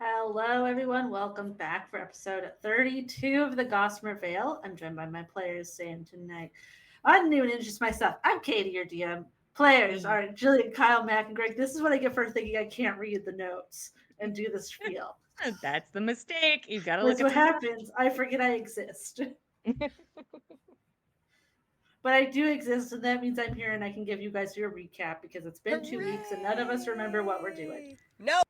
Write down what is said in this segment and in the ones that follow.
Hello, everyone. Welcome back for episode 32 of the Gossamer Vale. I'm joined by my players, Sam, tonight. I didn't even introduce myself. I'm Katie, your DM. Players Mm. are Jillian, Kyle, Mac, and Greg. This is what I get for thinking I can't read the notes and do the spiel. That's the mistake. You've got to That's look at what the happens. I forget I exist. notes. But I do exist, and that means I'm here and I can give you guys your recap because it's been 2 weeks and none of us remember what we're doing. Hooray! No.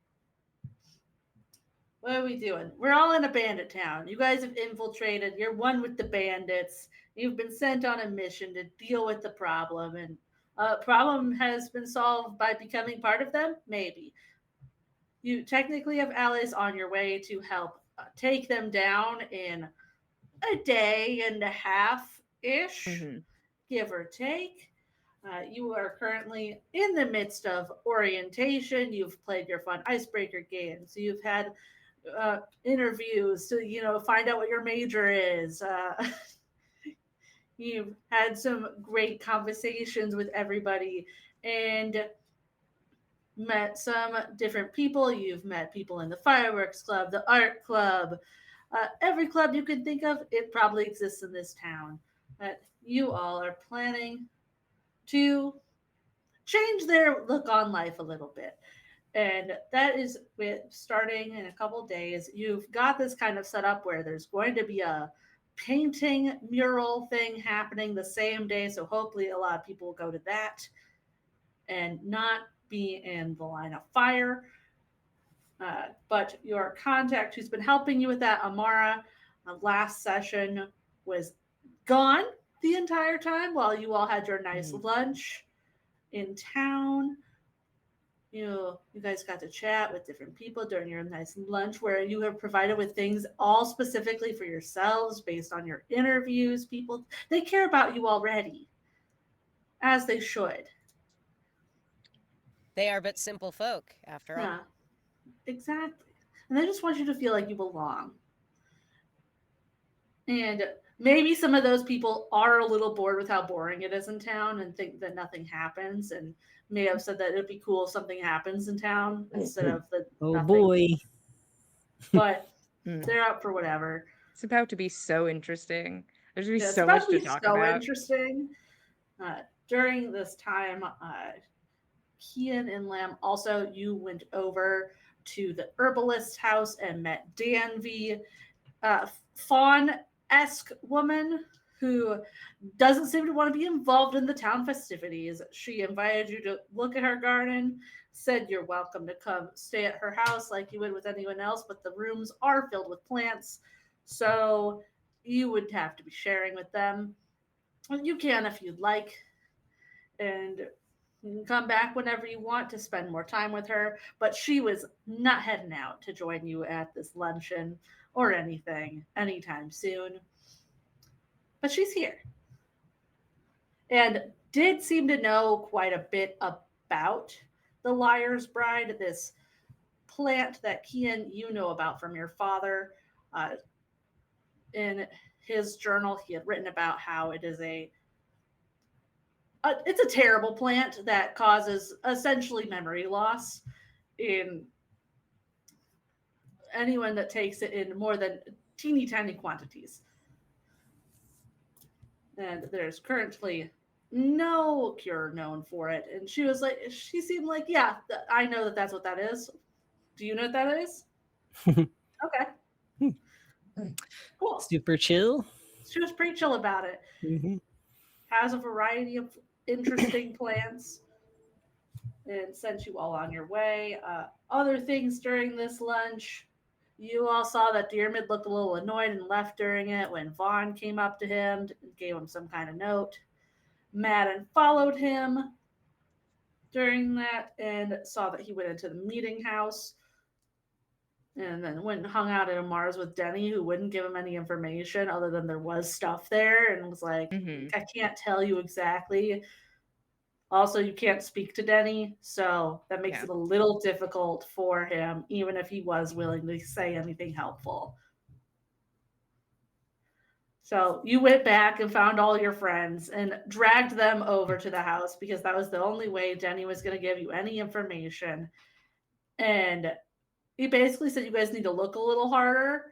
What are we doing? We're all in a bandit town. You guys have infiltrated. You're one with the bandits. You've been sent on a mission to deal with the problem, and problem has been solved by becoming part of them. Maybe you technically have allies on your way to help take them down in a day and a half ish, hmm give or take. You are currently in the midst of orientation. You've played your fun icebreaker games. You've had interviews to find out what your major is. You've had some great conversations with everybody and met some different people. You've met people in the fireworks club, the art club, every club you can think of. It probably exists in this town. But you all are planning to change their look on life a little bit. And that is with starting in a couple days. You've got this kind of set up where there's going to be a painting mural thing happening the same day. So hopefully a lot of people will go to that and not be in the line of fire. But your contact who's been helping you with that, Amara, last session was gone the entire time while you all had your nice Mm. lunch in town. You guys got to chat with different people during your nice lunch where you are provided with things all specifically for yourselves based on your interviews. People, they care about you already, as they should. They are but simple folk, after all. Yeah, exactly. And they just want you to feel like you belong. And maybe some of those people are a little bored with how boring it is in town and think that nothing happens and may have said that it'd be cool if something happens in town instead of the Oh nothing. boy. But Mm. they're up for whatever. It's about to be so interesting. There's going to be Yeah, it's so about much to to be talk so about. interesting. During this time, Kian and Lamb also you went over to the herbalist house and met Danvi, fawn esque woman who doesn't seem to want to be involved in the town festivities. She invited you to look at her garden, said you're welcome to come stay at her house like you would with anyone else, but the rooms are filled with plants, so you would have to be sharing with them. You can if you'd like, and you can come back whenever you want to spend more time with her. But she was not heading out to join you at this luncheon or anything anytime soon. But she's here and did seem to know quite a bit about the Liar's Bride, this plant that Kian you know about from your father. Uh, in his journal, he had written about how it is it's a terrible plant that causes essentially memory loss in anyone that takes it in more than teeny tiny quantities. And there's currently no cure known for it. And she seemed like, yeah, I know that that's what that is. Do you know what that is? Okay, cool. Super chill. She was pretty chill about it. Hmm. Has a variety of interesting plants and sent you all on your way. Other things during this lunch, you all saw that Diarmid looked a little annoyed and left during it when Vaughn came up to him and gave him some kind of note. Madden followed him during that and saw that he went into the meeting house and then went and hung out at Mars with Denny, who wouldn't give him any information other than there was stuff there and was like, hmm I can't tell you exactly. Also, you can't speak to Denny, so that makes Yeah. it a little difficult for him, even if he was willing to say anything helpful. So you went back and found all your friends and dragged them over to the house because that was the only way Denny was going to give you any information. And he basically said you guys need to look a little harder,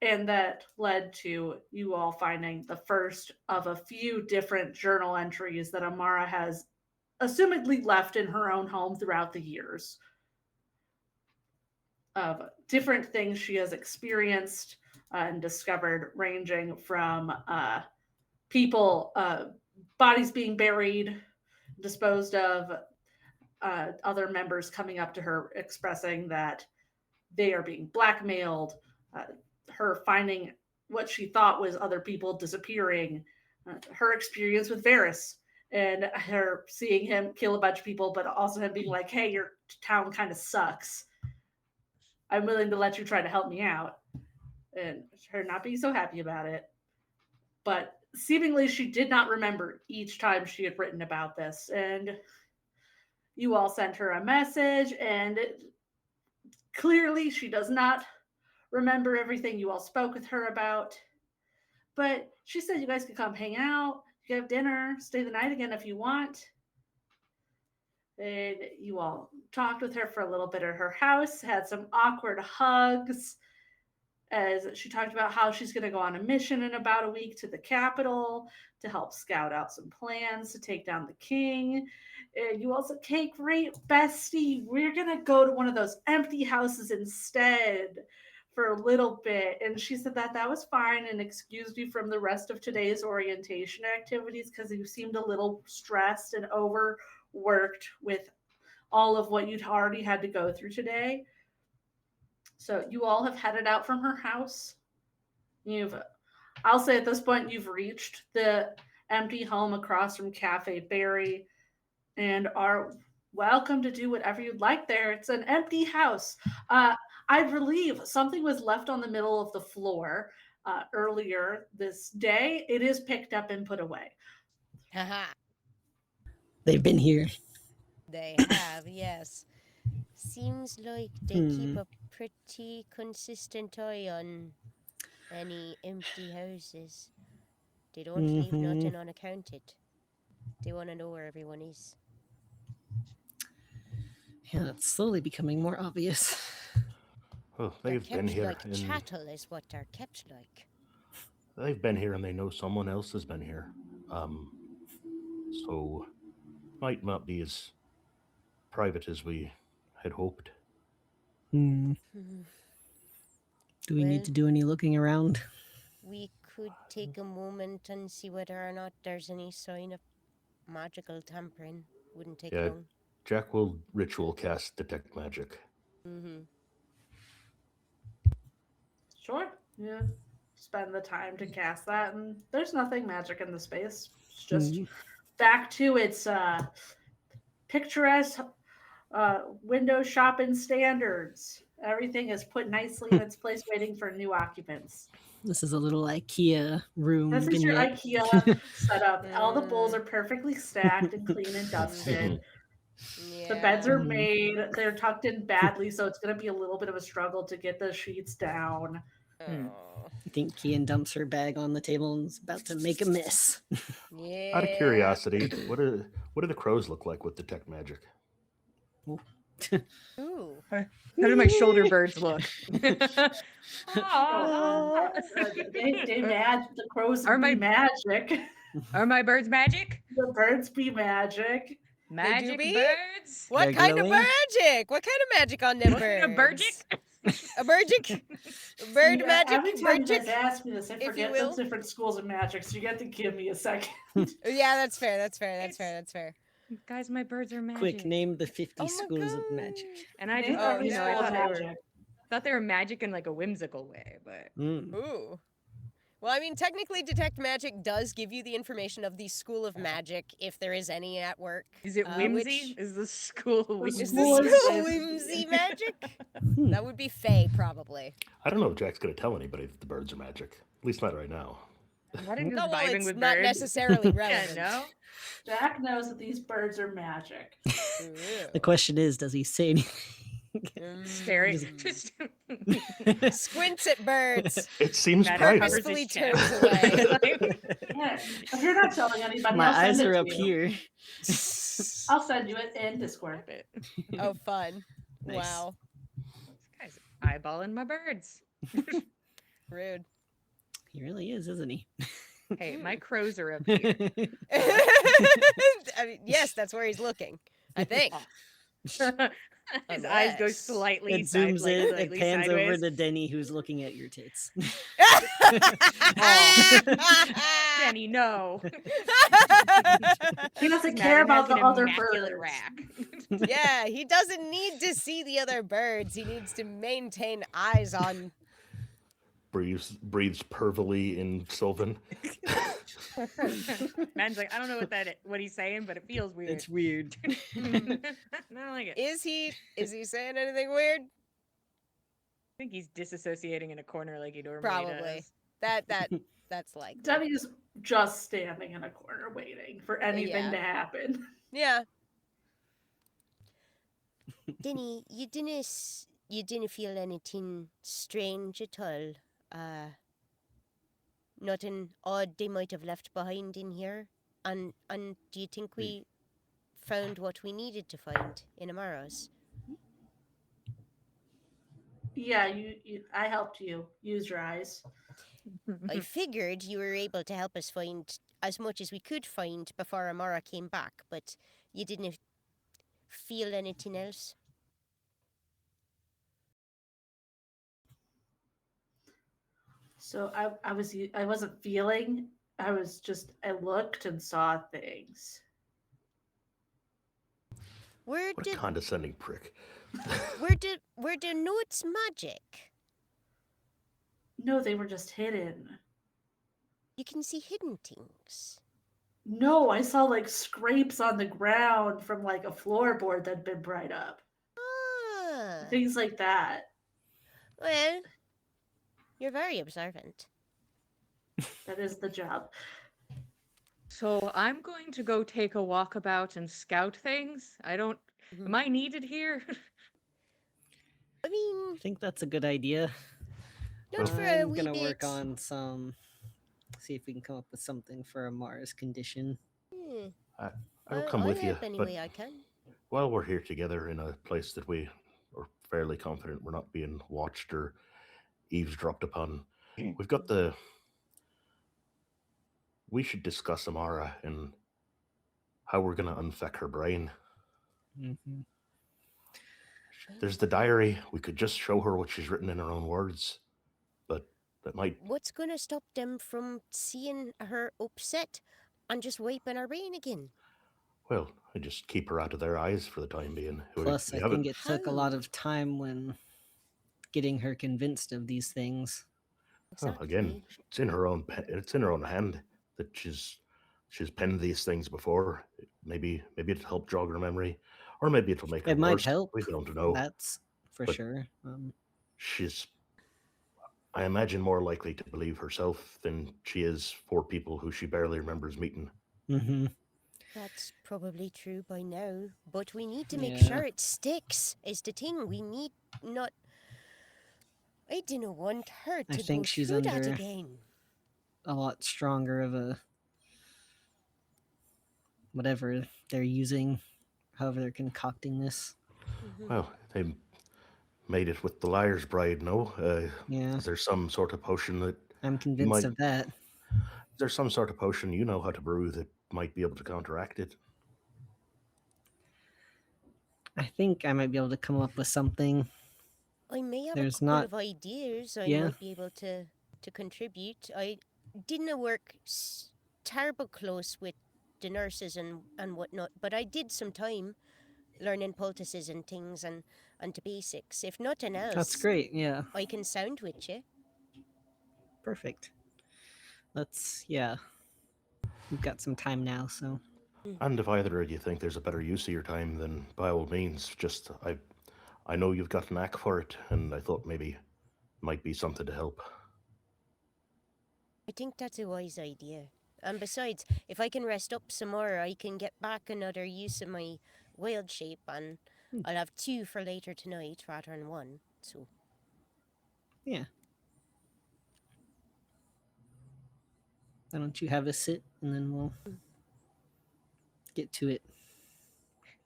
and that led to you all finding the first of a few different journal entries that Amara has assumedly left in her own home throughout the years of different things she has experienced and discovered, ranging from people, bodies being buried, disposed of, other members coming up to her expressing that they are being blackmailed, her finding what she thought was other people disappearing, her experience with Varys, and her seeing him kill a bunch of people, but also him being like, hey, your town kind of sucks. I'm willing to let you try to help me out. And her not being so happy about it. But seemingly she did not remember each time she had written about this. And you all sent her a message, and clearly she does not remember everything you all spoke with her about. But she said you guys could come hang out, you could have dinner, stay the night again if you want. And you all talked with her for a little bit at her house, had some awkward hugs as she talked about how she's going to go on a mission in about a week to the capital to help scout out some plans to take down the king. And you also, okay, great, bestie, we're going to go to one of those empty houses instead for a little bit. And she said that that was fine and excused you from the rest of today's orientation activities because you seemed a little stressed and overworked with all of what you'd already had to go through today. So you all have headed out from her house. I'll say at this point, you've reached the empty home across from Cafe Berry and are welcome to do whatever you'd like there. It's an empty house. I believe something was left on the middle of the floor earlier this day. It is picked up and put away. Haha. They've been here. They have, yes. Seems like they keep a pretty consistent eye on any empty houses. They don't leave nothing unaccounted. They want to know where everyone is. Yeah, it's slowly becoming more obvious. Oh, They're they've been kept here. like and chattel is what they're kept like. They've been here and they know someone else has been here. So might not be as private as we had hoped. Do we need to do any looking around? We could take a moment and see whether or not there's any sign of magical tampering. Wouldn't take long. Jack will ritual cast detect magic. Sure. Yeah. Spend the time to cast that, and there's nothing magic in the space. It's just back to its picturesque window shopping standards. Everything is put nicely in its place, waiting for new occupants. This is a little IKEA room. This is your IKEA setup. All the bowls are perfectly stacked and clean and dusted. Yeah. The beds are made. They're tucked in badly, so it's going to be a little bit of a struggle to get the sheets down. I think Kian dumps her bag on the table and is about to make a mess. Yeah. Out of curiosity, what do the crows look like with detect magic? Ooh. How do my shoulder birds look? The crows Are be my- magic. Are my birds magic? The birds be magic. Magic be? birds? What They're kind of glowing? magic? What kind of magic on them birds? A birdic? A birdic? Bird Yeah, magic? every time you Birdic? guys ask me this, I if you forget will. the different schools of magic, so you got to give me a second. Yeah, that's fair. That's fair. Guys, my birds are magic. Quick, name the 50 Oh my schools of magic. And I Name just, every I school of magic. thought they were magic in like a whimsical way, but Ooh. Well, I mean, technically, detect magic does give you the information of the school of magic, if there is any at work. is it whimsy? Is the school whimsy? Is School the is school whimsy. whimsy magic? That would be Fae, probably. I don't know if Jack's going to tell anybody that the birds are magic. At least not right now. What are you No, well, vibing it's with not birds? necessarily Yeah, relevant. no. Jack knows that these birds are magic. The question is, does he say anything? Staring. Just- Just Squints at birds. It seems That private. covers Purposefully his chest. turns away. Yeah. If you're not telling anybody, My I'll send eyes it are to up you. here. I'll send you it in Discord. Oh, fun. Nice. Wow. Guys, eyeballing my birds. Rude. He really is, isn't he? Hey, my crows are up here. I mean, yes, that's where he's looking. I think. His eyes go Unless- slightly It zooms in, it slightly pans over sideways. to Denny, who's looking at your tits. Denny, no. He doesn't He's care mad about at the an other immaculate birds. rack. Yeah, he doesn't need to see the other birds. He needs to maintain eyes on. Breathes pervily in Sylvan. Man's like, I don't know what he's saying, but it feels weird. It's weird. I don't like it. Is he saying anything weird? I think he's disassociating in a corner like he normally Probably. does. That's like. Debbie's just standing in a corner waiting for anything to happen. Yeah. Denny, you didn't feel anything strange at all. Nothing odd they might have left behind in here. And do you think we found what we needed to find in Amaros? Yeah, I helped you. Use your eyes. I figured you were able to help us find as much as we could find before Amara came back, but you didn't feel anything else? So I wasn't feeling. I looked and saw things. Where What a did condescending prick. were the notes magic? No, they were just hidden. You can see hidden things. No, I saw like scrapes on the ground from like a floorboard that'd been bright up. Ah. Things like that. Well, you're very observant. That is the job. So I'm going to go take a walkabout and scout things. Am I needed here? I mean, I think that's a good idea. not for a I'm wee gonna bit. work on see if we can come up with something for Amara's condition. I'll come with you. help any But way I can. while we're here together in a place that we are fairly confident we're not being watched or eavesdropped upon, we've got we should discuss Amara and how we're going to unfuck her brain. Mm-hmm. There's the diary. We could just show her what she's written in her own words, but that might. What's gonna stop them from seeing her upset and just wiping her brain again? Well, I just keep her out of their eyes for the time being. Plus, We I haven't- think it took a lot How? of time when getting her convinced of these things. Well, again, it's in her own. It's in her own hand that she's penned these things before. Maybe it'll help jog her memory, or maybe it'll make her It might worse. help. We don't know. That's for But- sure. She's, I imagine, more likely to believe herself than she is for people who she barely remembers meeting. Mm-hmm. That's probably true by now, but we need to make Yeah. sure it sticks. Is the thing we need not. I didn't want her to think go she's through that under- again. A lot stronger of a whatever they're using, however they're concocting this. Well, they made it with the liar's bride, no? Yeah, Is there some sort of potion that I'm convinced might- of that. there's some sort of potion you know how to brew that might be able to counteract it? I think I might be able to come up with something. I may have There's a couple not- of ideas I Yeah. might be able to contribute. I didn't work terrible close with the nurses and whatnot, but I did some time learning poultices and things and the basics. If nothing else, That's great. Yeah, I can sound with you. perfect. We've got some time now, so And if either of you think there's a better use of your time, then by all means, just I know you've got a knack for it, and I thought maybe it might be something to help. I think that's a wise idea. And besides, if I can rest up some more, I can get back another use of my wild shape, and I'll have 2 for later tonight rather than 1. So yeah. Why don't you have a sit and then we'll get to it.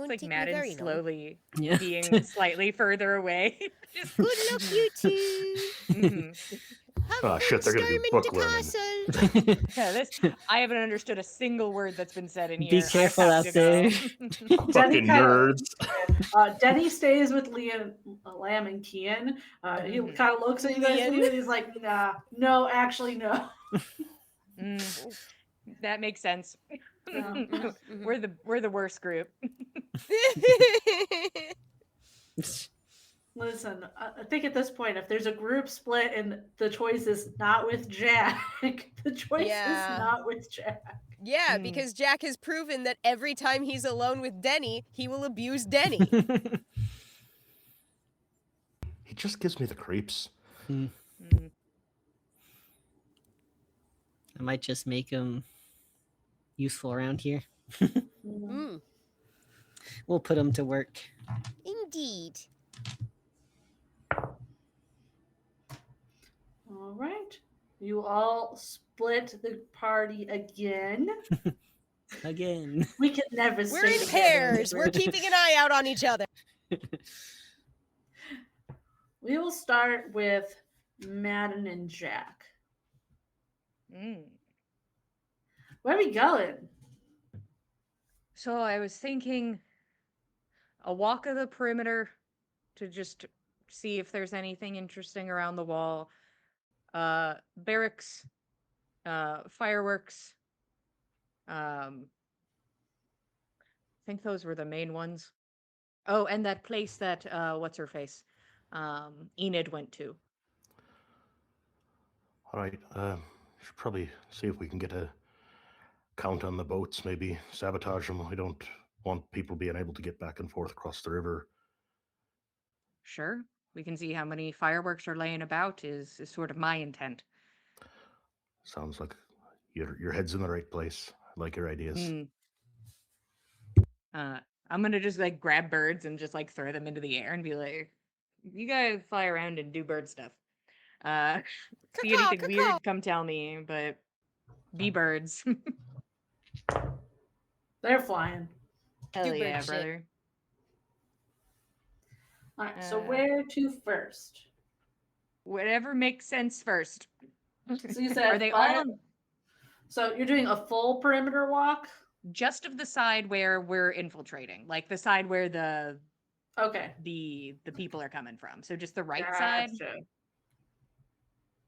It's like take me very Madden long. slowly Yeah. being slightly further away. Just Good luck, you two. Mhm. Have Oh, fun shit, they're gonna do storming book the learning. castle. Yeah, this I haven't understood a single word that's been said in Be here. careful I have out to there. go. Fucking kinda- nerds. Denny stays with Lamb and Kian. He Mhm. kind of looks at you guys Lian. and he's like, nah, no, actually, no. Mm, that makes sense. No. We're the worst group. Listen, I think at this point, if there's a group split and the choice is not with Jack, the choice Yeah. is not with Jack. Yeah, Mm. because Jack has proven that every time he's alone with Denny, he will abuse Denny. He just gives me the creeps. Mm. I might just make him useful around here. Hmm. We'll put him to work. Indeed. All right. You all split the party again. Again. We can never We're stay in together as a pairs. We're group. keeping an eye out on each other. We will start with Madden and Jack. Mm. Where are we going? So I was thinking a walk of the perimeter to just see if there's anything interesting around the wall. Barracks, fireworks. I think those were the main ones. Oh, and that place that what's her face? Enid went to. All right. Should probably see if we can get a count on the boats. Maybe sabotage them. We don't want people being able to get back and forth across the river. Sure. We can see how many fireworks are laying about is sort of my intent. Sounds like your head's in the right place. I like your ideas. Mm. I'm gonna just like grab birds and just like throw them into the air and be like, "You guys fly around and do bird stuff. See Caw-caw, anything caw-caw. weird? Come tell me." But be birds. They're flying. Hell Do bird yeah, shit. brother. All right. So Uh, where to first? Whatever makes sense first. So you Are said they fire- all on So you're doing a full perimeter walk? just of the side where we're infiltrating, like the side where the Okay. people are coming from? So just the right side Gotcha.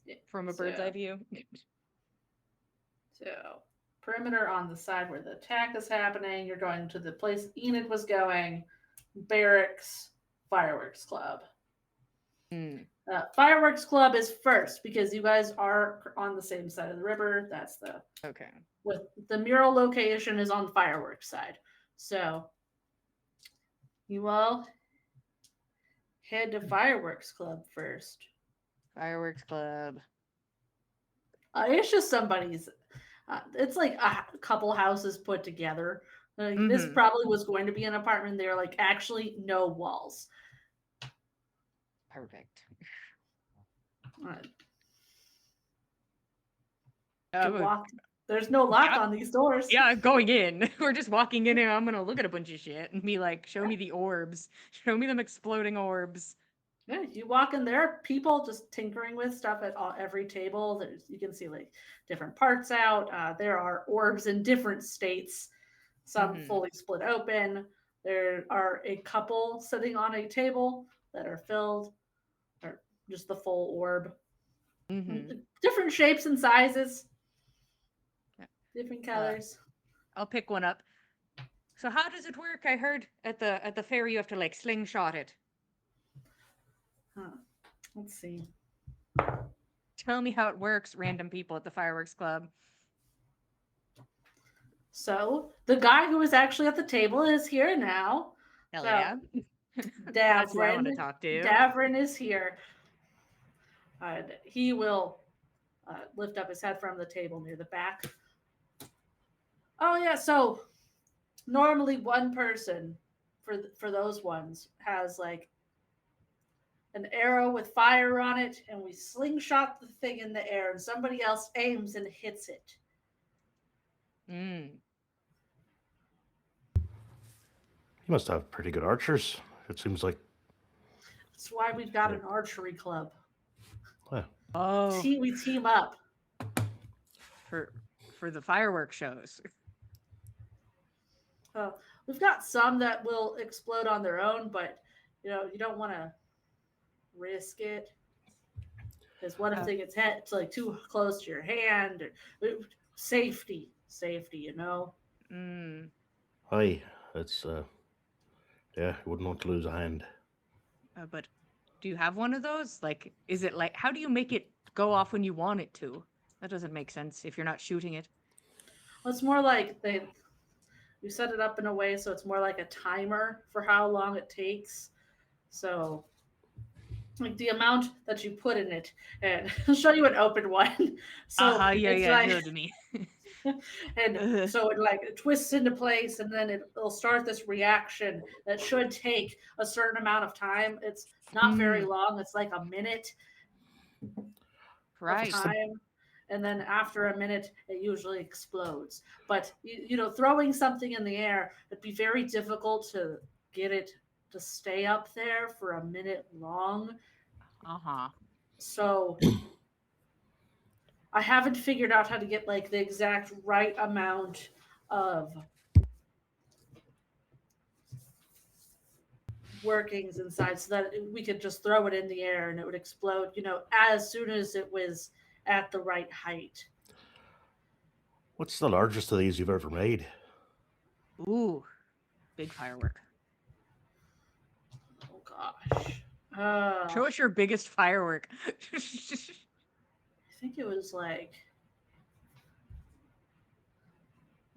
Yeah, from a bird's eye so- view. So perimeter on the side where the attack is happening. You're going to the place Enid was going. Barracks, fireworks club. Mm. Fireworks club is first because you guys are on the same side of the river. That's the Okay. with the mural location is on the fireworks side. So you all head to fireworks club first. Fireworks club. It's just somebody's. It's like a couple houses put together. This Mhm. probably was going to be an apartment. They're like actually no walls. Perfect. Uh, Uh, to walk. There's no lock yeah. on these doors. Yeah, I'm going in. We're just walking in and I'm gonna look at a bunch of shit and be like, show me the orbs. Show me them exploding orbs. Yeah, you walk in there, are people just tinkering with stuff at every table. You can see like different parts out. There are orbs in different states, some Mhm. fully split open. There are a couple sitting on a table that are filled, or just the full orb. Mhm. Different shapes and sizes, Yeah. different colors. I'll pick one up. So how does it work? I heard at the fair you have to like slingshot it. Let's see. Tell me how it works, random people at the fireworks club. So the guy who was actually at the table is here now. Hell So, yeah. That's who I want to Davrin. talk to. Davrin is here. He will lift up his head from the table near the back. Oh yeah, so normally one person for those ones has like an arrow with fire on it, and we slingshot the thing in the air, and somebody else aims and hits it. Mm. You must have pretty good archers. It seems like. That's why we've got an archery club. Well, Oh, We team up. for the fireworks shows. We've got some that will explode on their own, but you don't want to risk it. Because what if they get hit like too close to your hand? Safety, Mm. aye, it's yeah, you wouldn't want to lose a hand. But do you have one of those? Like, is it like, how do you make it go off when you want it to? That doesn't make sense if you're not shooting it. Well, it's more like you set it up in a way so it's more like a timer for how long it takes. So, like the amount that you put in it, and I'll show you an open one. So it's Yeah, like, show it to me. and so it like it twists into place, and then it'll start this reaction that should take a certain amount of time. It's not very long. It's like a minute Right. of time. And then after a minute, it usually explodes. But throwing something in the air, it'd be very difficult to get it to stay up there for a minute long. Uh-huh. So I haven't figured out how to get like the exact right amount of workings inside so that we could just throw it in the air and it would explode, as soon as it was at the right height. What's the largest of these you've ever made? Ooh, big firework. Oh gosh. Show us your biggest firework. I think it was like,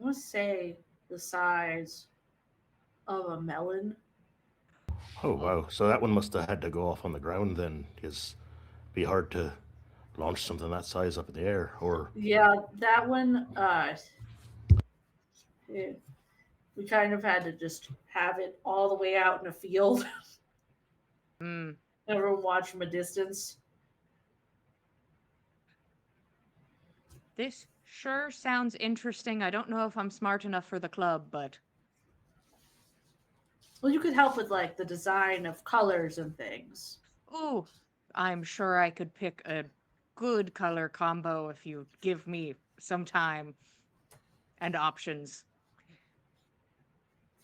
I want to say the size of a melon. Oh wow! So that one must have had to go off on the ground then, because it'd be hard to launch something that size up in the air. Or Yeah, that one. We kind of had to just have it all the way out in a field. Everyone watch from a distance. This sure sounds interesting. I don't know if I'm smart enough for the club, but Well, you could help with like the design of colors and things. ooh, I'm sure I could pick a good color combo if you give me some time and options.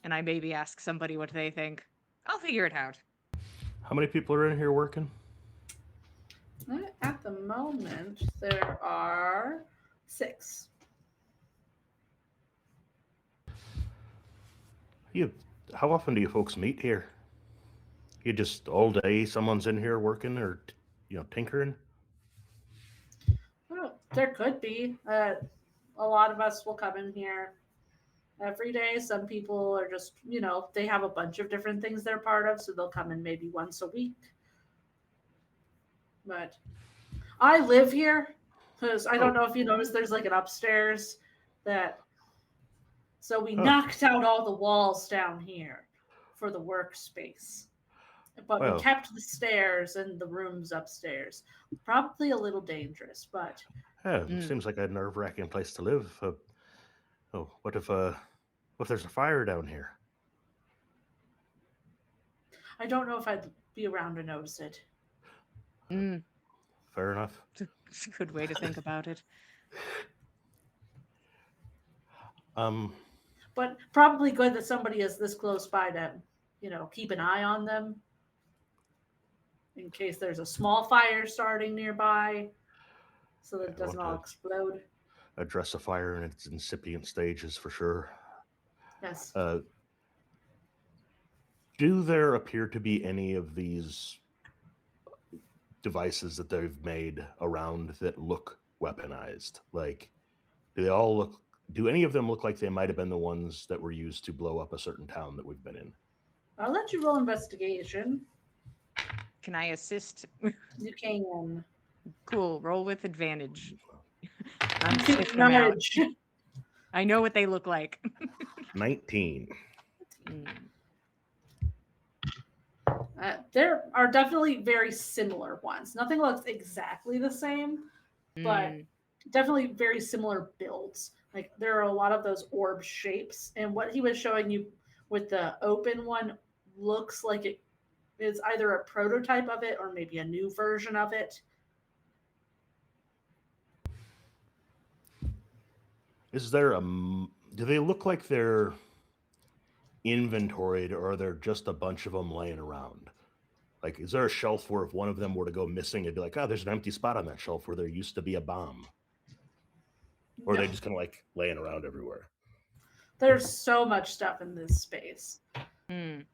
And I maybe ask somebody what they think. I'll figure it out. how many people are in here working? At the moment, there are 6. How often do you folks meet here? You just all day someone's in here working or tinkering? Well, there could be. A lot of us will come in here every day. Some people are just, they have a bunch of different things they're part of, so they'll come in maybe once a week. But I live here because I don't know if you noticed there's like an upstairs so we knocked out all the walls down here for the workspace. But we kept the stairs and the rooms upstairs. Probably a little dangerous, but Yeah, it seems like a nerve-wracking place to live. What if there's a fire down here? I don't know if I'd be around to notice it. Fair enough. It's a good way to think about it. But probably good that somebody is this close by to, keep an eye on them in case there's a small fire starting nearby so that it doesn't all explode. Address a fire in its incipient stages for sure. Yes. Do there appear to be any of these devices that they've made around that look weaponized? Like, do any of them look like they might have been the ones that were used to blow up a certain town that we've been in? I'll let you roll investigation. Can I assist? You can. Cool. Roll with advantage. I'm sniffing them out. I know what they look like. 19. There are definitely very similar ones. Nothing looks exactly the same, but definitely very similar builds. Like there are a lot of those orb shapes, and what he was showing you with the open one looks like it is either a prototype of it or maybe a new version of it. Is there do they look like they're inventoried, or are there just a bunch of them laying around? Like, is there a shelf where if one of them were to go missing, it'd be like, oh, there's an empty spot on that shelf where there used to be a bomb? Or are No. they just kind of like laying around everywhere? There's so much stuff in this space. Mm.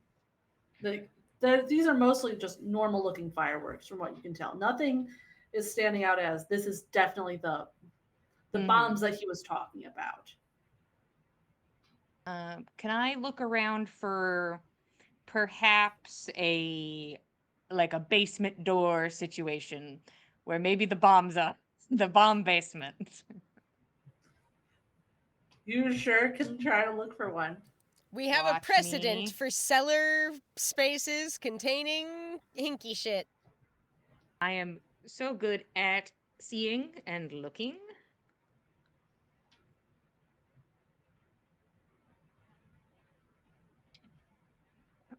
These are mostly just normal looking fireworks from what you can tell. Nothing is standing out as this is definitely the bombs that he was talking about. Can I look around for perhaps a basement door situation where maybe the bomb's up, the bomb basement? You sure can try to look for one. We have a Watch precedent me. for cellar spaces containing hinky shit. I am so good at seeing and looking.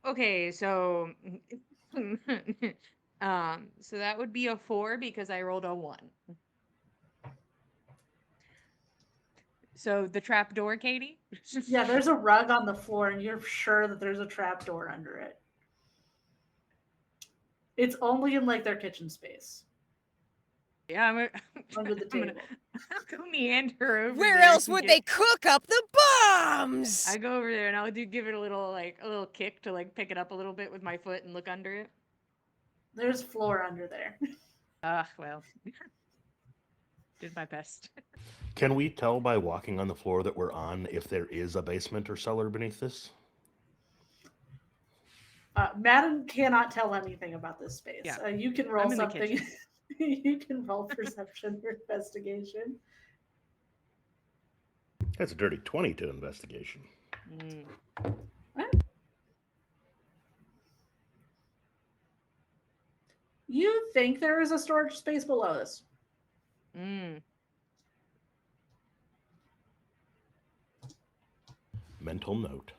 Okay, so so that would be a 4 because I rolled a 1. So the trap door, Katie? Yeah, there's a rug on the floor, and you're sure that there's a trap door under it. It's only in like their kitchen space Yeah, I'm under the I'm gonna table. go meander over Where there else and would get- they cook up the bombs? I go over there and I'll give it a little kick to like pick it up a little bit with my foot and look under it. There's floor under there. Well, did my best. Can we tell by walking on the floor that we're on if there is a basement or cellar beneath this? Madden cannot tell anything about this space. Yeah. You can roll I'm in the something. kitchen. You can roll perception or investigation. That's a dirty 20 to investigation. Mm. You think there is a storage space below this? Mm. Mental note.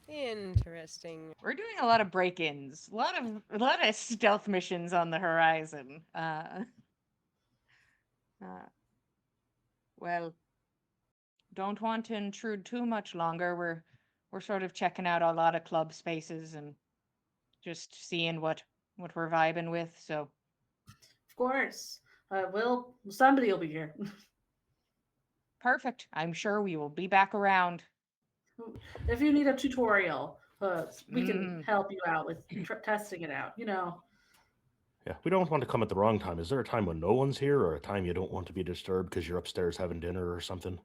Interesting. We're doing a lot of break-ins, a lot of stealth missions on the horizon. Well, don't want to intrude too much longer. We're sort of checking out a lot of club spaces and just seeing what we're vibing with. So Of course. Somebody will be here. perfect. I'm sure we will be back around. If you need a tutorial, we can Mm. help you out with testing it out. You know, Yeah, we don't want to come at the wrong time. Is there a time when no one's here, or a time you don't want to be disturbed because you're upstairs having dinner or something?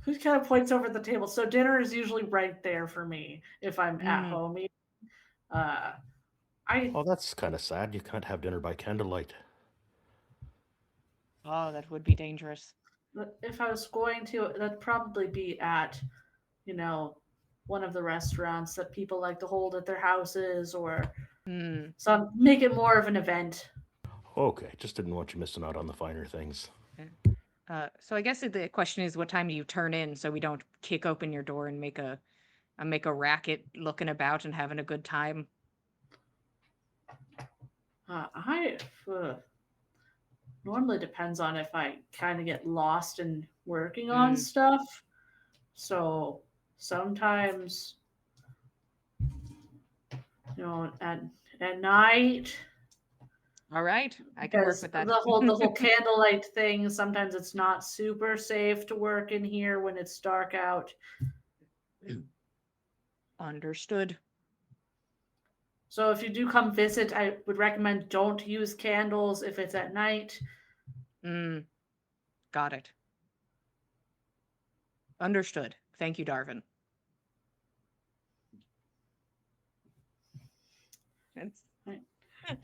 who kind of points over the table? So dinner is usually right there for me if I'm at home. Oh, that's kind of sad. You can't have dinner by candlelight. Oh, that would be dangerous. If I was going to, that'd probably be at, one of the restaurants that people like to hold at their houses, or make it more of an event. Okay, just didn't want you missing out on the finer things. So I guess the question is, what time do you turn in so we don't kick open your door and make a racket looking about and having a good time? Normally depends on if I kind of get lost in working on stuff. So sometimes, at night. All right, I can work with that. The whole candlelight thing. Sometimes it's not super safe to work in here when it's dark out. Understood. So if you do come visit, I would recommend don't use candles if it's at night. Got it. Understood. Thank you, Darvin.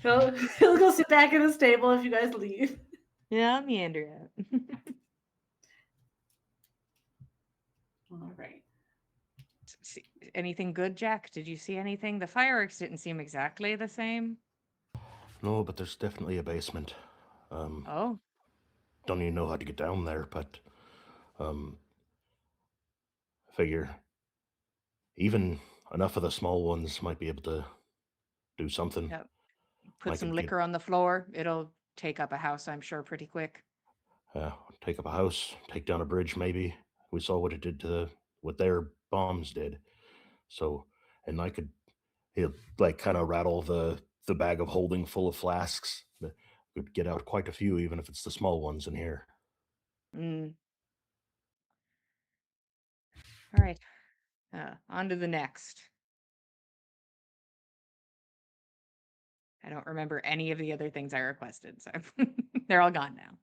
He'll go sit back at his table if you guys leave. Yeah, I'll meander out. All right. Anything good, Jack? Did you see anything? The fireworks didn't seem exactly the same. No, but there's definitely a basement. Oh. Don't even know how to get down there, but figure even enough of the small ones might be able to do something. Yep. Put Might some could liquor on the floor. It'll take up a house, I'm sure, pretty quick. take up a house, take down a bridge. Maybe we saw what it did to what their bombs did. So, and I could he'll like kind of rattle the bag of holding full of flasks. Could get out quite a few, even if it's the small ones in here. Mm. All right. On to the next. I don't remember any of the other things I requested, so they're all gone now.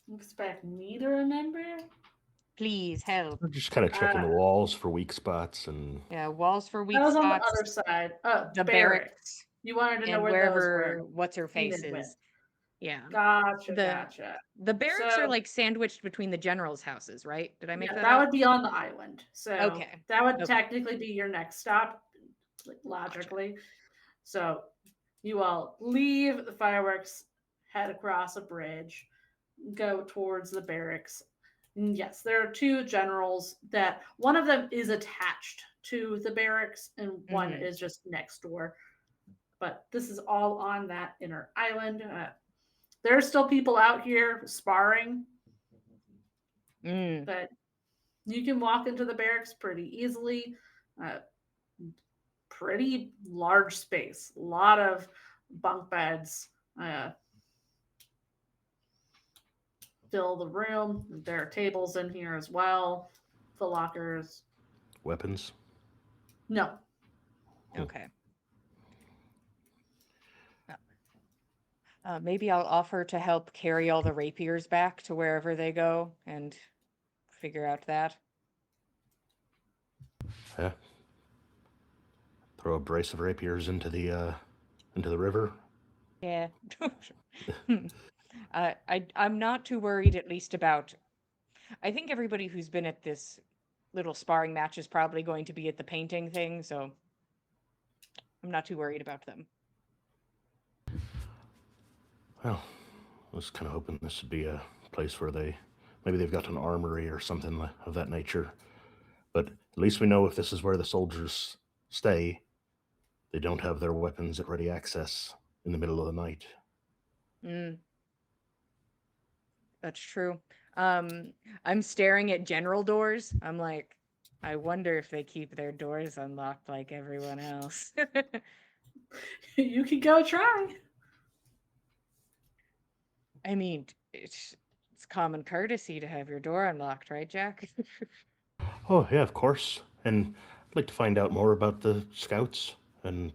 You expect me to remember? Please help. We're just kind of checking the walls for weak spots and Yeah, walls for weak That was on the spots. other side. Oh, The barracks. You wanted to know and where those were. wherever what's her face painted with. is. Yeah. Gotcha, The gotcha. the barracks So are like sandwiched between the generals' houses, right? Did I make yeah, that that up? would be on the island. So Okay. that would Okay. technically be your next stop, like, logically. So you all leave the fireworks, head across a bridge, go towards the barracks. And yes, there are two generals that one of them is attached to the barracks and one Mhm. is just next door. But this is all on that inner island. There are still people out here sparring, Mm. but you can walk into the barracks pretty easily. Uh, pretty large space, a lot of bunk beds. Fill the room. There are tables in here as well. The lockers. weapons. No. Okay. Maybe I'll offer to help carry all the rapiers back to wherever they go and figure out that. Yeah. Throw a brace of rapiers into the river. Yeah. I'm not too worried, at least about. I think everybody who's been at this little sparring match is probably going to be at the painting thing, so I'm not too worried about them. Well, I was kind of hoping this would be a place where maybe they've got an armory or something of that nature. But at least we know if this is where the soldiers stay, they don't have their weapons at ready access in the middle of the night. Mm, that's true. I'm staring at general doors. I'm like, I wonder if they keep their doors unlocked like everyone else. You can go try. I mean, it's common courtesy to have your door unlocked, right, Jack? Oh, yeah, of course. And I'd like to find out more about the scouts and,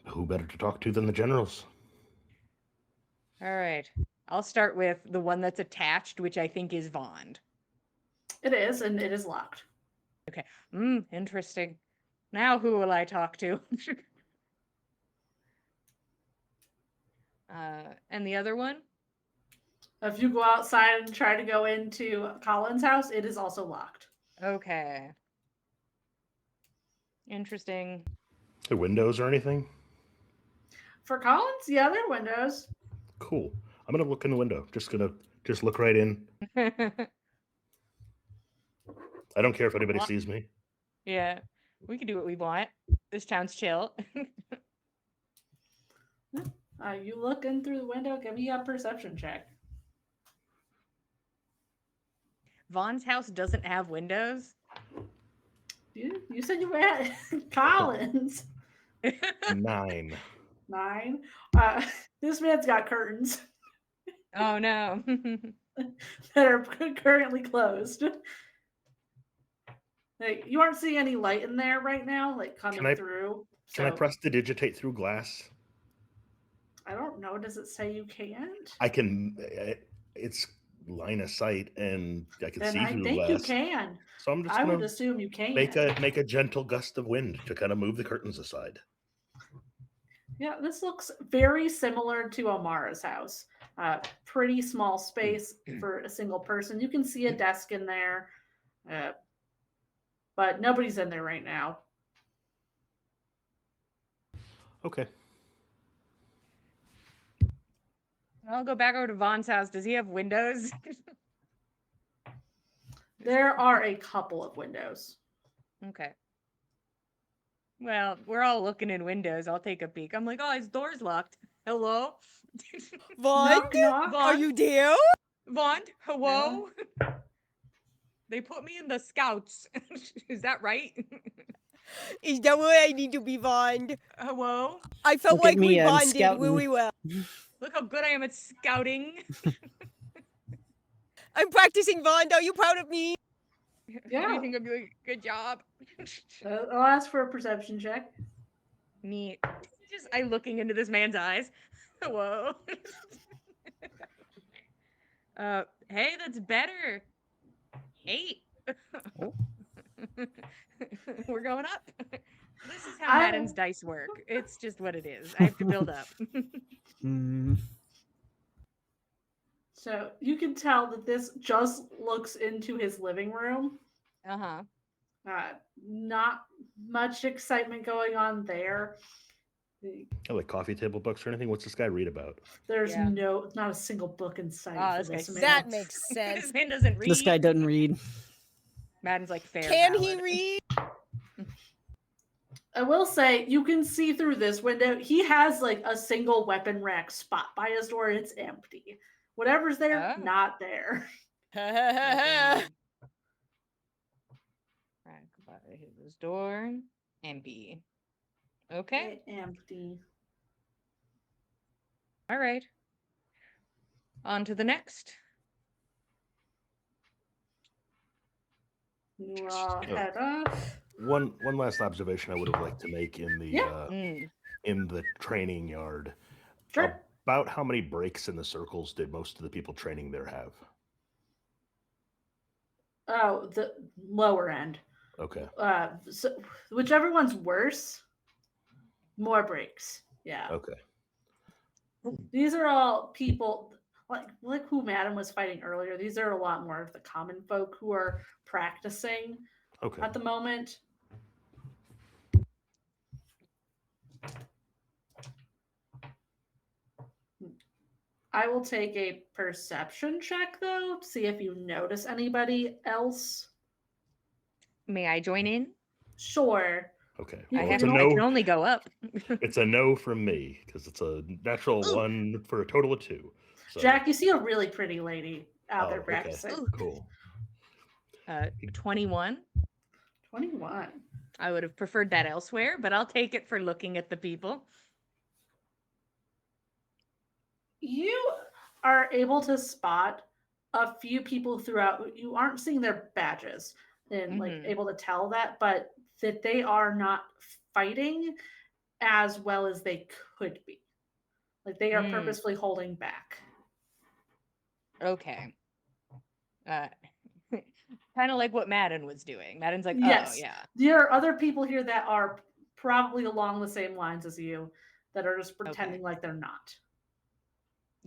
who better to talk to than the generals? All right. I'll start with the one that's attached, which I think is Vond. It is, and it is locked. Okay. Interesting. Now who will I talk to? And the other one? If you go outside and try to go into Colin's house, it is also locked. Okay. Interesting. The windows or anything? For Colin's, yeah, there are windows. Cool. I'm gonna look in the window. Just look right in. I don't care if anybody sees me. Yeah, we can do what we want. This town's chill. You look in through the window. Give me a perception check. Vaughn's house doesn't have windows. You said you were at Colin's. 9. 9. This man's got curtains Oh no. that are currently closed. Like, you aren't seeing any light in there right now, like coming through. Can I prestidigitate through glass? I don't know. Does it say you can't? I can. It's line of sight, and I can Then see I through think glass. you can. So I'm just I would gonna assume you can. make a gentle gust of wind to kind of move the curtains aside. Yeah, this looks very similar to Amara's house. Pretty small space for a single person. You can see a desk in there, but nobody's in there right now. Okay. I'll go back over to Vaughn's house. Does he have windows? There are a couple of windows. Okay. Well, we're all looking in windows. I'll take a peek. I'm like, oh, his door's locked. Hello? Vaughn, Knock, knock. are you there? Vaughn, hello? They put me in the scouts. Is that right? Is that where I need to be, Vaughn? Hello? I felt Look at like me, we I'm bonded scouting. really well. Look how good I am at scouting. I'm practicing, Vaughn. Are you proud of me? Yeah. You think I'm doing a good job? I'll ask for a perception check. Neat. Just I looking into this man's eyes. Hello. Hey, that's better. 8. Oh. We're going up. This is how I- Madden's dice work. It's just what it is. I have to build up. Hmm. So you can tell that this just looks into his living room. Uh-huh. Not much excitement going on there. Like coffee table books or anything? What's this guy read about? There's Yeah. not a single book in sight Oh, for this this guy's man. That makes This sense. man doesn't read. This guy doesn't read. Madden's like fair. Can he ballad. read? I will say you can see through this window. He has like a single weapon rack spot by his door. It's empty. Whatever's there, Oh. not there. Right by his door. Empty. Okay. Empty. All right. On to the next. You all head off. One last observation I would have liked to make in the Yeah. in the training yard. Sure. About how many breaks in the circles did most of the people training there have? Oh, the lower end. Okay. So whichever one's worse, more breaks. Yeah. Okay. These are all people like who Madam was fighting earlier. These are a lot more of the common folk who are practicing Okay. at the moment. I will take a perception check though, see if you notice anybody else. May I join in? Sure. Okay. I Well, I it's a can no. only go up. It's a no from me because it's a natural 1 for a total of 2. So, Jack, you see a really pretty lady out there okay. practicing. Cool. 21. 21. I would have preferred that elsewhere, but I'll take it for looking at the people. You are able to spot a few people throughout. You aren't seeing their badges and like Mhm. able to tell that, but that they are not fighting as well as they could be. Like they are Mm. purposefully holding back. Okay. Kind of like what Madden was doing. Madden's like, Yes. oh, yeah. There are other people here that are probably along the same lines as you that are just pretending like they're not.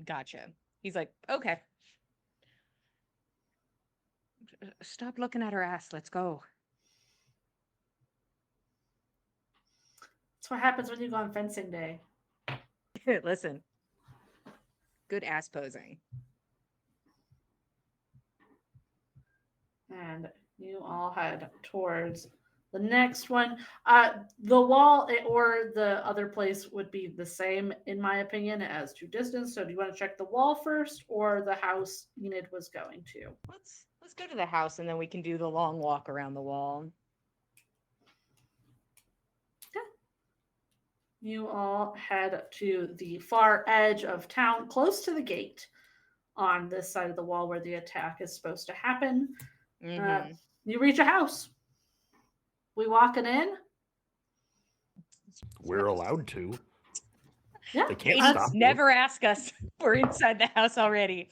Gotcha. He's like, okay. Stop looking at her ass. Let's go. That's what happens when you go on fencing day. Listen. Good ass posing. And you all head towards the next one. The wall or the other place would be the same, in my opinion, as to distance. So do you want to check the wall first or the house Enid was going to? Let's go to the house and then we can do the long walk around the wall. You all head to the far edge of town, close to the gate on this side of the wall where the attack is supposed to happen. Mhm. You reach a house. We walking in? We're allowed to. Yeah. They can't Ladies, stop you. never ask us. We're inside the house already.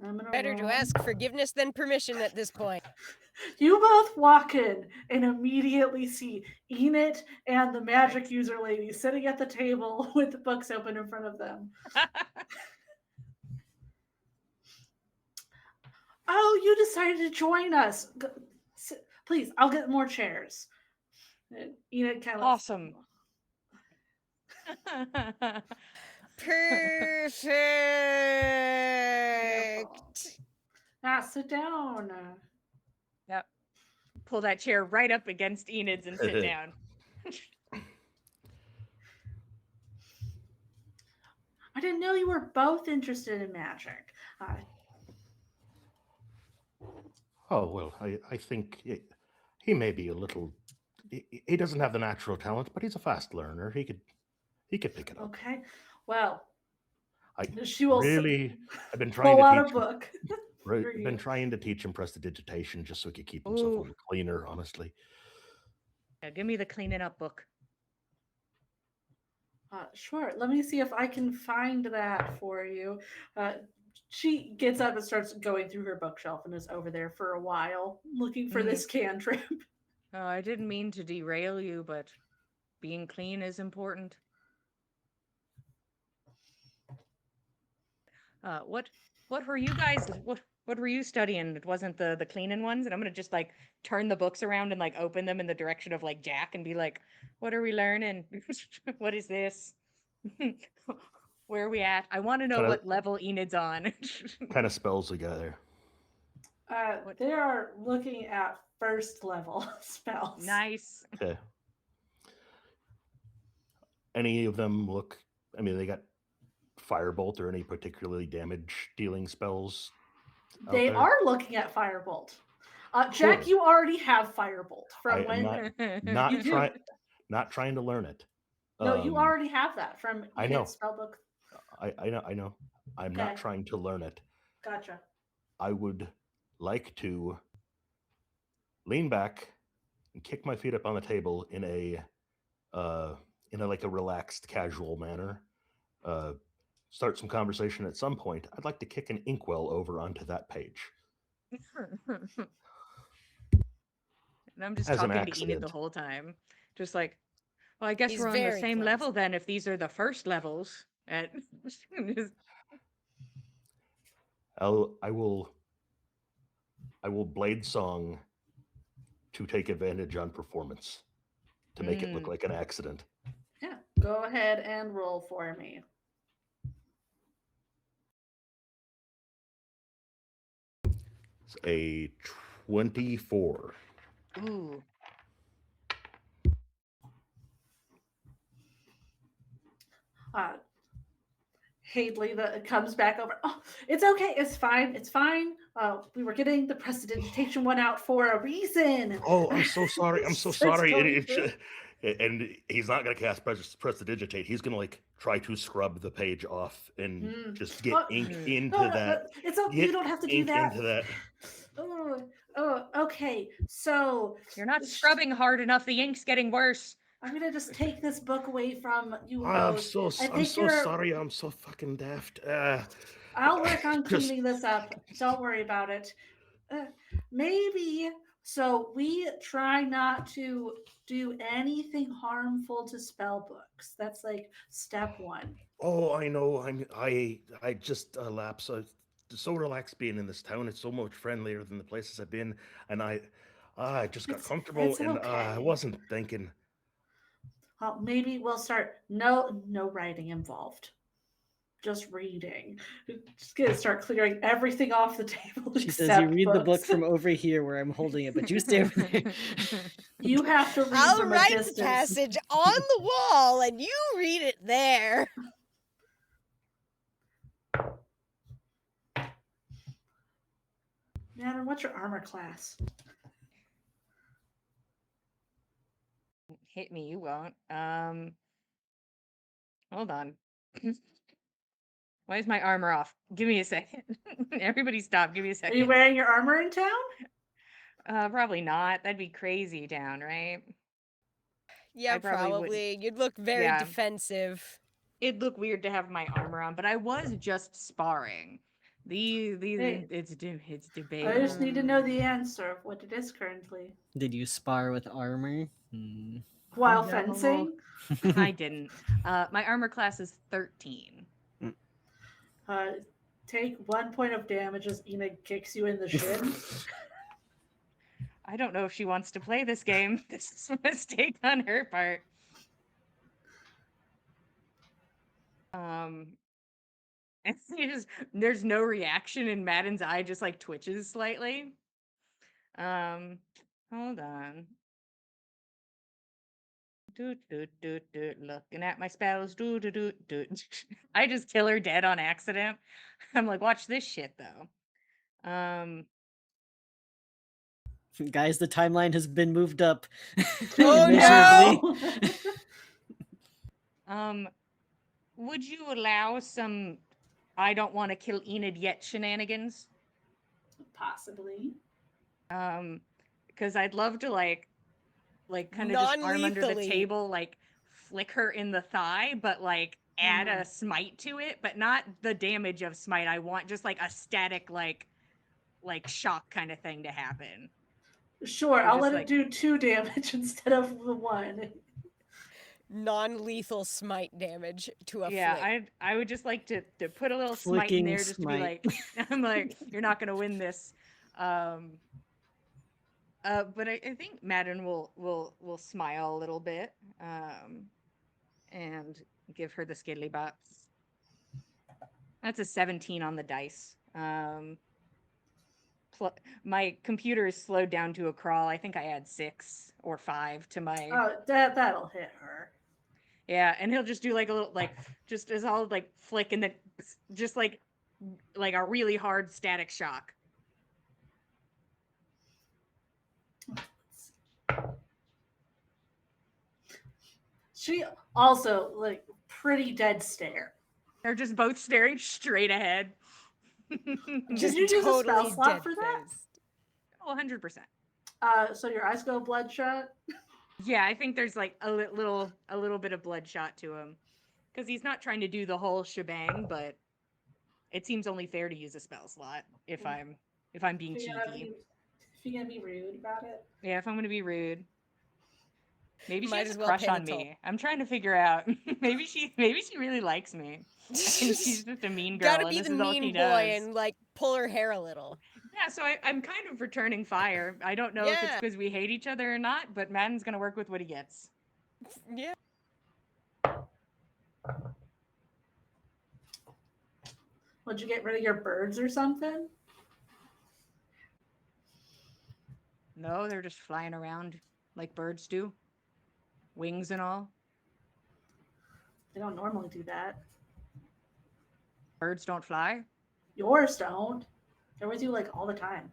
I'm gonna Better to roll. ask forgiveness than permission at this point. You both walk in and immediately see Enid and the magic user lady sitting at the table with the books open in front of them. Oh, you decided to join us. Please, I'll get more chairs. And Enid kind of Awesome. Perfect. Sit down. Yep. Pull that chair right up against Enid's and sit down. I didn't know you were both interested in magic. Oh, well, I think he may be a little. He doesn't have the natural talent, but he's a fast learner. He could pick it up. Okay. Well, I she will really, I've been trying pull to out a teach him. book. Right, for I've been you. trying to teach him prestidigitation just so he could keep himself a Ooh. little cleaner. Honestly, Yeah, give me the cleaning up book. Sure. Let me see if I can find that for you. She gets up and starts going through her bookshelf and is over there for a while looking for this cantrip. Oh, I didn't mean to derail you, but being clean is important. What were you guys what were you studying? It wasn't the cleaning ones, and I'm gonna just like turn the books around and like open them in the direction of like Jack and be like, what are we learning? What is this? Where are we at? I want to know Kinda- what level Enid's on. kind of spells together. They are looking at first level spells. Nice. Okay. Any of them look? I mean, they got firebolt or any particularly damage dealing spells. out They there? are looking at Firebolt. Jack, Cool. you already have Firebolt from I am when not you trying, do. not trying to learn it. No, you Um, already have that from I know. Enid's spellbook. I know. I'm Okay. not trying to learn it. Gotcha. I would like to lean back and kick my feet up on the table in a like a relaxed, casual manner. Start some conversation at some point. I'd like to kick an inkwell over onto that page. And I'm just As an talking to Enid the accident. whole time. Just like, well, I guess He's we're on the very same close. level then if these are the first levels. I will blade song to take advantage on performance to make it look like an accident. Yeah. Go ahead and roll for me. It's a 24. Ooh. Hadley that comes back over. Oh, it's okay. It's fine. It's fine. We were getting the prestidigitation one out for a reason. Oh, I'm so sorry. I'm so Starts sorry. going through. And he's not going to cast prestidigitate. He's going to like try to scrub the page off and just get ink into that. It's okay. You don't have to do ink that. into that. Oh, okay. So You're not scrubbing hard enough. The ink's getting worse. I'm gonna just take this book away from you I'm both. so sorry. I'm so fucking daft. I'll work on just- cleaning this up. Don't worry about it. Maybe. So we try not to do anything harmful to spell books. That's like step one. Oh, I know. I just lapse. So relaxed being in this town. It's so much friendlier than the places I've been, and I just got comfortable, it's and okay. I wasn't thinking. Maybe we'll start. No writing involved. Just reading. Just gonna start clearing everything off the table. She says, "You read the book from over here where I'm holding it, but you stay over there." You have to read I'll from a write distance. the passage on the wall and you read it there. Matter, what's your armor class? Hit me, you won't. Hold on. Why is my armor off? Give me a second. Everybody stop. Give me a Are second. you wearing your armor in town? Probably not. That'd be crazy down, right? Yeah, I probably probably. You'd look very Yeah. defensive. It'd look weird to have my armor on, but I was just sparring. Hey. It's I debatable. just need to know the answer of what it is currently. Did you spar with armor? While No. fencing? I didn't. My armor class is 13. Take 1 point of damage as Enid kicks you in the shin. I don't know if she wants to play this game. This is a mistake on her part. And there's no reaction, and Madden's eye just like twitches slightly. Hold on. Looking at my spells. I just kill her dead on accident. I'm like, watch this shit though. Guys, the timeline has been moved up Oh, immeasurably. Would you allow some I don't want to kill Enid yet shenanigans? Possibly. Because I'd love to like kind of just arm under the Non-lethally. table, like flick her in the thigh, but like add a smite to it, but not the damage of smite. I want just like a static like shock kind of thing to happen. Sure, Or I'll just, let like- it do 2 damage instead of the 1. Non-lethal smite damage to a Yeah, flick. I would just like to put a little smite in Flicking there just to be smite. like, I'm like, you're not gonna win this. But I think Madden will smile a little bit, and give her the skiddly bops. That's a 17 on the dice. My computer is slowed down to a crawl. I think I add 6 or 5 to my. Oh, that'll hit her. Yeah, and he'll just do like a little just as all like flick and then just like a really hard static shock. She also like pretty dead stare. They're just both staring straight ahead. Did you use a spell slot for that? Oh, 100%. So your eyes go bloodshot? Yeah, I think there's like a little bit of bloodshot to him, because he's not trying to do the whole shebang, but it seems only fair to use a spell slot if I'm being If cheeky. you're gonna be rude about it. Yeah, if I'm gonna be rude. Maybe she Might has as a well crush pay the on toll. me. I'm trying to figure out. maybe she really likes me. And she's just a mean girl. Gotta and be this the is all she mean boy does. and like pull her hair a little. Yeah, so I'm kind of returning fire. I don't know if it's Yeah. because we hate each other or not, but Madden's gonna work with what he gets. Yeah. Would you get rid of your birds or something? No, they're just flying around like birds do. Wings and all. They don't normally do that. Birds don't fly. Yours don't. They're with you like all the time.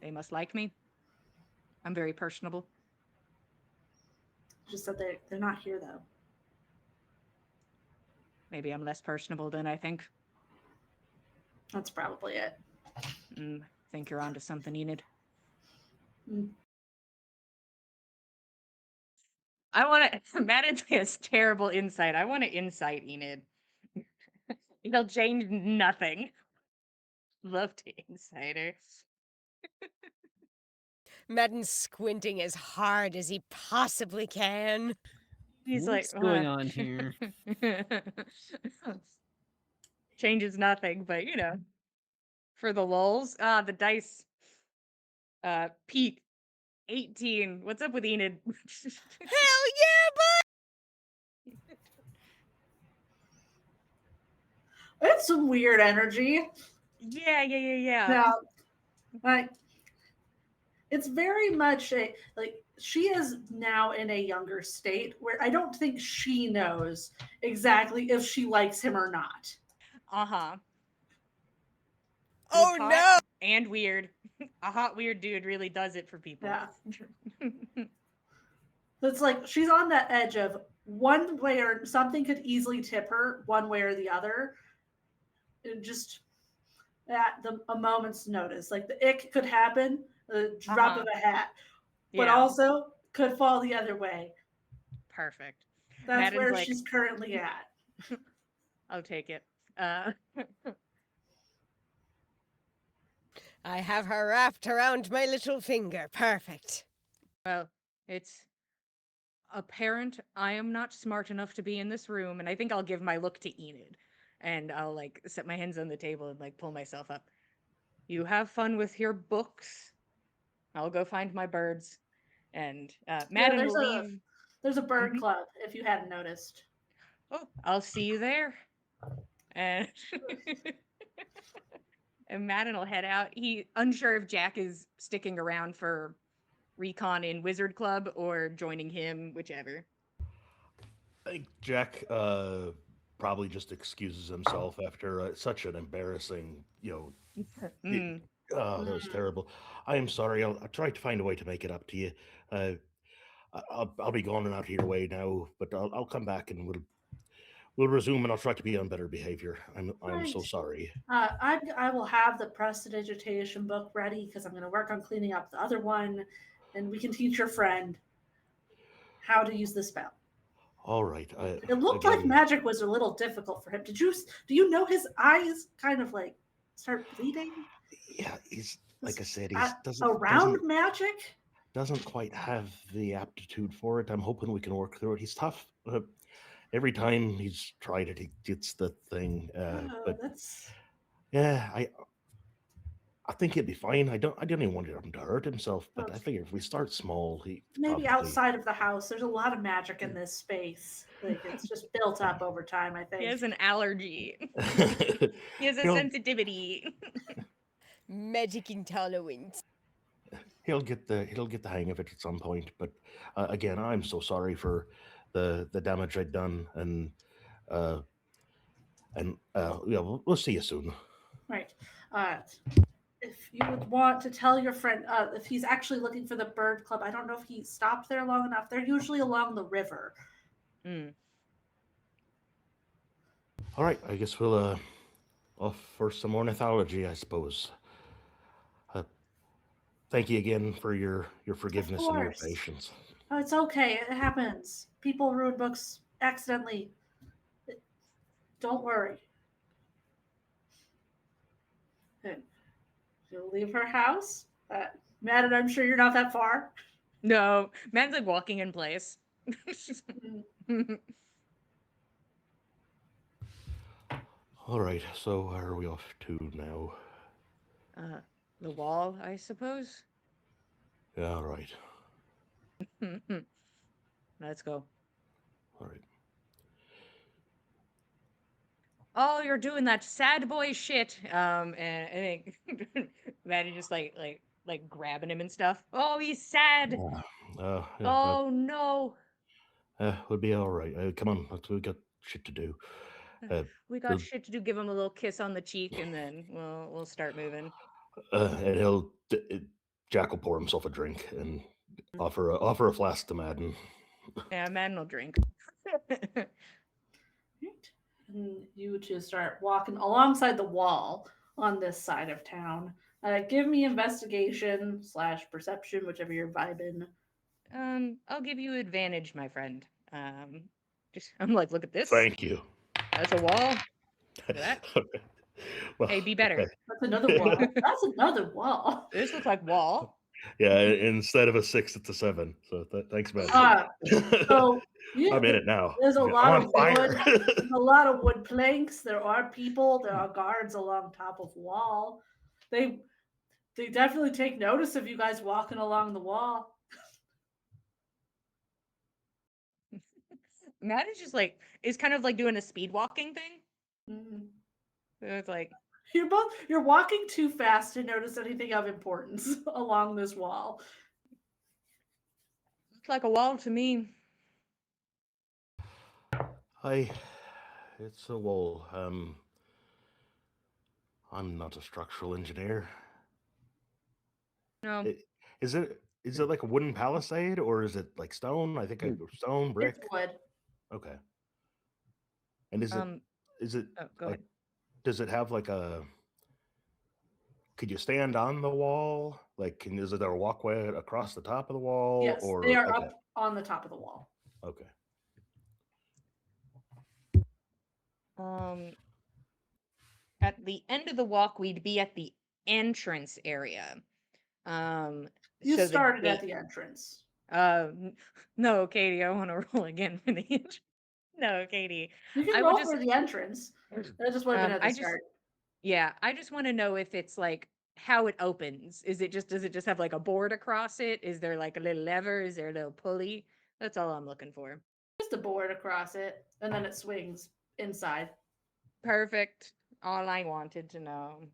They must like me. I'm very personable. Just that they're not here though. Maybe I'm less personable than I think. That's probably it. Think you're onto something, Enid. Mm. I want to. Madden has terrible insight. I want to insight Enid. He'll change nothing. Love to insight her. Madden's squinting as hard as he possibly can. He's What's like, going on here? Changes nothing, but for the lulz. The dice. Pete, 18. What's up with Enid? Hell yeah, bud! It's some weird energy. Yeah. Now, like, it's very much she is now in a younger state where I don't think she knows exactly if she likes him or not. Uh-huh. Oh Hot no! And weird. A hot, weird dude really does it for people. Yeah. It's like she's on that edge of one way or something could easily tip her one way or the other. It just at a moment's notice. Like the ick could happen, the drop of a hat, but also could fall the other way. Perfect. That's Madden's where like, she's currently at. I'll take it. I have her wrapped around my little finger. Perfect. Well, it's apparent I am not smart enough to be in this room, and I think I'll give my look to Enid. And I'll like set my hands on the table and like pull myself up. You have fun with your books. I'll go find my birds. And Madden will leave. There's a bird club, if you hadn't noticed. Oh, I'll see you there. And and Madden will head out. He unsure if Jack is sticking around for recon in Wizard Club or joining him, whichever. I think Jack probably just excuses himself after such an embarrassing, Mm. oh, that was terrible. I am sorry. I'll try to find a way to make it up to you. Uh, I'll be going out of your way now, but I'll come back and we'll resume, and I'll try to be on better behavior. I'm so Right. sorry. I will have the prestidigitation book ready because I'm going to work on cleaning up the other one, and we can teach your friend how to use the spell. All right. It looked like Again, magic was a little difficult for him. Do you know his eyes kind of like start bleeding? yeah, he's like I said, Uh, he's around magic? doesn't quite have the aptitude for it. I'm hoping we can work through it. He's tough. Every time he's tried it, he gets the thing. But That's yeah, I think he'll be fine. I didn't even want him to hurt himself, but I figure if we start small, he maybe probably outside of the house. There's a lot of magic in this space. Like it's just built up over time, I think. He has an allergy. He has a He'll- sensitivity. Magic intolerance. he'll get the hang of it at some point. But again, I'm so sorry for the damage I'd done, and yeah, we'll see you soon. Right. If you would want to tell your friend, if he's actually looking for the bird club, I don't know if he stopped there long enough. They're usually along the river. Mm. All right, I guess we'll off for some ornithology, I suppose. Thank you again for your forgiveness and your course. patience. Oh, it's okay. It happens. People ruin books accidentally. Don't worry. And you'll leave her house. Matt, and I'm sure you're not that far. No, Man's like walking in place. All right, so where are we off to now? The wall, I suppose. Yeah, all right. Let's go. All right. Oh, you're doing that sad boy shit. And I think Maddie just like grabbing him and stuff. Oh, he's sad. Yeah, Oh no. we'll be all right. Come on, we got shit to do. We got we'll- shit to do. Give him a little kiss on the cheek, and then we'll start moving. and Jack will pour himself a drink and offer a flask to Madden. Yeah, man will drink. Right. And you two start walking alongside the wall on this side of town. Give me investigation / perception, whichever you're vibing. I'll give you advantage, my friend. I'm like, look at this. Thank you. That's a wall. Look at that. Well, Hey, be better. okay. That's another wall. That's another wall. This looks like wall. Yeah, instead of a 6, it's a 7. So thanks, man. So I'm in it now. There's a I'm lot on of fire. wood. There's a lot of wood planks. There are people. There are guards along top of wall. They definitely take notice of you guys walking along the wall. Matt is just like is kind of like doing a speed walking thing. Mhm. So it's like You're walking too fast to notice anything of importance along this wall. it's like a wall to me. It's a wall. I'm not a structural engineer. No, Is it like a wooden palisade or is it like stone? I think stone, brick. It's wood. Okay. And is it oh, go like ahead. does it have like a could you stand on the wall? Like is there a walkway across the top of the wall? Yes, or they are okay. up on the top of the wall. Okay. At the end of the walk, we'd be at the entrance area. You so the started at gate- the entrance. No, Katie, I want to roll again for the entrance. No, Katie. You can I roll would just- for the entrance. That just would have been at the start. Yeah, I just want to know if it's like how it opens. Does it just have like a board across it? Is there like a little lever? Is there a little pulley? That's all I'm looking for. just a board across it, and then it swings inside. Perfect. All I wanted to know.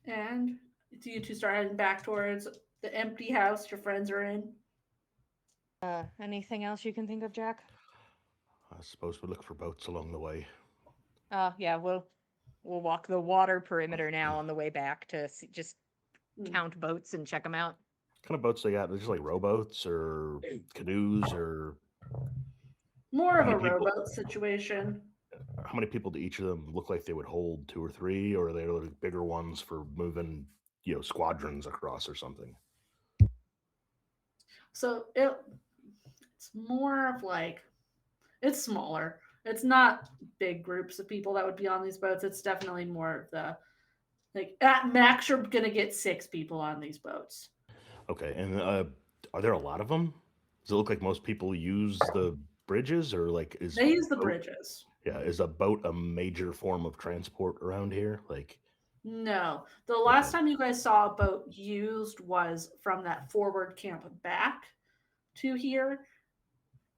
And do you two start heading back towards the empty house your friends are in? Anything else you can think of, Jack? I suppose we look for boats along the way. Yeah, we'll walk the water perimeter now on the way back to just Mm. count boats and check them out. What kind of boats they got? They're just like rowboats or canoes or More of How a many people? rowboat situation. how many people do each of them look like they would hold? 2 or 3, or are they like bigger ones for moving, squadrons across or something? So it's more of like, it's smaller. It's not big groups of people that would be on these boats. It's definitely more of the, like, at max, you're going to get 6 people on these boats. Okay, and are there a lot of them? Does it look like most people use the bridges, or like is They use the boat- bridges. Yeah, is a boat a major form of transport around here? Like, No. The last Okay. time you guys saw a boat used was from that forward camp back to here.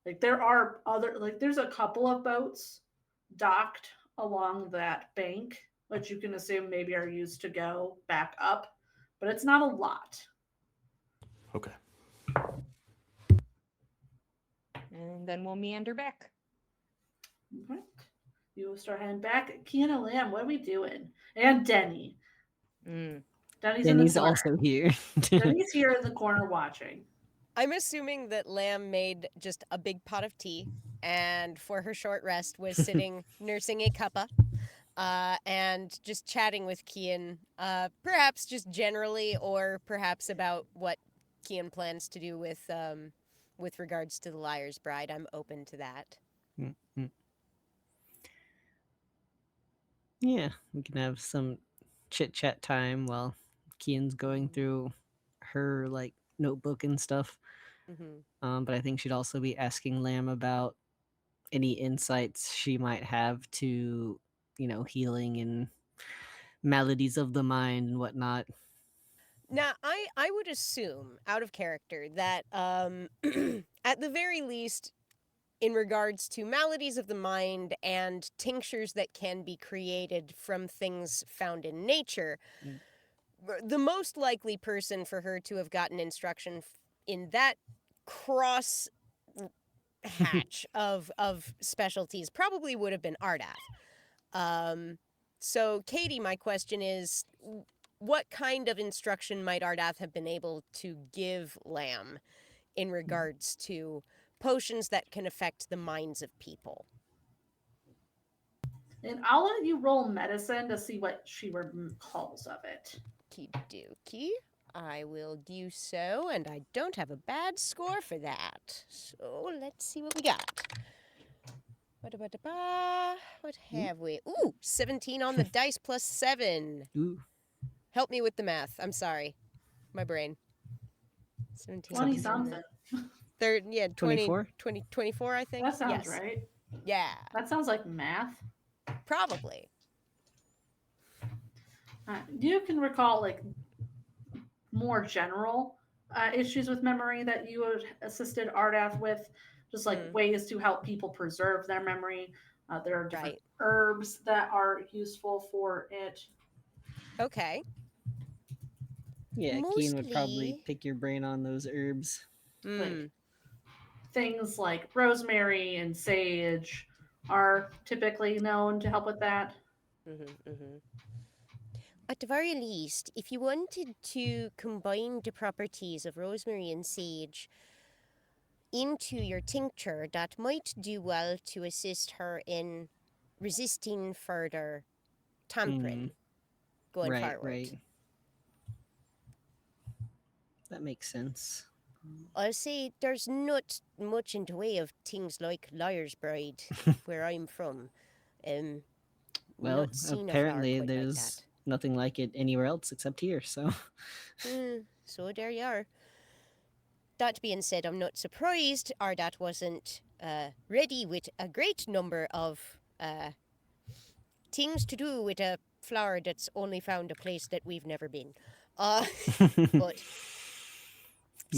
Like there are other, like there's a couple of boats docked along that bank, which you can assume maybe are used to go back up, but it's not a lot. okay, And then we'll meander back. Okay. You will start heading back. Kiana Lamb, what are we doing? And Denny. Mm. Denny's And in the he's corner. also here. Denny's here in the corner watching. I'm assuming that Lamb made just a big pot of tea and for her short rest was sitting nursing a cuppa and just chatting with Kian, perhaps just generally or perhaps about what Kian plans to do with regards to the Liar's Bride. I'm open to that. Mhm. Yeah, we can have some chit chat time while Kian's going through her like notebook and stuff. Mm-hmm. But I think she'd also be asking Lamb about any insights she might have to, healing and maladies of the mind and whatnot. Now, I would assume, out of character, that at the very least, in regards to maladies of the mind and tinctures that can be created from things found in nature, Mm. the most likely person for her to have gotten instruction in that cross hatch of specialties probably would have been Ardath. So, Katie, my question is, what kind of instruction might Ardath have been able to give Lamb in regards to potions that can affect the minds of people? And I'll let you roll medicine to see what she recalls of it. Kidoki. I will do so, and I don't have a bad score for that. So let's see what we got. Ba-da-ba-da-ba. What have we? Ooh, 17 on the dice plus 7. Ooh, Help me with the math. I'm sorry. My brain. 17 20 on something. the third, yeah, 20, 24? 24, I think. That sounds Yes. right. Yeah, That sounds like math. probably. You can recall like more general issues with memory that you had assisted Ardath with, just like ways to help people preserve their memory. There are different Right. herbs that are useful for it. Okay. yeah, Kian would probably Mostly- pick your brain on those herbs. Mm. Things like rosemary and sage are typically known to help with that. At the very least, if you wanted to combine the properties of rosemary and sage into your tincture, that might do well to assist her in resisting further tampering going right, forward. right. That makes sense. I'll say there's not much in the way of things like Liar's Bride where I'm from. Well, Not seen a flower apparently quite there's like nothing like it anywhere else except here, so. that. So there you are. That being said, I'm not surprised Ardat wasn't ready with a great number of things to do with a flower that's only found a place that we've never been. But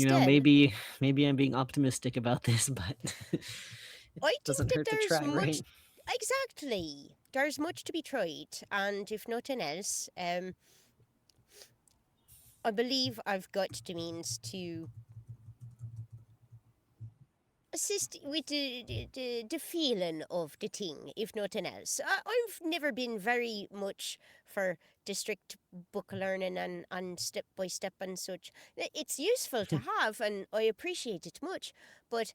Still, maybe I'm being optimistic about this, but I it think doesn't that hurt to there's try, much. right? Exactly. There's much to be tried, and if nothing else, I believe I've got the means to assist with the feeling of the thing, if nothing else. I've never been very much for the strict book learning and step by step and such. It's useful to have, and I appreciate it much, but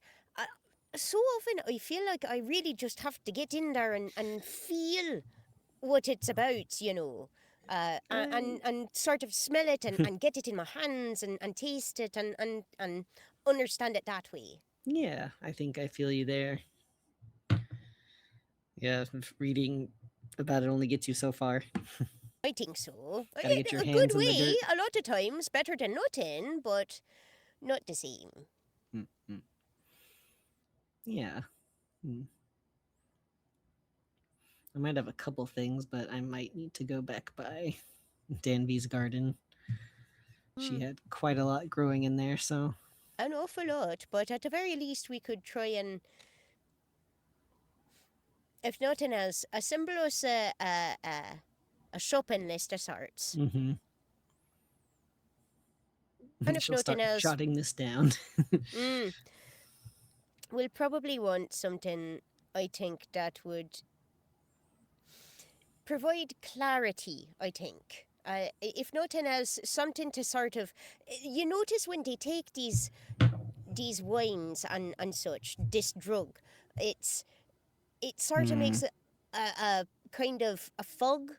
so often I feel like I really just have to get in there and feel what it's about, and sort of smell it and get it in my hands and taste it and understand it that way. Yeah, I think I feel you there. Yeah, if reading about it only gets you so far. I think so. Gotta get your A good hands in the way, dirt. a lot of times, better than nothing, but not the same. Mm-mm. Yeah. Mm. I might have a couple things, but I might need to go back by Danby's garden. She Hmm. had quite a lot growing in there, so An awful lot, but at the very least, we could try and, if nothing else, assemble us a shopping list of sorts. mm-hmm. And if She'll nothing start else, jotting this down. mm, we'll probably want something, I think, that would provide clarity, I think. If nothing else, something to sort of, you notice when they take these wines and such, this drug, it sort of makes a kind of a fog,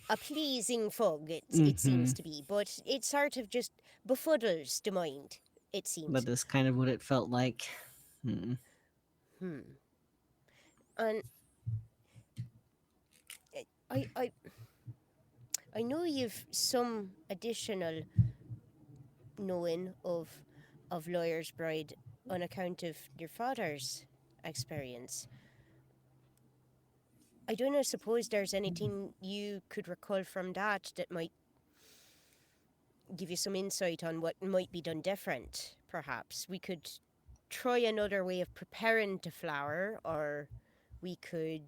a pleasing fog. It seems Mm-hmm. to be, but it sort of just befuddles the mind. It seems. But that's kind of what it felt like. Hmm. And I I know you've some additional knowing of Lawyer's Bride on account of your father's experience. I don't suppose there's anything you could recall from that that might give you some insight on what might be done different, perhaps. We could try another way of preparing the flower, or we could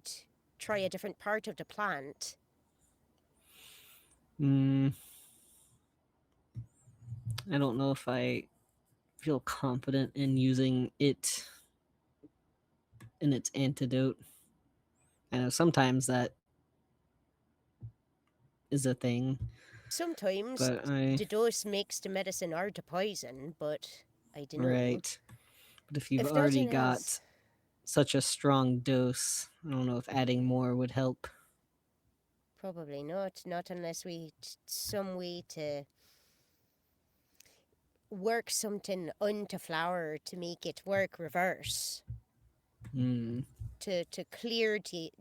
try a different part of the plant. I don't know if I feel confident in using it in its antidote. I know sometimes that is a thing, Sometimes but the dose makes the medicine or the poison, but I don't know. right. But if you've If already nothing got else, such a strong dose, I don't know if adding more would help. probably not. Not unless we some way to work something onto flour to make it work reverse. To clear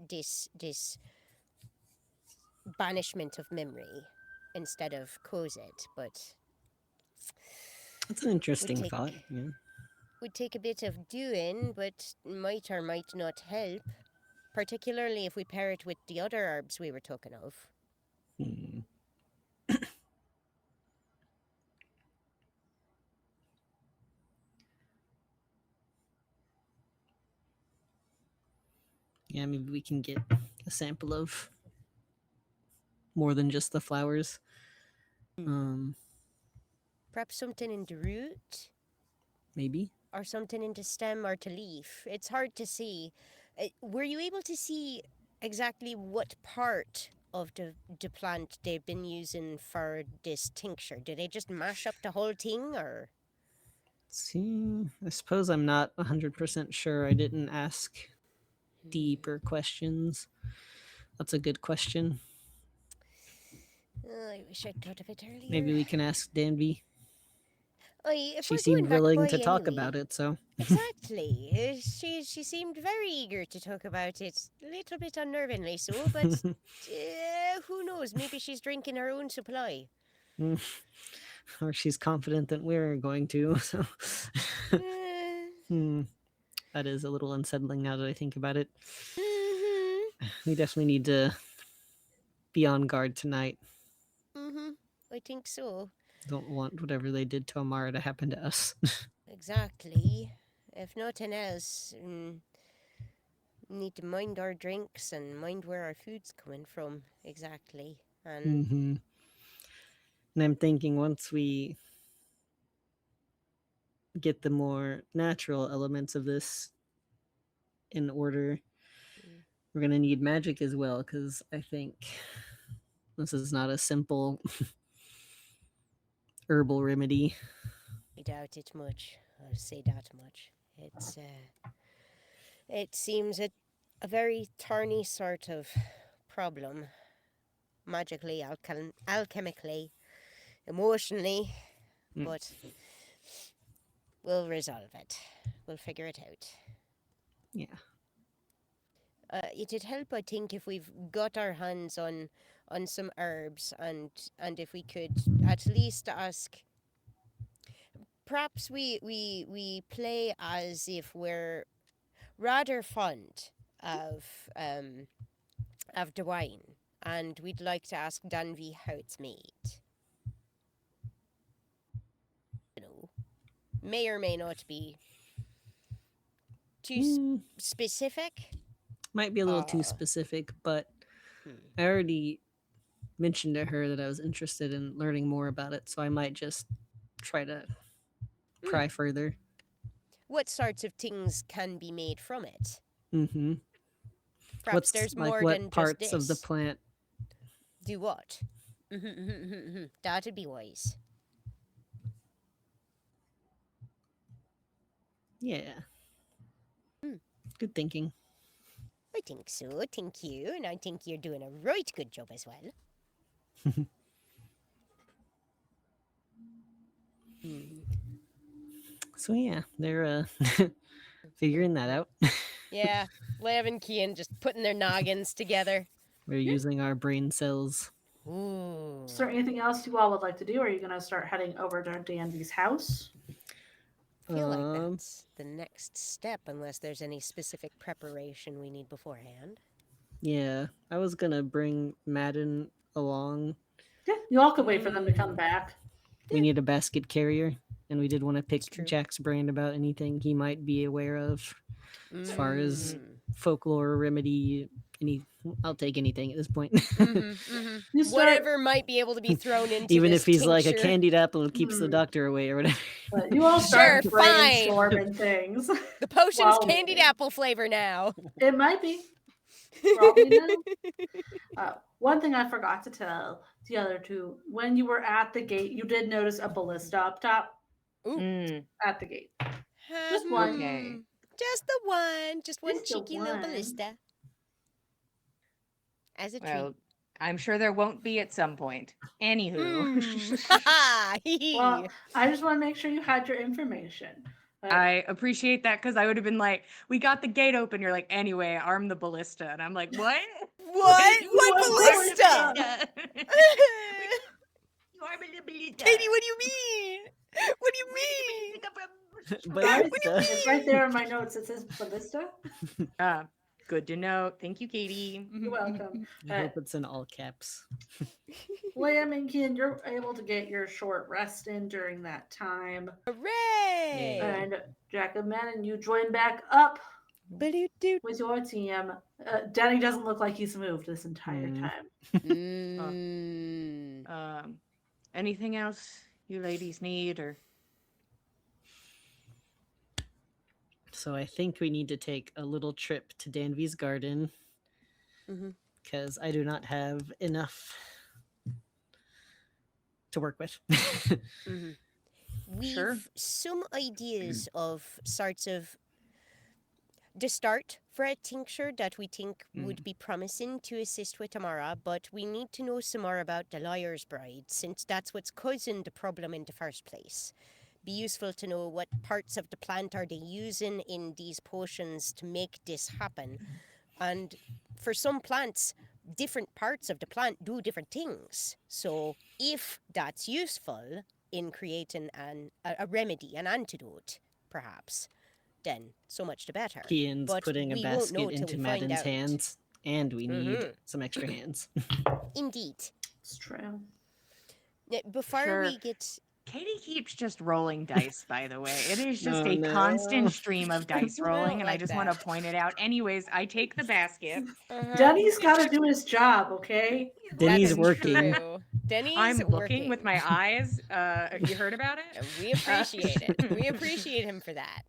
this banishment of memory instead of cause it, but That's an interesting take thought. Yeah. would take a bit of doing, but might or might not help, particularly if we pair it with the other herbs we were talking of. Hmm. Yeah, maybe we can get a sample of more than just the flowers. Perhaps something in the root, Maybe. or something in the stem or the leaf. It's hard to see. Were you able to see exactly what part of the plant they've been using for this tincture? Did they just mash up the whole thing, or? See, I suppose I'm not 100% sure. I didn't ask deeper questions. That's a good question. I wish I'd thought of it earlier. Maybe we can ask Danby. If She we're seemed going back willing by to talk anyway. about it, so. Exactly. She seemed very eager to talk about it. A little bit unnervingly so, but who knows? Maybe she's drinking her own supply. Or she's confident that we're going to, so. That is a little unsettling now that I think about it. We definitely need to be on guard tonight. I think so. Don't want whatever they did to Amara to happen to us. Exactly. If nothing else, need to mind our drinks and mind where our food's coming from. Exactly. And And I'm thinking once we get the more natural elements of this in order, we're going to need magic as well, because I think this is not a simple herbal remedy. I doubt it much. I'll say that much. It seems a very thorny sort of problem. Magically, alchemically, emotionally, but we'll resolve it. We'll figure it out. Yeah. It'd help, I think, if we've got our hands on some herbs, and if we could at least ask. Perhaps we play as if we're rather fond of the wine, and we'd like to ask Danvi how it's made. You know, may or may not be too specific. Might be a little too specific, but I already mentioned to her that I was interested in learning more about it, so I might just try to pry further. What sorts of things can be made from it? Mm-hmm. Perhaps there's more what than parts just of the this. plant? Do what? That'd be wise. Yeah. Good thinking. I think so, thank you, and I think you're doing a right good job as well. So yeah, they're figuring that out. Yeah, Lev and Kian just putting their noggins together. We're using our brain cells. Ooh. Is there anything else you all would like to do? Or are you going to start heading over to Danby's house? I feel like that's the next step, unless there's any specific preparation we need beforehand. Yeah, I was gonna bring Madden along. Yeah, you all could wait for them to come back. We need a basket carrier, and we did want to pick true. Jack's brain about anything he might be aware of as far as folklore, remedy, I'll take anything at this point. You start, Whatever might be able to be thrown into Even this if he's like a tincture. candied apple that keeps the doctor away or whatever. but you all start Sure, fine. brainstorming things. The potion's While candied waiting. apple flavor now. It might be. For all we know. One thing I forgot to tell the other two, when you were at the gate, you did notice a ballista up top at the gate. Just one. Okay. Just the one. Just one Just the cheeky little one. ballista. As a Well, I'm sure there won't be at some point. Anywho. treat. Well, I just want to make sure you had your information. I appreciate that, because I would have been like, we got the gate open. You're like, anyway, arm the ballista. And I'm like, what? What? What ballista? You arm the ballista. Katie, what do you mean? What do you mean? It's right there in my notes. It says ballista. Good to know. Thank you, Katie. You're welcome. I hope it's in all caps. Liam and Kian, you're able to get your short rest in during that time. Hooray! And Jack and Madden, you join back up Ba-doot-doot. with your team. Danny doesn't look like he's moved this entire time. Anything else you ladies need, or? So I think we need to take a little trip to Danby's garden because I do not have enough to work with. We've some ideas of sorts of the start for a tincture that we think would be promising to assist with Amara, but we need to know some more about the lawyer's bride, since that's what's causing the problem in the first place. Be useful to know what parts of the plant are they using in these potions to make this happen. And for some plants, different parts of the plant do different things. So if that's useful in creating a remedy, an antidote, perhaps, then so much the better. Kian's But putting a we won't know basket till into we find Madden's out. hands, and we need some extra hands. Indeed. It's true. Before Sure. we get Katie keeps just rolling dice, by the way. It is just Oh, a no. constant stream of dice I rolling, don't and I like just want to that. point it out. Anyways, I take the basket. Denny's got to do his job, okay? Denny's That is working. True. Denny's I'm working looking with my eyes. You heard about it? And we appreciate it. We appreciate him for that.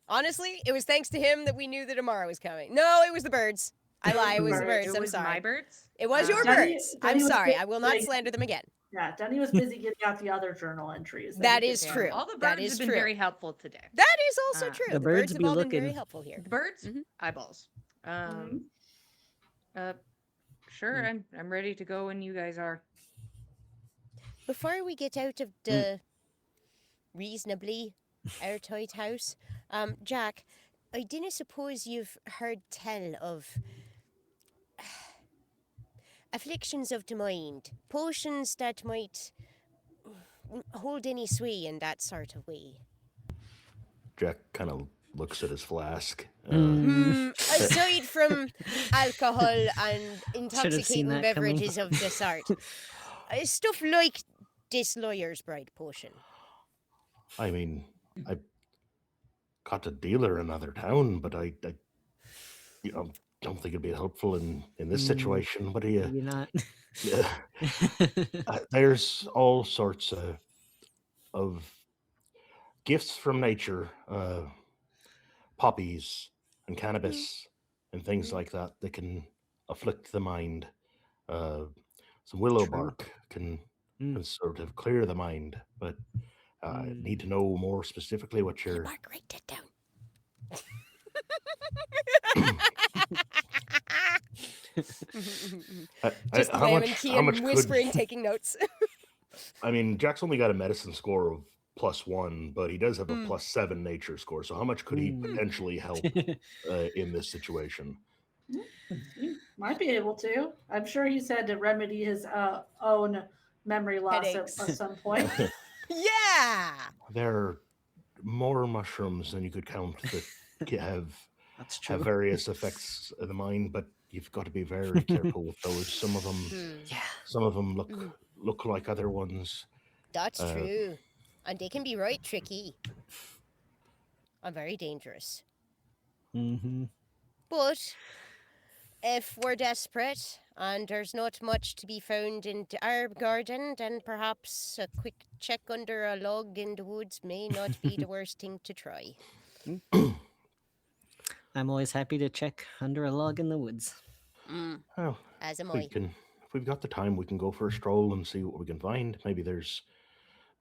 Honestly, it was thanks to him that we knew that tomorrow was coming. No, it was the birds. I lie. It was the birds. It I'm was sorry. my birds. It was your Denny- birds. Denny I'm was sorry. big- I will not like- slander them again. Yeah, Denny was busy getting out the other journal entries. That he is could Yeah, true. find. all the That birds is have been true. very helpful today. That is also Uh, true. the The birds birds have be all been very looking. helpful here. The birds, Mhm. eyeballs. Mhm. Sure, Mm. I'm ready to go when you guys are. Before we get out of the reasonably airtight house, Jack, I didn't suppose you've heard tell of afflictions of the mind, potions that might hold any sway in that sort of way. Jack kind of looks at his flask. Aside from alcohol and seen intoxicating that coming. beverages of the sort, stuff like this lawyer's bride potion. I mean, I got a dealer in another town, but I don't think it'd be helpful in this situation. What do you? Maybe not. There's all sorts of gifts from nature, poppies and cannabis and things like that that can afflict the mind. Some willow True. bark can Mm. sort of clear the mind, but I need to know more specifically what you're. Mark, write that down. Just how Lamb and much? Key How and much whispering, could? taking notes. I mean, Jack's only got a medicine score of +1, but he does have a Mm. +7 nature score. So how much could he Mm. potentially help in this situation? You might be able to. I'm sure he said to remedy his own memory loss at Headaches. some point. Yeah. There are more mushrooms than you could count that have That's true. various effects of the mind, but you've got to be very careful with those. Some of them, Yeah. look like other ones. That's true. And they can be right tricky. And very dangerous. Mm-hmm. But if we're desperate and there's not much to be found in our garden, then perhaps a quick check under a log in the woods may not be the worst thing to try. I'm always happy to check under a log in the woods. Well, As am we I. can, if we've got the time, we can go for a stroll and see what we can find. Maybe there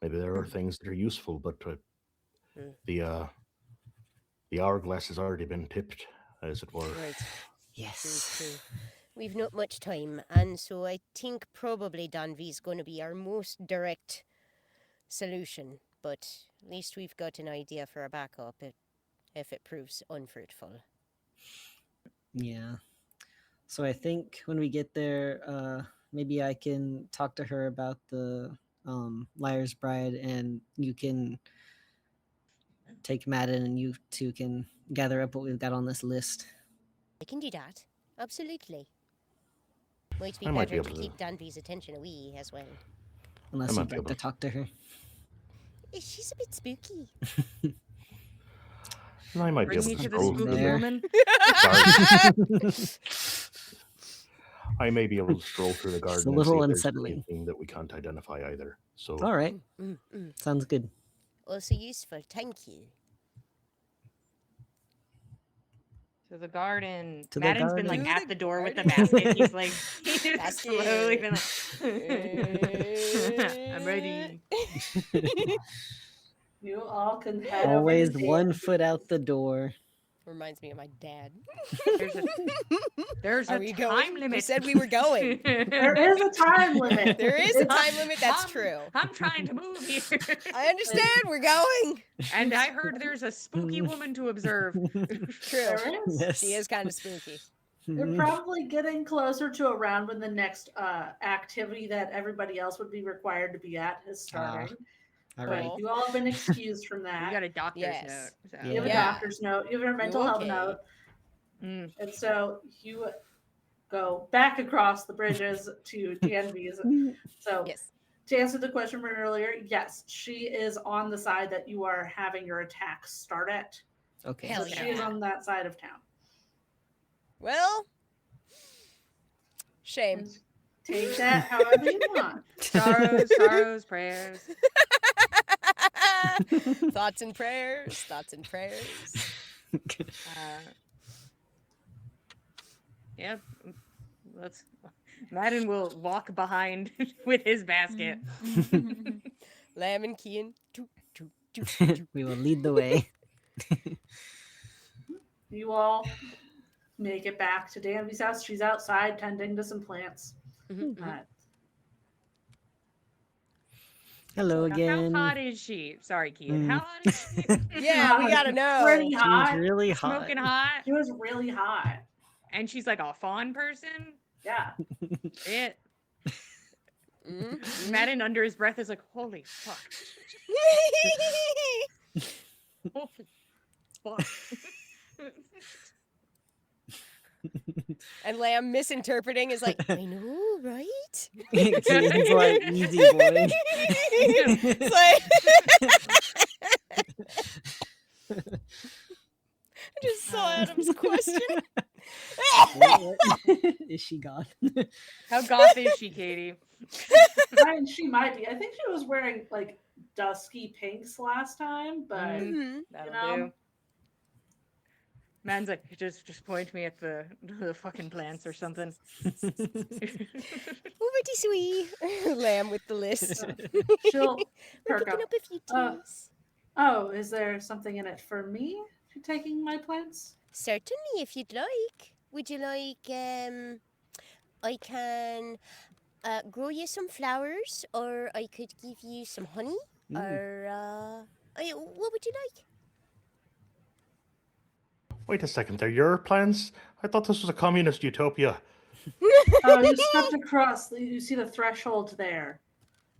are things that are useful, but the hourglass has already been tipped, as it were. Right. Yes. True. We've not much time, and so I think probably Danvi's going to be our most direct solution. But at least we've got an idea for a backup if it proves unfruitful. Yeah. So I think when we get there, maybe I can talk to her about the Liar's Bride, and you can take Madden, and you two can gather up what we've got on this list. I can do that. Absolutely. Might be I might be better to able to- keep Danvi's attention away as well. Unless might you'd be like able to to- talk to her. She's a bit spooky. And I might Bring be me able to to the stroll spooky through There. woman. I may be able to stroll through the It's a garden and little see if there's unsettling. anything that we can't identify either. So All right. Sounds good. Also useful. Thank you. To the garden. To the Madden's been garden. like To at the the door with the garden. basket. He's like he's Basket. slowly been like I'm ready. You all can head over Always to one foot out the door. Reminds me of my dad. There's Are a we time going? limit. We said we were going. There is a time limit. There is a time limit, that's Mom, true. I'm trying to move here. I understand, we're going. And I heard there's a spooky woman to observe. True. There is. Yes. She is kind of spooky. You're probably getting closer to around when the next activity that everybody else would be required to be at is starting. All But right. you all have been excused from You that. got a doctor's Yes. note. So. You have a Yeah. doctor's note. You have a mental health okay? note. Mm. And so you go back across the bridges to DNV's. So Yes. To answer the question from earlier, yes, she is on the side that you are having your attacks start at. Okay. Hell So she is yeah. on that side of town. Well, shame. And take that however you want. Sorrows, prayers. Thoughts and prayers. Thoughts and prayers. Yeah, let's. Madden will walk behind with his basket. Lamb and Kian. We will lead the way. You all make it back to Danby's house. She's outside tending to some plants. Uh, Hello Now, again. how hot is she? Sorry, Kian. How hot is she? Yeah, we gotta know. Pretty She's hot. really hot. Smoking hot. She was really hot. And she's like a fawn person. Yeah. It. Mm-hmm. Madden under his breath is like, holy fuck. Holy fuck. And Lamb misinterpreting is like, I know, right? Kian's like, easy boy. It's like, I just saw Adam's question. What? Is she gone? How goth is she, Katie? She might be. I think she was wearing like dusky pinks last time, but Mhm. That'll know? do. Man's like, just point me at the fucking plants or something. Over to Sweet. Lamb with the list. she'll We're perk picking up. up a few things. Oh, is there something in it for me? For taking my plants? Certainly, if you'd like. Would you like, I can grow you some flowers, or I could give you some honey, or, what would you like? Wait a second, they're your plans? I thought this was a communist utopia. Oh, you stepped across. You see the threshold there.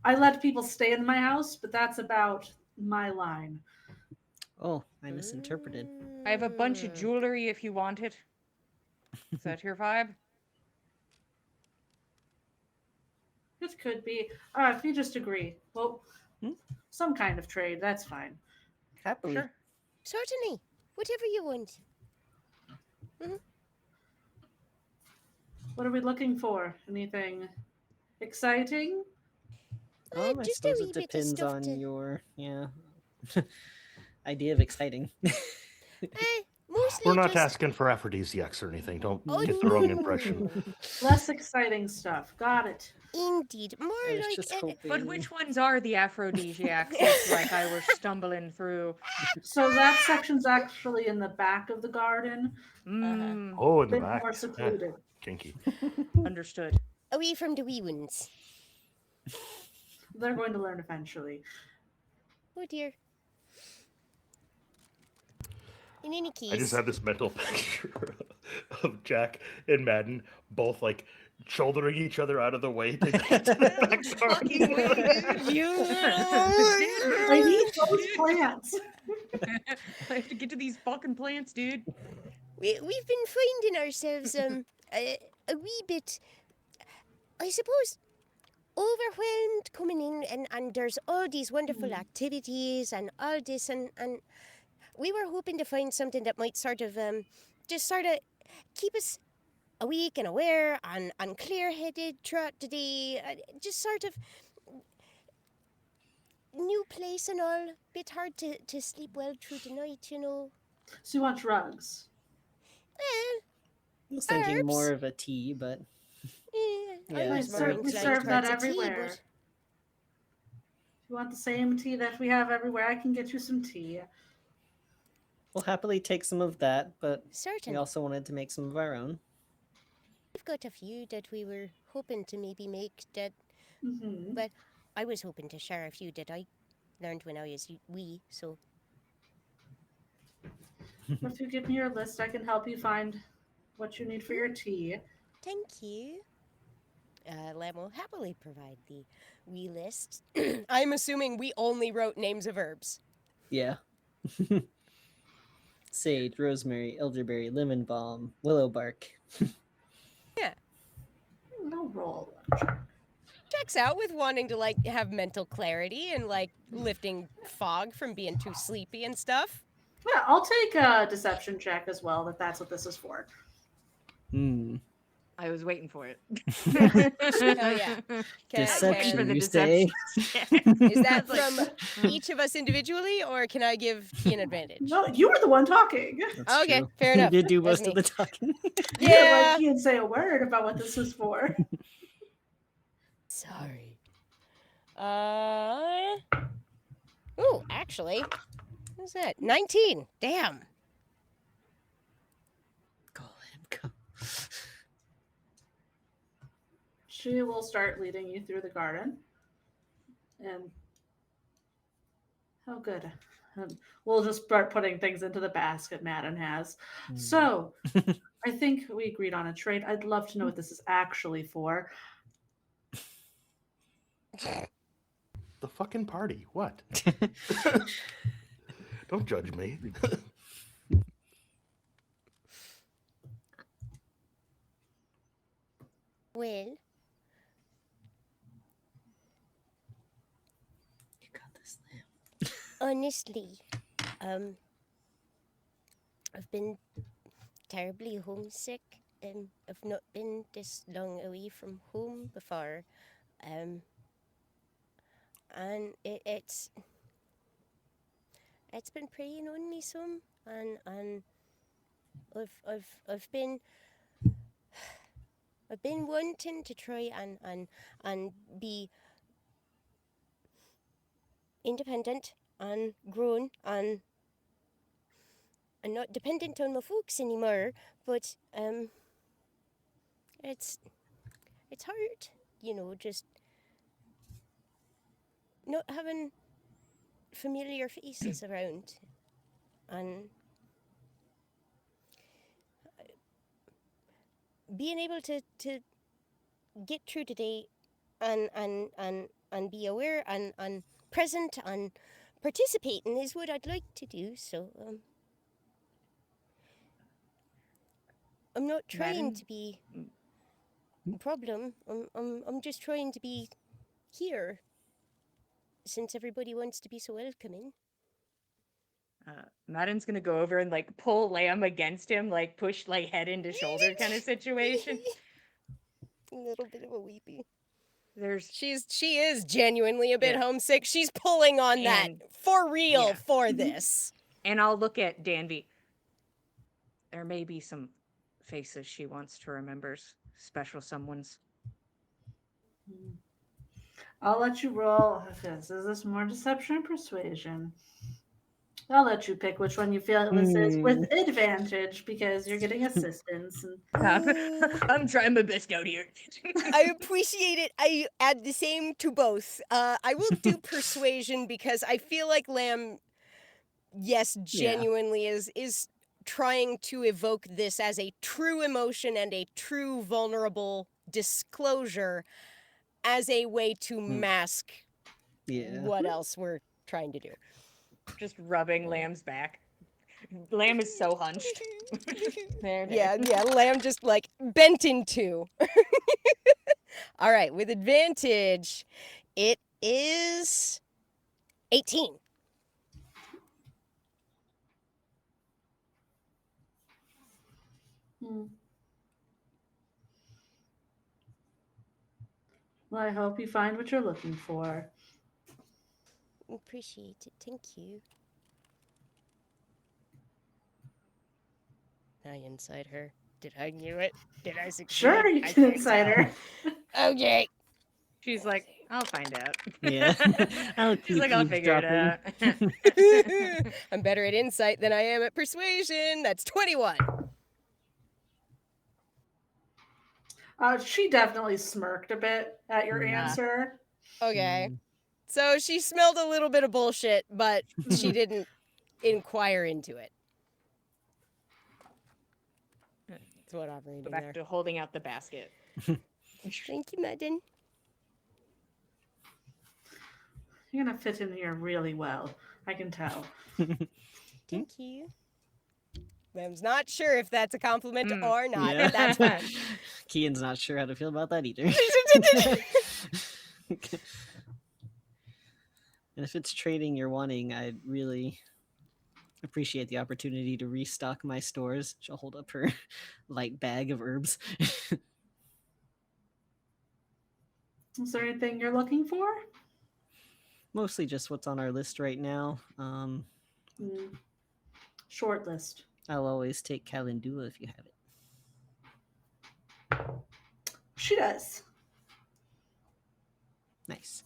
I let people stay in my house, but that's about my line. Oh, I misinterpreted. I have a bunch of Mm. jewelry if you want it. Is that your vibe? It could be. If you just agree. Well, some kind of trade. That's fine. Happily. Sure. Certainly. Whatever you want. What are we looking for? Anything exciting? I Just a suppose wee it bit of depends stuff on to- your idea of exciting. Mostly We're not just... asking for aphrodisiacs or anything. Don't Oh, get the wrong no. impression. Less exciting stuff. Got it. Indeed. More I was like... just But hoping. which ones are the aphrodisiacs? It's like I was stumbling through. So that section's actually in the back of the garden. Mm, Oh, in A the bit back. more secluded. Kinky. understood. Away from the wee ones. They're going to learn eventually. Oh dear. In any case... I just had this mental picture of Jack and Madden both like shouldering each other out of the way to get to the back I need those plants. I have to get to these fucking plants, dude. We've been finding ourselves a wee bit, I suppose, overwhelmed coming in, and there's all these wonderful activities and all this, and we were hoping to find something that might sort of just sort of keep us awake and aware and clear-headed throughout the day. Just sort of new place and all. Bit hard to sleep well through the night, you know. So you want drugs? Well, I was thinking more herbs. of a tea, but yeah, Yeah, I was we more we inclined serve that towards a tea, everywhere. but If you want the same tea that we have everywhere, I can get you some tea. we'll happily take some of that. But we certain. also wanted to make some of our own. We've got a few that we were hoping to maybe make that, Mm-hmm. but I was hoping to share a few that I learned when I was wee, so If you give me your list, I can help you find what you need for your tea. thank you. Lamb will happily provide the wee list. I'm assuming we only wrote names of herbs. Yeah. Sage, rosemary, elderberry, lemon balm, willow bark. No roll. checks out with wanting to like have mental clarity and like lifting fog from being too sleepy and stuff. Yeah, I'll take a deception check as well, if that's what this is for. Hmm. I was waiting for it. Hell yeah. Deception, For the you say? Is that It's like, from each of us individually, or can I give Key an advantage? No, you were the one talking. That's Okay, true. fair enough. You did do That's most of me. the talking. You didn't Yeah. let Ian say a word about what this was for. Sorry. Ooh, actually, what's that? 19. Damn. Go, Lamb, go. She will start leading you through the garden. And oh, good. We'll just start putting things into the basket Madden has. So, I think we agreed on a trade. I'd love to know what this is actually for. The fucking party. What? Don't judge me. Well, You got this, Lamb. honestly, I've been terribly homesick, and I've not been this long away from home before. And it's been preying on me some, and I've been wanting to try and be independent and grown and not dependent on my folks anymore. But it's hard, just not having familiar faces around, and being able to get through today and be aware and present and participating is what I'd like to do. So I'm not trying Madden? to be a problem. I'm just trying to be here, since everybody wants to be so welcoming. Madden's gonna go over and like pull Lamb against him, like push like head into shoulder kind of situation. A little bit of a weepy. There's She is genuinely a bit Yeah. homesick. She's pulling on that And- for real yeah. for this. And I'll look at Danby. There may be some faces she wants to remember, special someone's. I'll let you roll. Is this more deception or persuasion? I'll let you pick which one you feel this is with advantage because you're getting assistance. And I'm trying my best out here. I appreciate it. I add the same to both. I will do persuasion because I feel like Lamb, yes, genuinely is trying to evoke this as a true emotion and a true vulnerable disclosure as a way to mask what else we're trying to do. Just rubbing Lamb's back. Lamb is so hunched. There it is. Yeah, Lamb just like bent in two. All right, with advantage, it is 18. Well, I hope you find what you're looking for. Appreciate it. Thank you. I inside her. Did I do it? Did I succeed? Sure, you I can think inside so. her. Okay. She's like, I'll find out. Yeah. I'll She's like, I'll figure it out. I'm better at insight than I am at persuasion. That's 21. She definitely smirked a bit at your answer. Okay. So she smelled a little bit of bullshit, but she didn't inquire into it. That's what I'm reading Go back there. to holding out the basket. Thank you, Madden. You're gonna fit in here really well. I can tell. Thank you. Lamb's not sure if that's a compliment or not, Yeah. but that's fine. Kian's not sure how to feel about that either. And if it's trading you're wanting, I'd really appreciate the opportunity to restock my stores. She'll hold up her light bag of herbs. Is there anything you're looking for? Mostly just what's on our list right now. Short list. I'll always take Calendula if you have it. She does. Nice.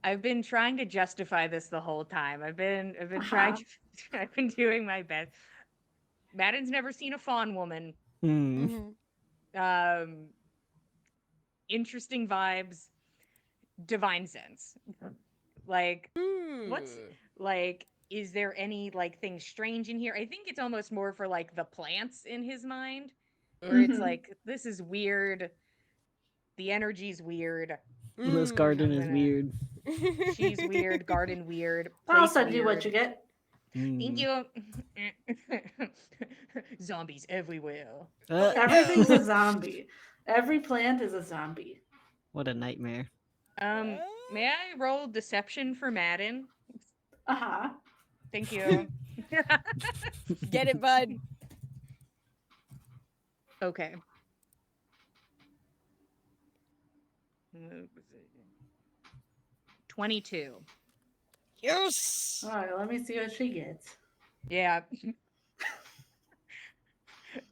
I've been trying to justify this the whole time. I've been trying to, I've been doing my best. Madden's never seen a fawn woman. Interesting vibes, divine sense. Like, what's like? Is there any like thing strange in here? I think it's almost more for like the plants in his mind, where it's like, this is weird. The energy's weird. This garden is gonna- weird. She's weird. Garden weird. I'll place send you what weird. you get. Thank you. Zombies everywhere. Everything's a zombie. Every plant is a zombie. What a nightmare. May I roll deception for Madden? Uh-huh. Thank you. Get it, bud. Okay. 22. Yes. All right, let me see what she gets. Yeah.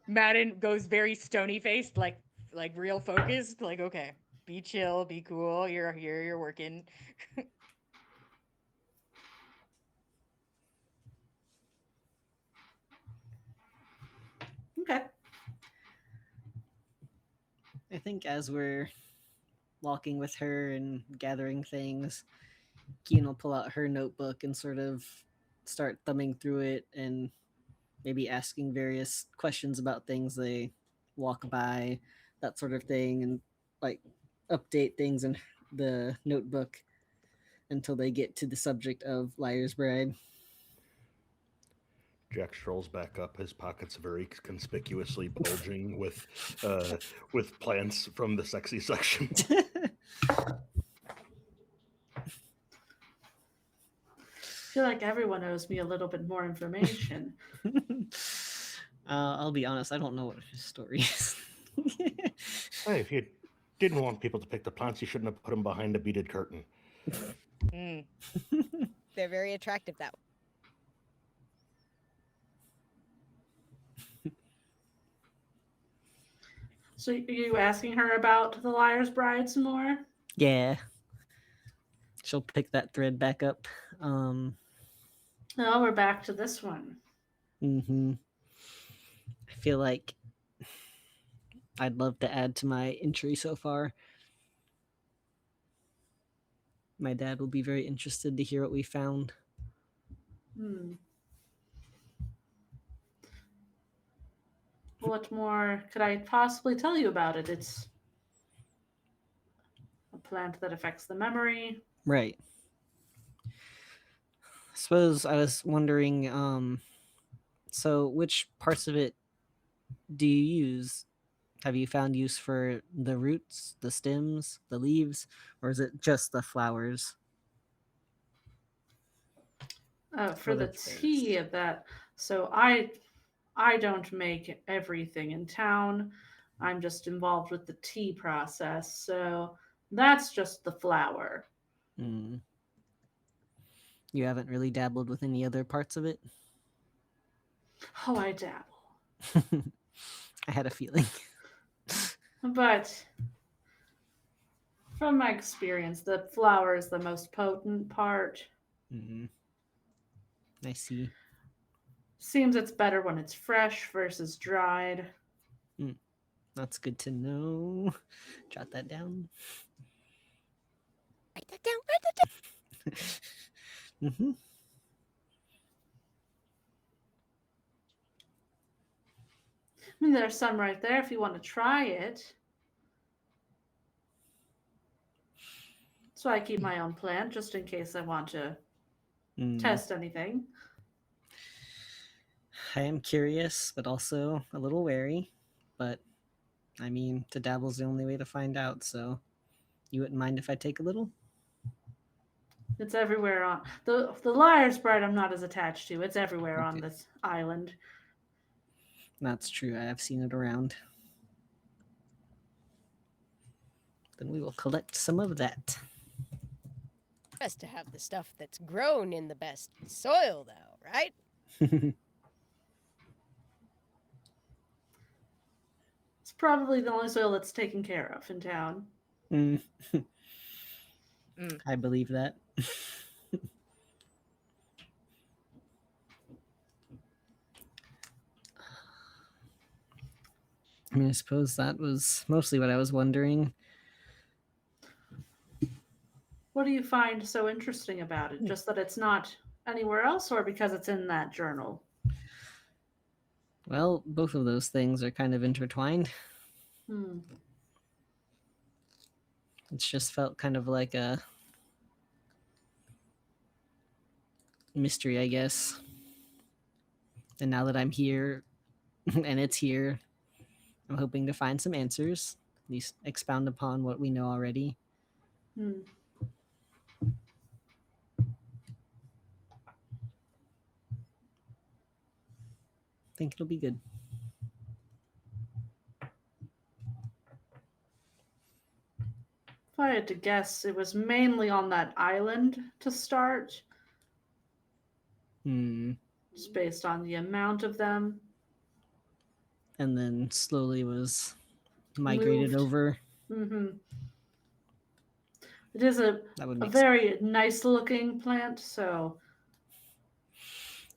Madden goes very stony faced, like real focused. Like, okay, be chill, be cool. You're here, you're working. Okay. I think as we're walking with her and gathering things, Keen will pull out her notebook and sort of start thumbing through it and maybe asking various questions about things they walk by, that sort of thing, and like update things in the notebook until they get to the subject of Liar's Bride. Jack strolls back up, his pockets very conspicuously bulging with plants from the sexy section. I feel like everyone owes me a little bit more information. I'll be honest, I don't know what his story is. Hey, if you didn't want people to pick the plants, you shouldn't have put them behind a beaded curtain. Mm. They're very attractive, that way. So are you asking her about the Liar's Bride some more? Yeah. She'll pick that thread back up. No, we're back to this one. I feel like I'd love to add to my entry so far. My dad will be very interested to hear what we found. What more could I possibly tell you about it? It's a plant that affects the memory. Right. I suppose I was wondering, so which parts of it do you use? Have you found use for the roots, the stems, the leaves, or is it just the flowers? For the tea, so I don't make everything in town. I'm just involved with the tea process. So that's just the flower. You haven't really dabbled with any other parts of it? Oh, I dabble. I had a feeling. But from my experience, the flower is the most potent part. I see. Seems it's better when it's fresh versus dried. That's good to know. Jot that down. Write that down. Write that down. I mean, there's some right there if you want to try it. So I keep my own plant just in case I want to test anything. I am curious, but also a little wary. But I mean, to dabble's the only way to find out, so you wouldn't mind if I take a little? It's everywhere on the liar's bride. I'm not as attached to. It's everywhere on Okay. this island. That's true. I have seen it around. Then we will collect some of that. Best to have the stuff that's grown in the best soil, though, right? It's probably the only soil that's taken care of in town. Mm, Mm. I believe that. I mean, I suppose that was mostly what I was wondering. What do you find so interesting about it? Just that it's not anywhere else, or because it's in that journal? Well, both of those things are kind of intertwined. Hmm. It's just felt kind of like a mystery, I guess. And now that I'm here and it's here, I'm hoping to find some answers, at least expound upon what we know already. Hmm. I think it'll be good. If I had to guess, it was mainly on that island to start, just based on the amount of them. And then slowly was migrated Moved. over. Mm-hmm. It is That would a make sense. very nice looking plant, so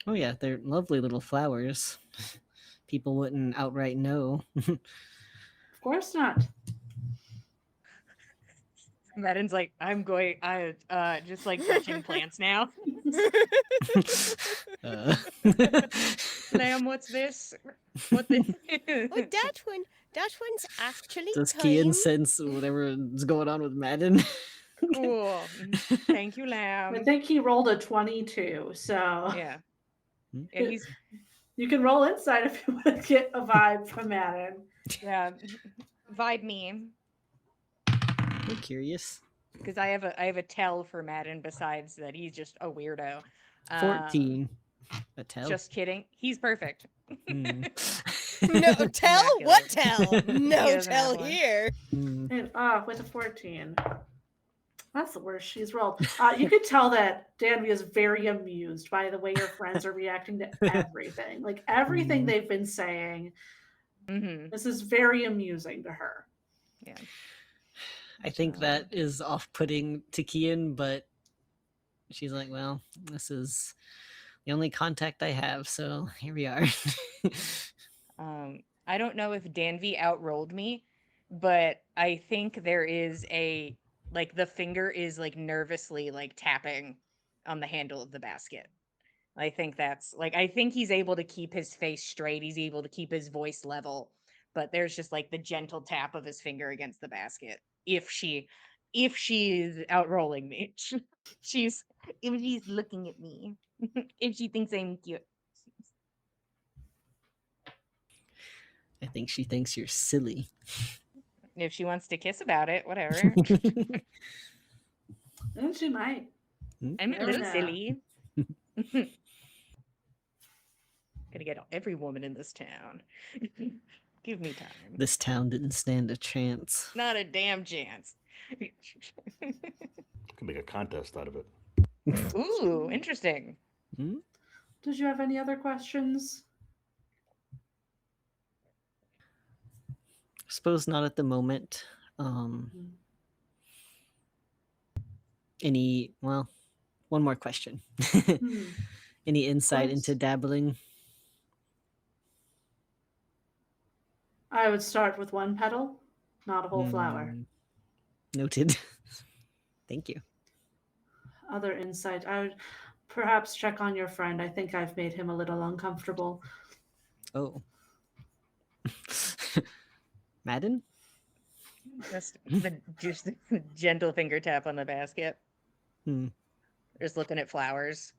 Oh yeah, they're lovely little flowers. People wouldn't outright know. of course not. Madden's like, I just like touching plants now. Uh, Lamb, what's this? What the? Oh, that one's actually Does kind. Kian sense whatever is going on with Madden? Cool. Thank you, I Lamb. think he rolled a 22, so Yeah. Hmm? Yeah, he's you can roll inside if you want to get a vibe from Madden. yeah. Vibe me. I'm curious. Because I have a tell for Madden besides that he's just a weirdo. 14. A tell? Just kidding. He's perfect. Hmm. No tell? What Immaculate. tell? He No doesn't have tell one. here. Hmm. And with a 14. That's the worst she's rolled. You could tell that Danby is very amused by the way your friends are reacting to everything. Like everything they've been saying. Mm-hmm. This is very amusing to her. Yeah. I think that is off-putting to Kian, but she's like, well, this is the only contact I have, so here we are. I don't know if Danby outrolled me, but I think there is a like the finger is like nervously like tapping on the handle of the basket. I think that's like I think he's able to keep his face straight. He's able to keep his voice level, but there's just like the gentle tap of his finger against the basket. If she is outrolling me, she's if she's looking at me, if she thinks I'm cute. I think she thinks you're silly. If she wants to kiss about it, whatever. And she might. I'm a Never little know. silly. Gonna get every woman in this town. Give me time. This town didn't stand a chance. Not a damn chance. Could make a contest out of it. Ooh, interesting. Hmm? Did you have any other questions? Suppose not at the moment. One more question. Any insight into dabbling? I would start with one petal, not a whole flower. Noted. Thank you. Other insight, I would perhaps check on your friend. I think I've made him a little uncomfortable. Oh. Madden? Just the gentle finger tap on the basket. Just looking at flowers.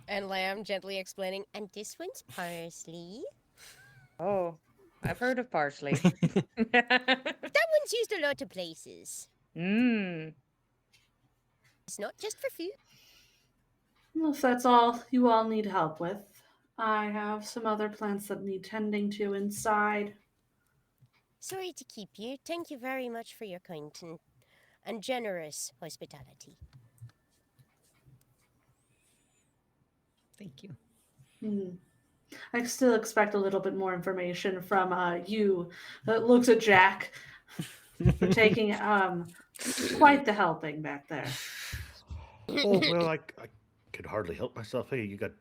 And Lamb gently explaining, and this one's parsley. Oh, I've heard of parsley. That one's used a lot of places. Mmm. It's not just for food. Well, if that's all you all need help with, I have some other plants that need tending to inside. Sorry to keep you. Thank you very much for your kind and generous hospitality. Thank you. Hmm. I still expect a little bit more information from you. That looks at Jack for taking quite the helping back there. Oh well, I could hardly help myself. Hey, you got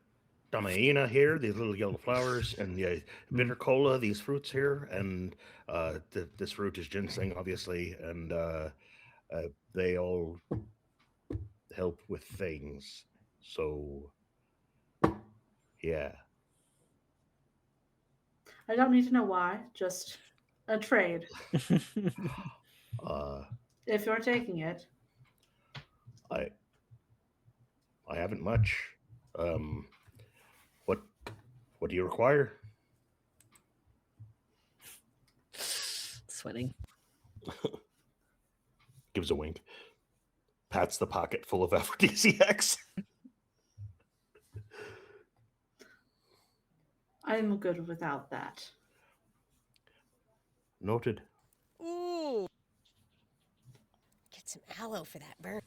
Damaina here, these little yellow flowers, and the bitter cola, these fruits here, and this fruit is ginseng, obviously, and they all help with things. So yeah, I don't need to know why, just a trade. uh, If you're taking it, I I haven't much. Um, what what do you require? Sweating. Gives a wink, pats the pocket full of aphrodisiacs. I'm good without that. Noted. Ooh. Get some aloe for that burn.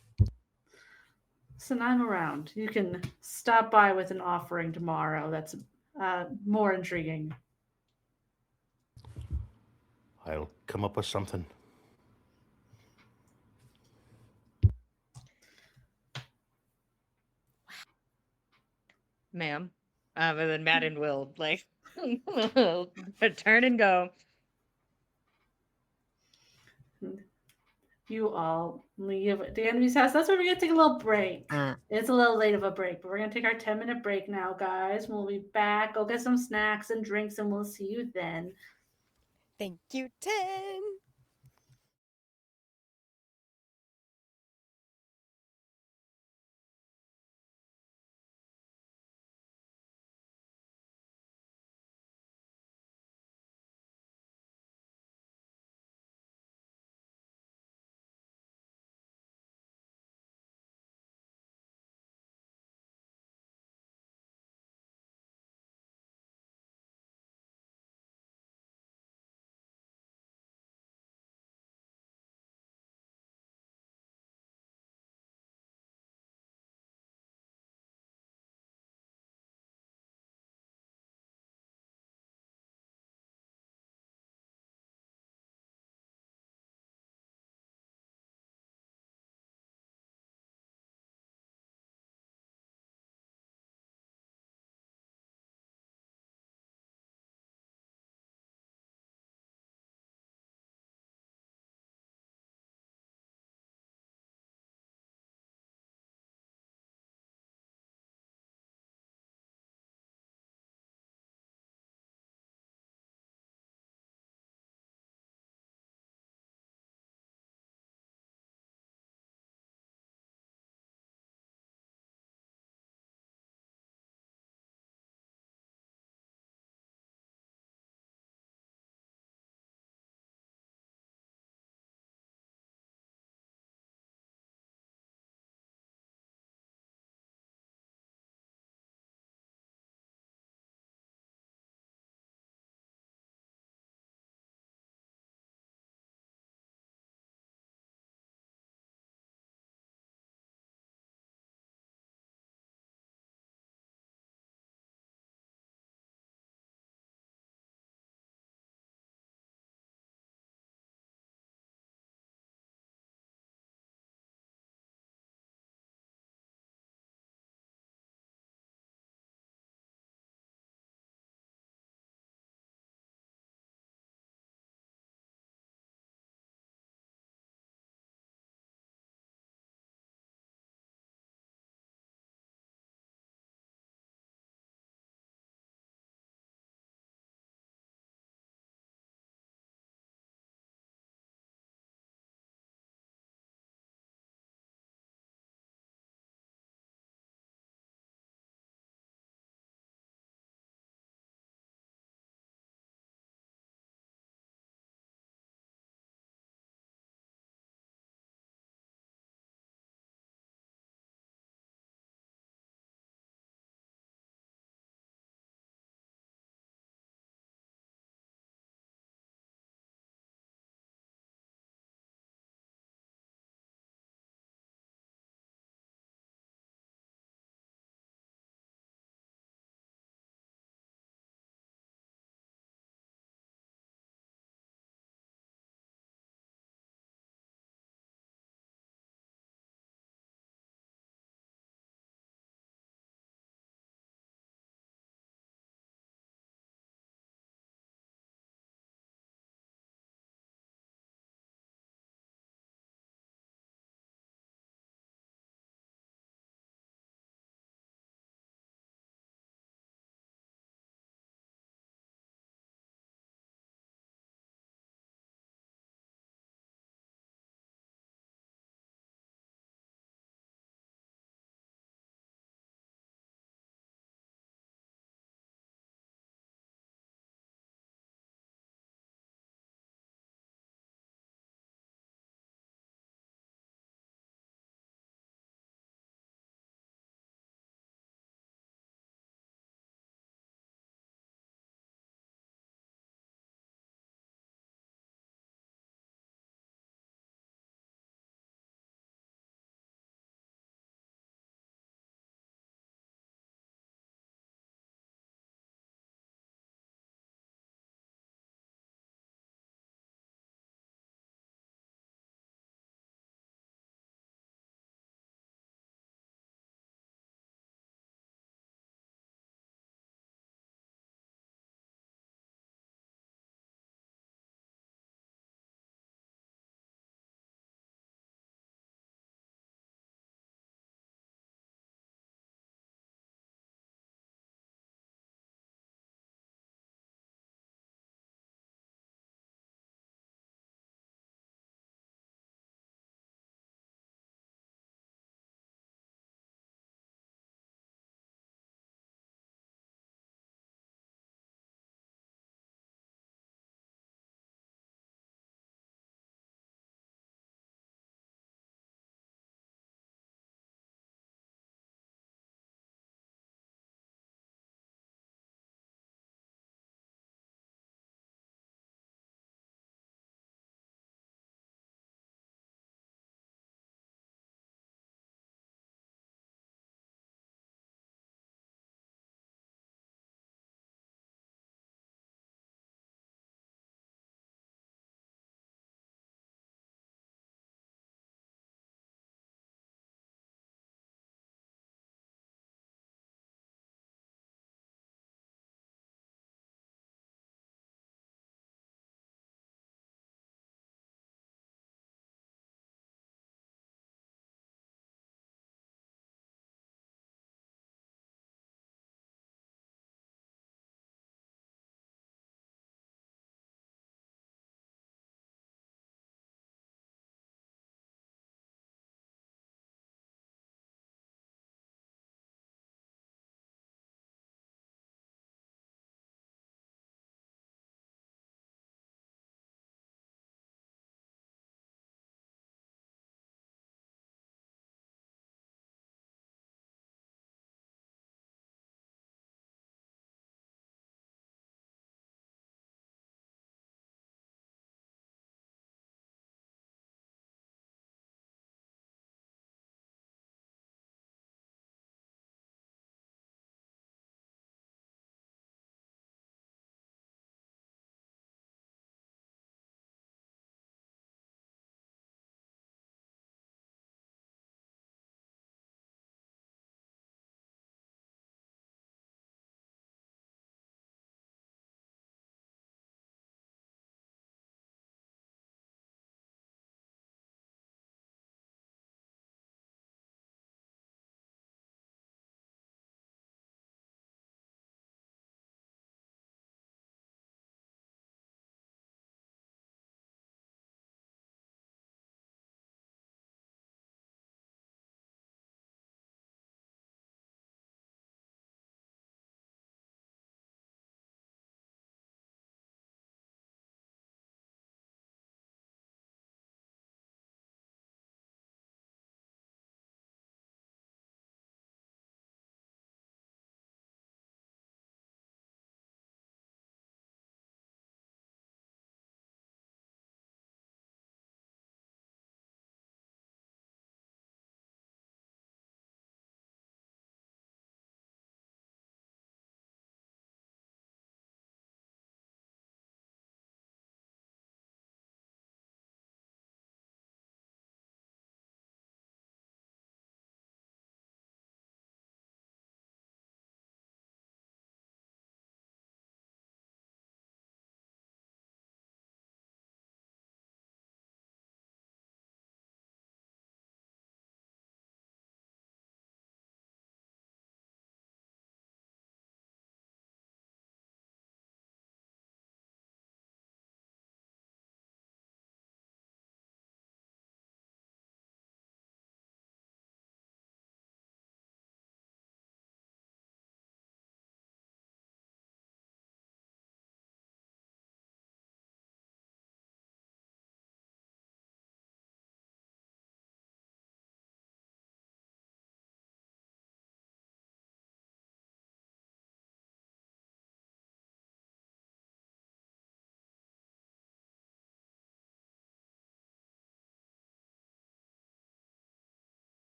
Listen, I'm around. You can stop by with an offering tomorrow. That's more intriguing. I'll come up with something. Ma'am. And then Madden will like turn and go. You all leave Danby's house. That's where we're gonna take a little break. Ah. It's a little late of a break, but we're gonna take our 10-minute break now, guys. We'll be back. Go get some snacks and drinks, and we'll see you then. Thank you, 10.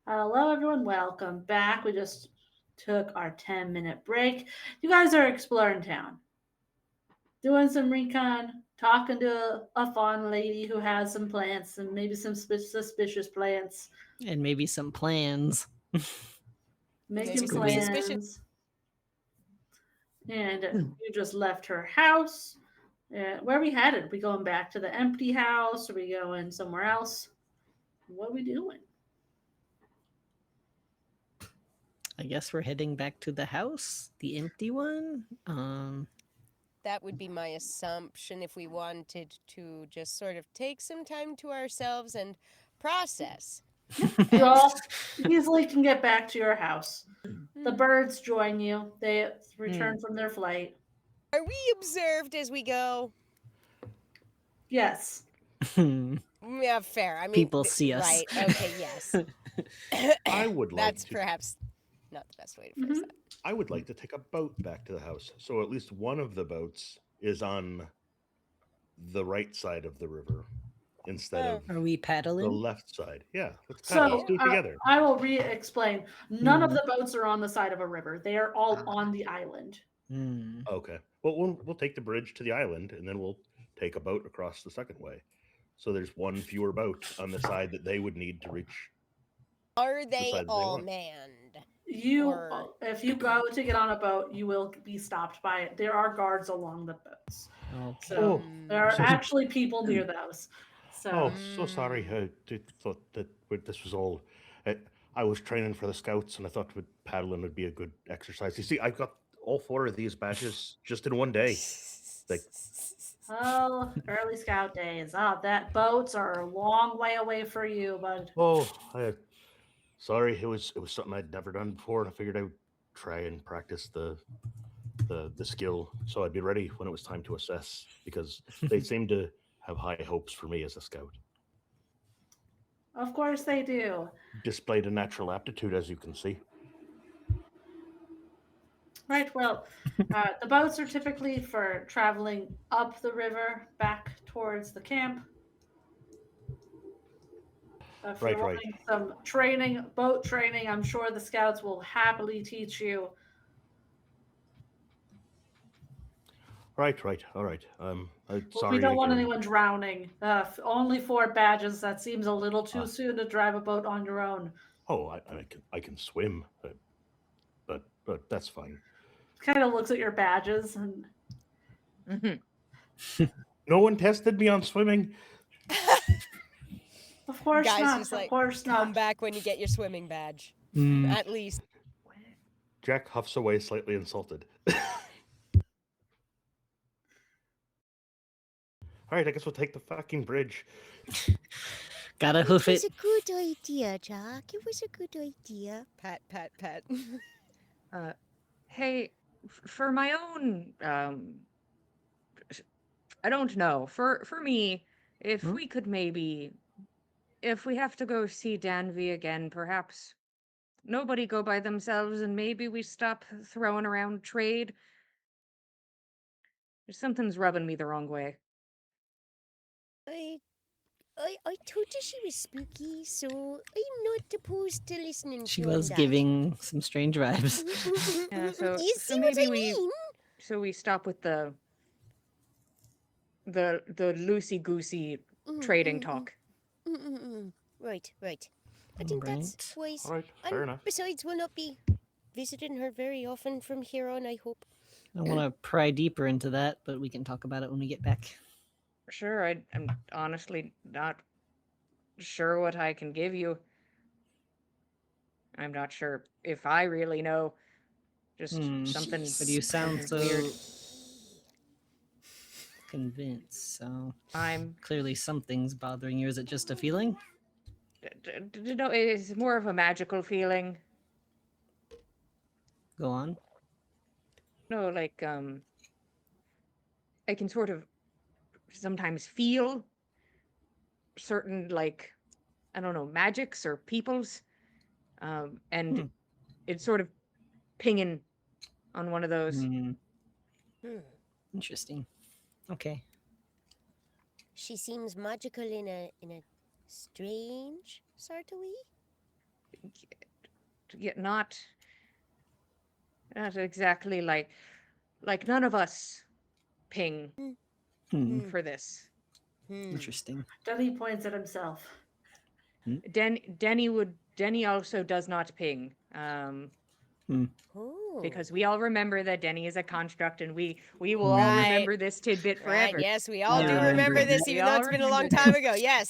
Hello, everyone. Welcome back. We just took our 10-minute break. You guys are exploring town, doing some recon, talking to a fawn lady who has some plants and maybe some suspicious plants, And maybe some plans. making Maybe some plans. And you just left her house. Where are we headed? We going back to the empty house? Are we going somewhere else? What are we doing? I guess we're heading back to the house, the empty one. That would be my assumption if we wanted to just sort of take some time to ourselves and process. You all easily can get back to your house. The Hmm. birds join you. They return from their flight. Are we observed as we go? Yes. Yeah, fair. I mean, People see us. right? Okay, yes. I would like That's to. perhaps not the best way to phrase Mhm. that. I would like to take a boat back to the house. So at least one of the boats is on the right side of the river instead Oh. of Are we the paddling? left side. Yeah, let's paddle. Let's So do it together. I will re-explain. None of Hmm. the boats are on the side of a river. They are all Ah. on the island. Hmm. Okay. Well, we'll take the bridge to the island, and then we'll take a boat across the second way. So there's one fewer boat on the side that they would need to reach Are the they side that they all want. manned? You, Or if you go to get on a boat, you will be stopped by it. There are guards along the boats. Okay. So Oh, there are so actually people near those. So oh, so sorry. I thought that this was all. I, I was training for the scouts, and I thought paddling would be a good exercise. You see, I got all four of these badges just in one day. Like, oh, early scout days. Oh, that boats are a long way away for you, bud. oh, sorry, it was something I'd never done before, and I figured I would try and practice the skill so I'd be ready when it was time to assess because they seem to have high hopes for me as a scout. Of course they do. Displayed a natural aptitude, as you can see. Right. Well, the boats are typically for traveling up the river back towards the camp. If you're Right, right, wanting some training, boat training, I'm sure the scouts will happily teach you. right, right. All right. Well, we Sorry don't want again. anyone drowning. Only 4 badges. That seems a little too Uh, soon to drive a boat on your own. oh, I can swim, but that's fine. Kind of looks at your badges and Mhm. No one tested me on swimming. of course guys not. just Of like course come not. back when you get your swimming badge. Hmm. At least. Jack huffs away, slightly insulted. All right, I guess we'll take the fucking bridge. Gotta hoof it. a good idea, Jack. It was a good idea. Pat, pat, pat. Hey, for my own, I don't know. For me, if Huh? we could maybe, if we have to go see Danby again, perhaps nobody go by themselves, and maybe we stop throwing around trade. Something's rubbing me the wrong way. I told her she was spooky, so I'm not opposed to listening She to was that. giving some strange vibes. Yeah, so You so see what maybe I we mean? so we stop with the loosey goosey trading talk. Right, right. I think that's Right. wise. All right, And fair enough. besides, we'll not be visiting her very often from here on, I hope. I want to pry deeper into that, but we can talk about it when we get back. Sure, I'm honestly not sure what I can give you. I'm not sure if I really know. Just something, But you sound something's so weird. convinced, so I'm, clearly something's bothering you. Is it just a feeling? no, it's more of a magical feeling. Go on. No, like, I can sort of sometimes feel certain, like, I don't know, magics or peoples. And Hmm. it's sort of pinging on one of those. Hmm. Hmm. Interesting. Okay. She seems magical in a strange sort of way. not exactly like none of us ping Hmm. for this. Interesting. Denny points at himself. Denny also does not ping. Ooh. Because we all remember that Denny is a construct, and we will all Right. remember this tidbit Right, forever. yes, we all Yeah, do remember remember that. this, We even though all it's been a long remember time this. ago. Yes,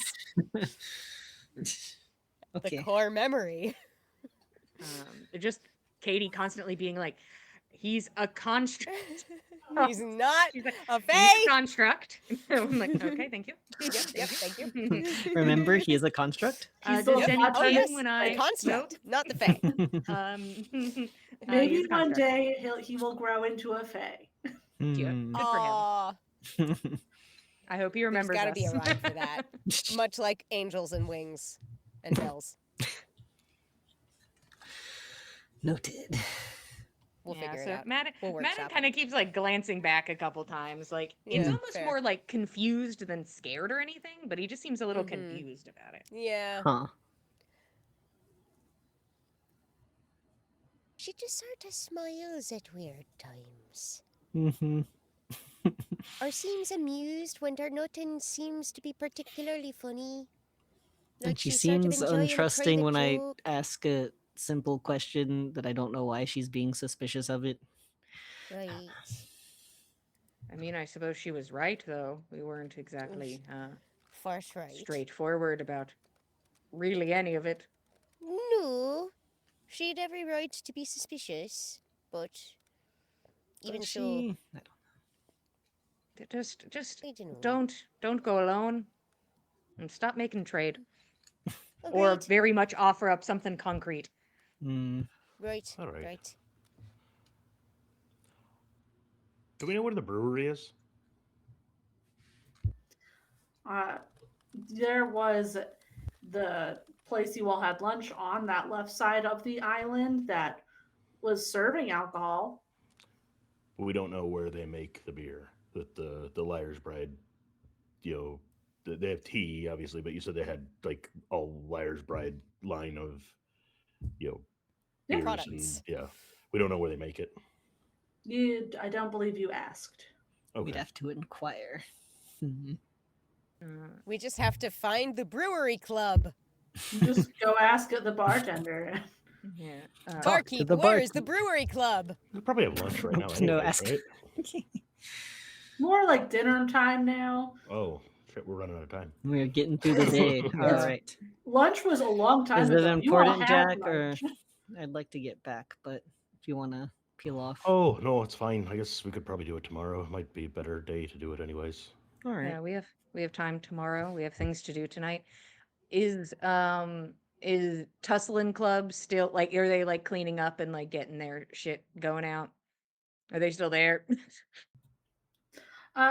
the Okay. core memory. Just Katie constantly being like, "He's a construct." He's not She's like, a "He's fae. a construct." I'm like, "Okay, thank you." Yep, thank you. Remember, he is a construct. He's Does the Denny Oh ping yes, when the I construct, nope? not the fae. Maybe He's a one construct. day he will grow into a fae. Yeah, Hmm. good for him. Aw, I hope he there's remembers got to us. be a rhyme for that. Much like angels and wings and bells. Noted. We'll Yeah, figure it so out. Madden We'll workshop kind of keeps like glancing back a couple times. Like it's Yeah, almost fair. more like confused than scared or anything, but he just seems a little Mhm. confused about it. Yeah. Huh. She just sort of smiles at weird times. Mm-hmm. Or seems amused when her nothing seems to be particularly funny. Like And she she's sort of seems enjoying a untrusting private when I joke. ask a simple question that I don't know why she's being suspicious of it. Right. I mean, I suppose she was right though. We weren't exactly Forthright. straightforward about really any of it. No. She'd every right to be suspicious, but even But so, she... I Just I don't know. don't go alone, and stop making trade, Oh, or great. very much offer up something concrete. don't... Right. All right. Right. Do we know where the brewery is? There was the place you all had lunch on that left side of the island that was serving alcohol. We don't know where they make the beer that the Liar's Bride. They have tea, obviously, but you said they had like a Liar's Bride line of Yeah. beers Products. and we don't know where they make it. I don't believe you asked. Okay. We'd have to inquire. Hmm. We just have to find the brewery club. You just go ask the bartender. Yeah. Talk to Barkeep, the where is the barkeep. brewery club? We probably have lunch right now. No, Anyways, ask. right? More like dinner time now. Oh shit, we're running out of time. We're getting through the day. All It's- right. Lunch was a long time Is it ago. You all important, had Jack, or lunch. I'd like to get back, but if you want to peel off. Oh no, it's fine. I guess we could probably do it tomorrow. It might be a better day to do it, anyways. All right. Yeah, we have time tomorrow. We have things to do tonight. Is Tusslin Club still like? Are they like cleaning up and like getting their shit going out? Are they still there?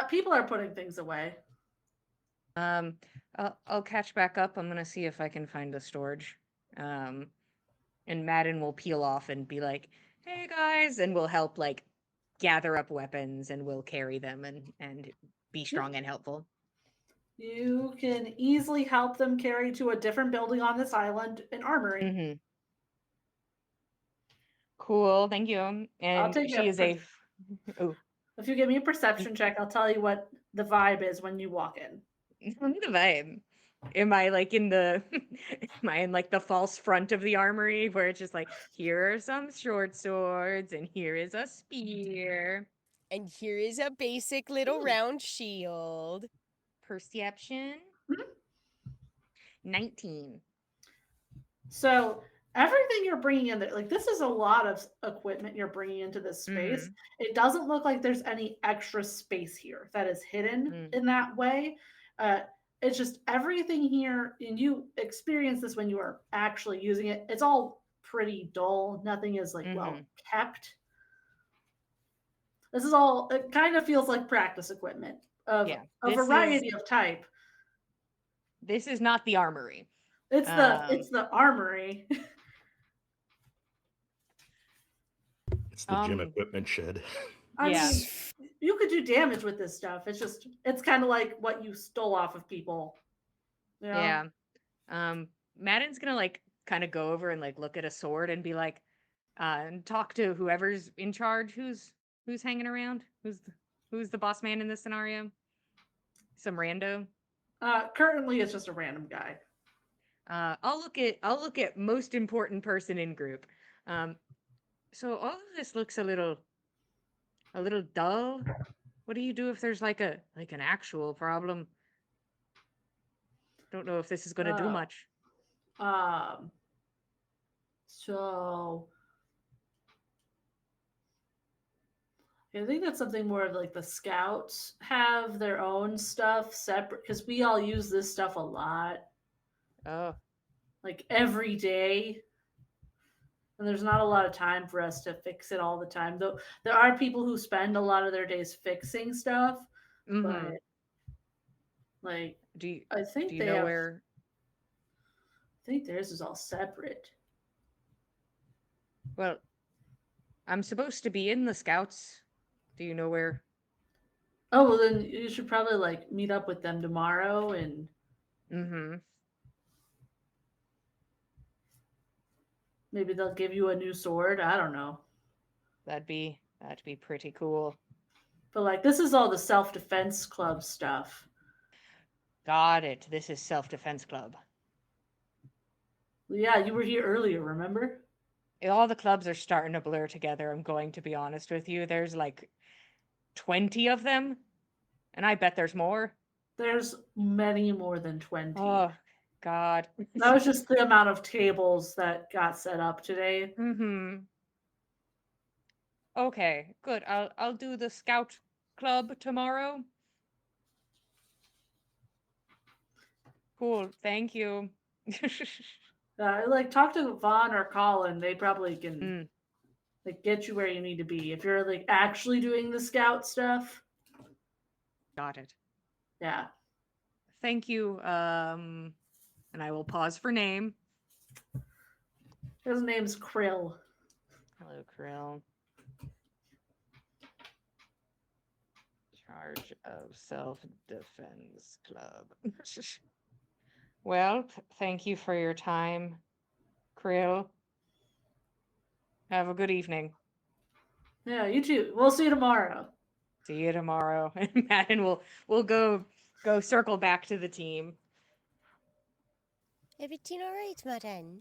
People are putting things away. I'll catch back up. I'm gonna see if I can find the storage. And Madden will peel off and be like, "Hey guys," and we'll help like gather up weapons and we'll carry them and be strong and helpful. You can easily help them carry to a different building on this island an armory. Mm-hmm. Cool, thank you. And take she a is a. Oh, If you give me a perception check, I'll tell you what the vibe is when you walk in. the vibe. Am I like in the? Am I in like the false front of the armory where it's just like, here are some short swords and here is a spear. And here is a basic little round shield. Perception. Mhm. 19. So everything you're bringing in there, like this is a lot of equipment you're bringing into this space. It doesn't look like there's any extra space here that is hidden in that way. It's just everything here, and you experience this when you are actually using it. It's all pretty dull. Nothing is like well kept. This is all. It kind of feels like practice equipment of Yeah, a this variety of type. This is not the armory. It's the armory. It's the gym equipment shed. I Yeah. mean, you could do damage with this stuff. It's kind of like what you stole off of people. You know? Yeah. Madden's gonna like kind of go over and like look at a sword and be like, and talk to whoever's in charge, who's hanging around, who's the boss man in this scenario. Some rando. Currently, it's just a random guy. I'll look at most important person in group. So all of this looks a little dull. What do you do if there's like an actual problem? Don't know if this is going to do Oh. much. So I think that's something more of like the scouts have their own stuff separate because we all use this stuff a lot, Oh, like every day. And there's not a lot of time for us to fix it all the time. Though there are people who spend a lot of their days fixing stuff, but like do you I think do you they know have. where? I think theirs is all separate. Well, I'm supposed to be in the scouts. Do you know where? Oh well, then you should probably like meet up with them tomorrow and Mm-hmm. maybe they'll give you a new sword. I don't know. That'd be pretty cool. But like this is all the self-defense club stuff. Got it. This is self-defense club. Yeah, you were here earlier, remember? All the clubs are starting to blur together. I'm going to be honest with you. There's like 20 of them, and I bet there's more. There's many more than 20. Oh, God. That was just the amount of tables that got set up today. Mm-hmm. Okay, good. I'll do the scout club tomorrow. Cool. Thank you. Like talk to Vaughn or Colin. They probably can Mm. like get you where you need to be if you're like actually doing the scout stuff. Got it. Yeah. Thank you. And I will pause for name. His name's Krill. Hello, Krill. Charge of Self-Defense Club. Well, thank you for your time, Krill. Have a good evening. Yeah, you too. We'll see you tomorrow. See you tomorrow. And Madden will go circle back to the team. Everything all right, Madden?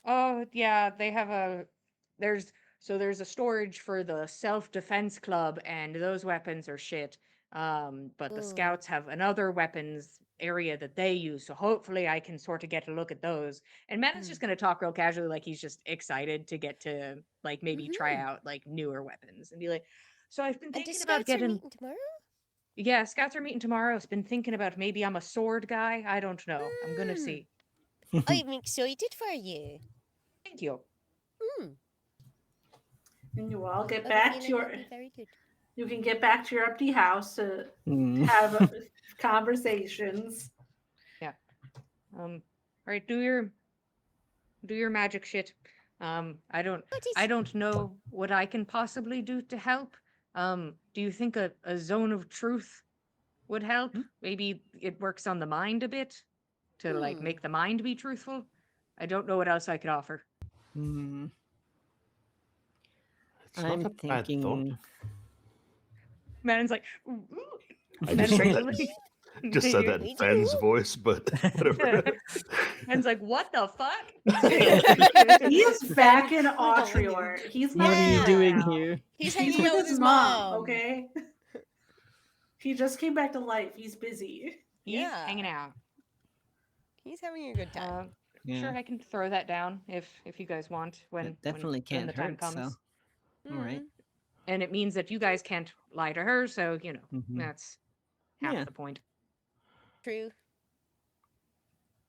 Oh yeah, they have there's a storage for the self-defense club, and those weapons are shit. But the Ooh. scouts have another weapons area that they use, so hopefully I can sort of get a look at those. And Madden's just gonna talk real casually, like he's just excited to get to like maybe try out like newer weapons and be like, so I've been And the thinking about scouts are getting. meeting tomorrow? Yeah, scouts are meeting tomorrow. I've been thinking about maybe I'm a sword guy. I don't know. I'm gonna Hmm. see. I'm excited for you. Thank you. And you all get I have a back to feeling your. it'll be very good. You can get back to your empty house to Mm. have conversations. All right, do your magic shit. I What don't know what I can possibly do to help. Do you think a zone of truth would help? Maybe it works on the mind a bit to like make the mind be truthful. I don't know what else I could offer. Mm. It's not I'm a bad thought. thinking. Madden's like, I Madden's just, like, just said that in Fenn's voice, but whatever. Madden's like, what the fuck? He is back in Autrior. He's not What are you Yeah. doing now. here? He's He's hanging out with with his mom, okay? He just came back to life. He's busy. He's Yeah. hanging out. He's having a good time. Yeah. Sure, I can throw that down if you guys want when It definitely when can't the time hurt. comes. So, all right. And it means that you guys can't lie to her, so Mhm. that's half Yeah. the point. True.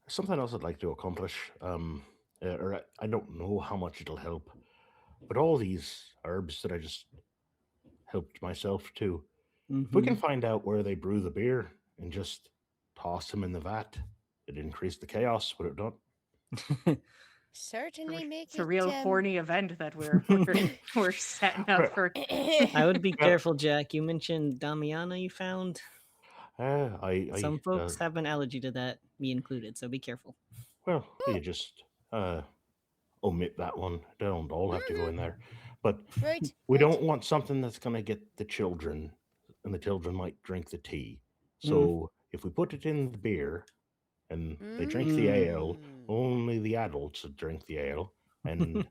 Something else I'd like to accomplish, or I don't know how much it'll help, but all these herbs that I just helped myself to, if we can find out where they brew the beer and just toss them in the vat, it'd increase the chaos, would it not? Certainly make It's a real horny event that we're setting Right. up for. I would be Yeah. careful, Jack. You mentioned Damiana you found. I Some folks have an allergy to that, me included, so be careful. well, you just omit that one. They don't all have to go in there. But Right. we right. don't want something that's going to get the children, and the children might drink the tea. So if we put it in the beer and they drink the ale, Mm. only the adults would drink the ale, and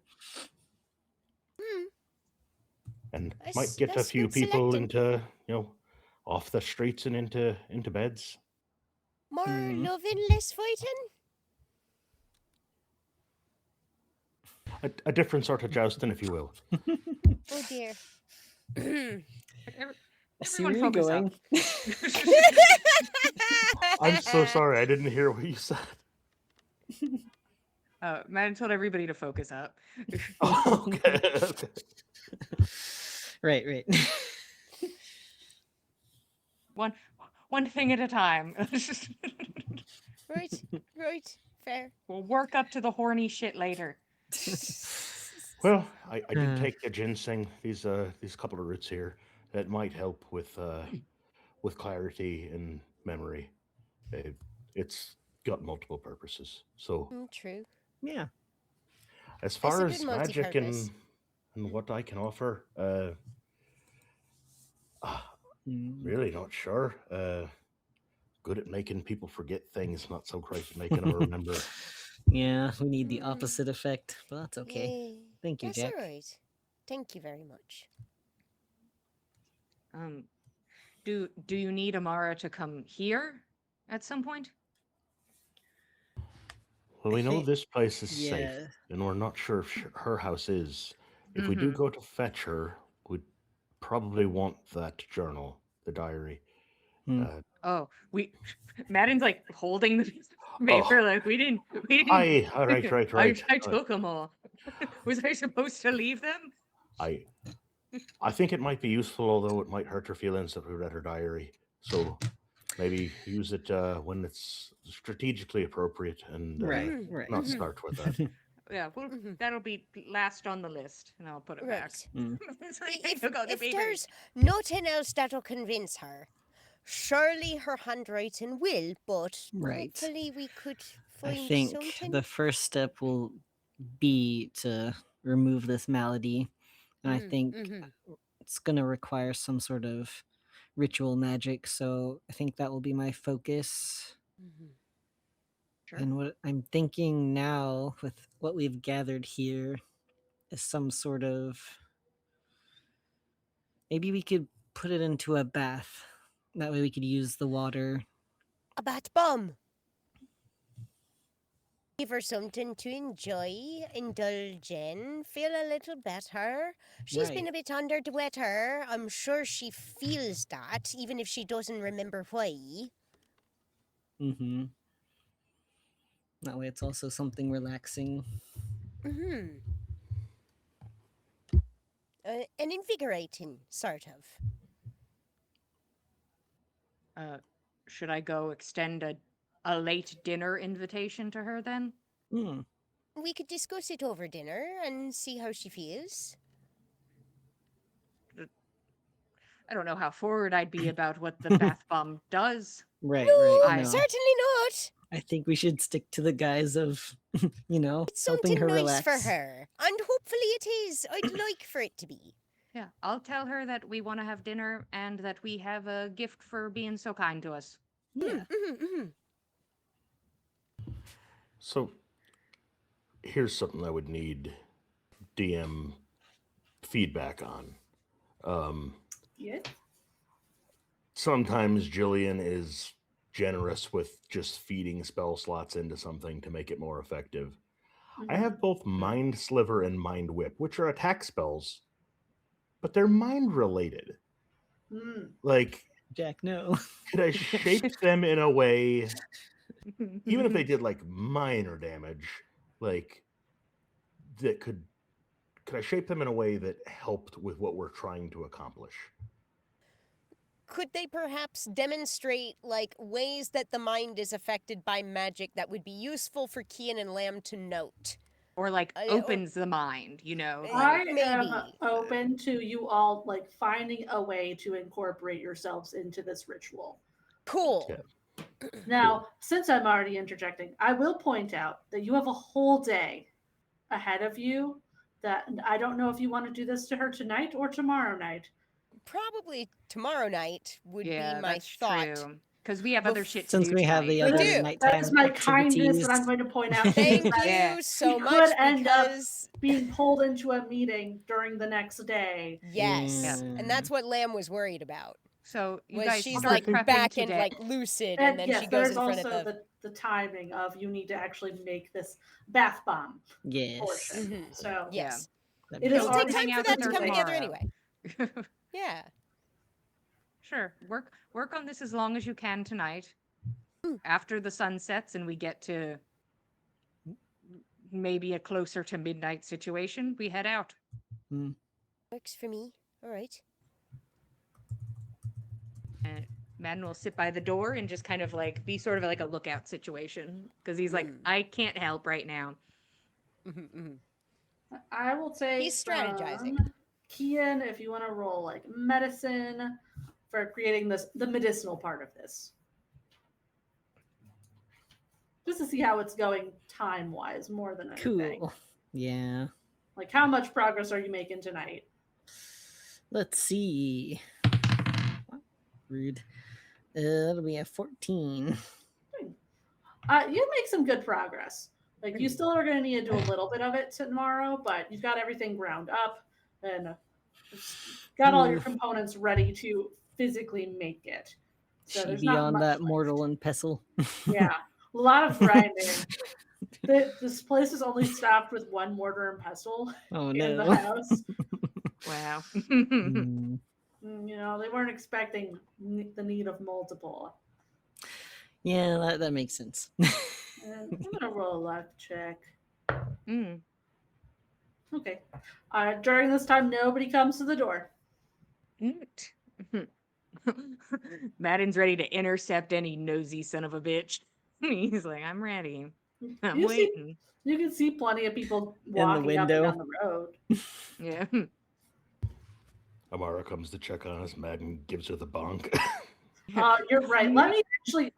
Hmm. might get a That's few good people selecting. into off the streets and into beds. More Mm. loving, less fighting. A different sort of jousting, if you will. Oh dear. I see Everyone where you're focus up. going. I'm so sorry, I didn't hear what you said. Madden told everybody to focus up. Okay, okay. Right. One thing at a time. Right. Fair. We'll work up to the horny shit later. Well, I did Uh. take the ginseng, these couple of roots here, that might help with clarity and memory. It's got multiple purposes. So True. Yeah. as It's a far good as magic multi-purpose. and what I can offer, Mm. really not sure. Good at making people forget things, not so great at making them remember. Yeah, we need the Mm. opposite effect, but that's okay. Yay. Thank you, That's Jack. all right. Thank you very much. Do you need Amara to come here at some point? Well, I we know think- this place is safe, Yeah. and we're not sure if her house is. If we do Mhm. go to fetch her, we'd probably want that journal, the diary. Hmm. Oh, Madden's like holding the piece of paper, like we didn't. Aye, right. I took them all. Was I supposed to leave them? I think it might be useful, although it might hurt her feelings if we read her diary. So maybe use it when it's strategically appropriate, and Right. not start with that. Yeah, well, Mhm. that'll be last on the list, and I'll put it back. Right. Mm. It's like I took all the If paper. there's nothing else that'll convince her, surely her handwriting will, but Right. hopefully we could I find think something. the first step will be to remove this malady, and I think it's going to require some sort of ritual magic, so I think that will be my focus. Sure. And what I'm thinking now with what we've gathered here is some sort of, maybe we could put it into a bath. That way we could use the water. A bat bomb. Give her something to enjoy, indulge in, feel a little better. She's been Right. a bit under the weather. I'm sure she feels that, even if she doesn't remember why. Mm-hmm. That way it's also something relaxing. And invigorating, sort of. Should I go extend a late dinner invitation to her then? Hmm. We could discuss it over dinner and see how she feels. I don't know how forward I'd be about what the bath bomb does. Right, No, right. No. certainly not. I think we should stick to the guise of, It's helping something her nice relax. for her. And hopefully it is. I'd like for it to be. Yeah, I'll tell her that we want to have dinner and that we have a gift for being so kind to us. Yeah. So here's something I would need DM feedback on. Yes. Sometimes Jillian is generous with just feeding spell slots into something to make it more effective. I have both Mind Sliver and Mind Whip, which are attack spells, but they're mind related. Mm. Like, Jack, no. could I shape them in a way, even if they did like minor damage, like that could I shape them in a way that helped with what we're trying to accomplish? Could they perhaps demonstrate, like, ways that the mind is affected by magic that would be useful for Kian and Lamb to note? Or like or- opens the mind, I am Maybe. open to you all like finding a way to incorporate yourselves into this ritual. Cool. Yeah. Now, since I'm already interjecting, I will point out that you have a whole day ahead of you. That I don't know if you want to do this to her tonight or tomorrow night. Probably tomorrow night would Yeah, be my that's thought. true. Because we have other shit to Since do we have the tonight. We other do. That nighttime is my kindness activities. that I'm going to point out. Thank is that you Yeah. so we much could end up because being pulled into a meeting during the next day. yes, Yeah. and that's what Lamb was worried about. So you Was guys she's start like prepping back today. and like lucid, And and then yes, she goes there's in front also of the timing of you need to actually make this bath bomb Yes. portion. Mhm. So yes. That'd It be is It'll cool. take already time hang for out that with to her come together tomorrow. anyway. Yeah. Sure. Work on this as long as you can tonight. Mm. After the sun sets and we get to maybe a closer to midnight situation, we head out. Works for me. All right. And Madden will sit by the door and just kind of like be sort of like a lookout situation because he's like, I can't help right now. I will take He's strategizing. Kian, if you want to roll like medicine for creating the medicinal part of this. Just to see how it's going time wise more than anything. Cool. Yeah. Like how much progress are you making tonight? Let's see. Rude. It'll be a 14. You make some good progress. Like you still are going to need to do a little bit of it tomorrow, but you've got everything ground up and got all your components ready to physically make it. So She there's not beyond much that left. mortal and pestle. Yeah, a lot of grinding. This place is only stocked with one mortar and pestle Oh in the no. house. Wow. Mm. You know, they weren't expecting the need of multiple. Yeah, that makes sense. And I'm gonna roll a luck check. Mm. Okay. During this time, nobody comes to the door. Neat. Madden's ready to intercept any nosy son of a bitch. He's like, I'm ready. I'm waiting. You can see plenty of people the walking up and window. down the road. Yeah. Amara comes to check on us. Madden gives her the bonk. You're right. Let me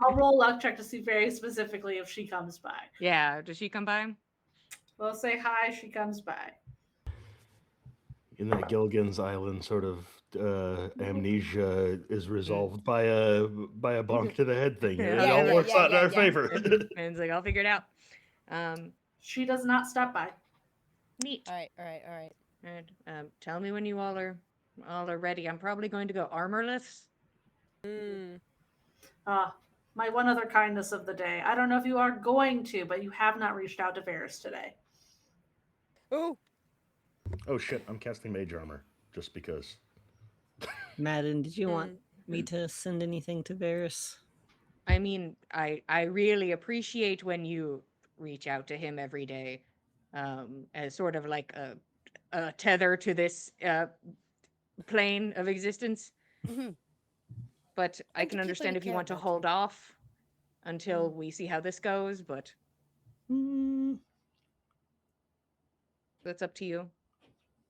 I'll roll a luck check to see very specifically if she comes by. Yeah. Does she come by? We'll say hi, she comes by. In that Gilligan's Island sort of amnesia is resolved by a bonk to the head thing. Yeah, It all yeah, works out in our yeah. favor. And it's like, I'll figure it out. She does not stop by. Neat. All right. And tell me when you all are ready. I'm probably going to go armorless. My one other kindness of the day. I don't know if you are going to, but you have not reached out to Varys today. Oh, Oh shit! I'm casting mage armor just because. Madden, did you want me to send anything to Varys? I mean, I really appreciate when you reach out to him every day, as sort of like a tether to this plane of existence. But I And to can people understand you if you care want to about, hold off until we see how this goes, but Mm, that's up to you.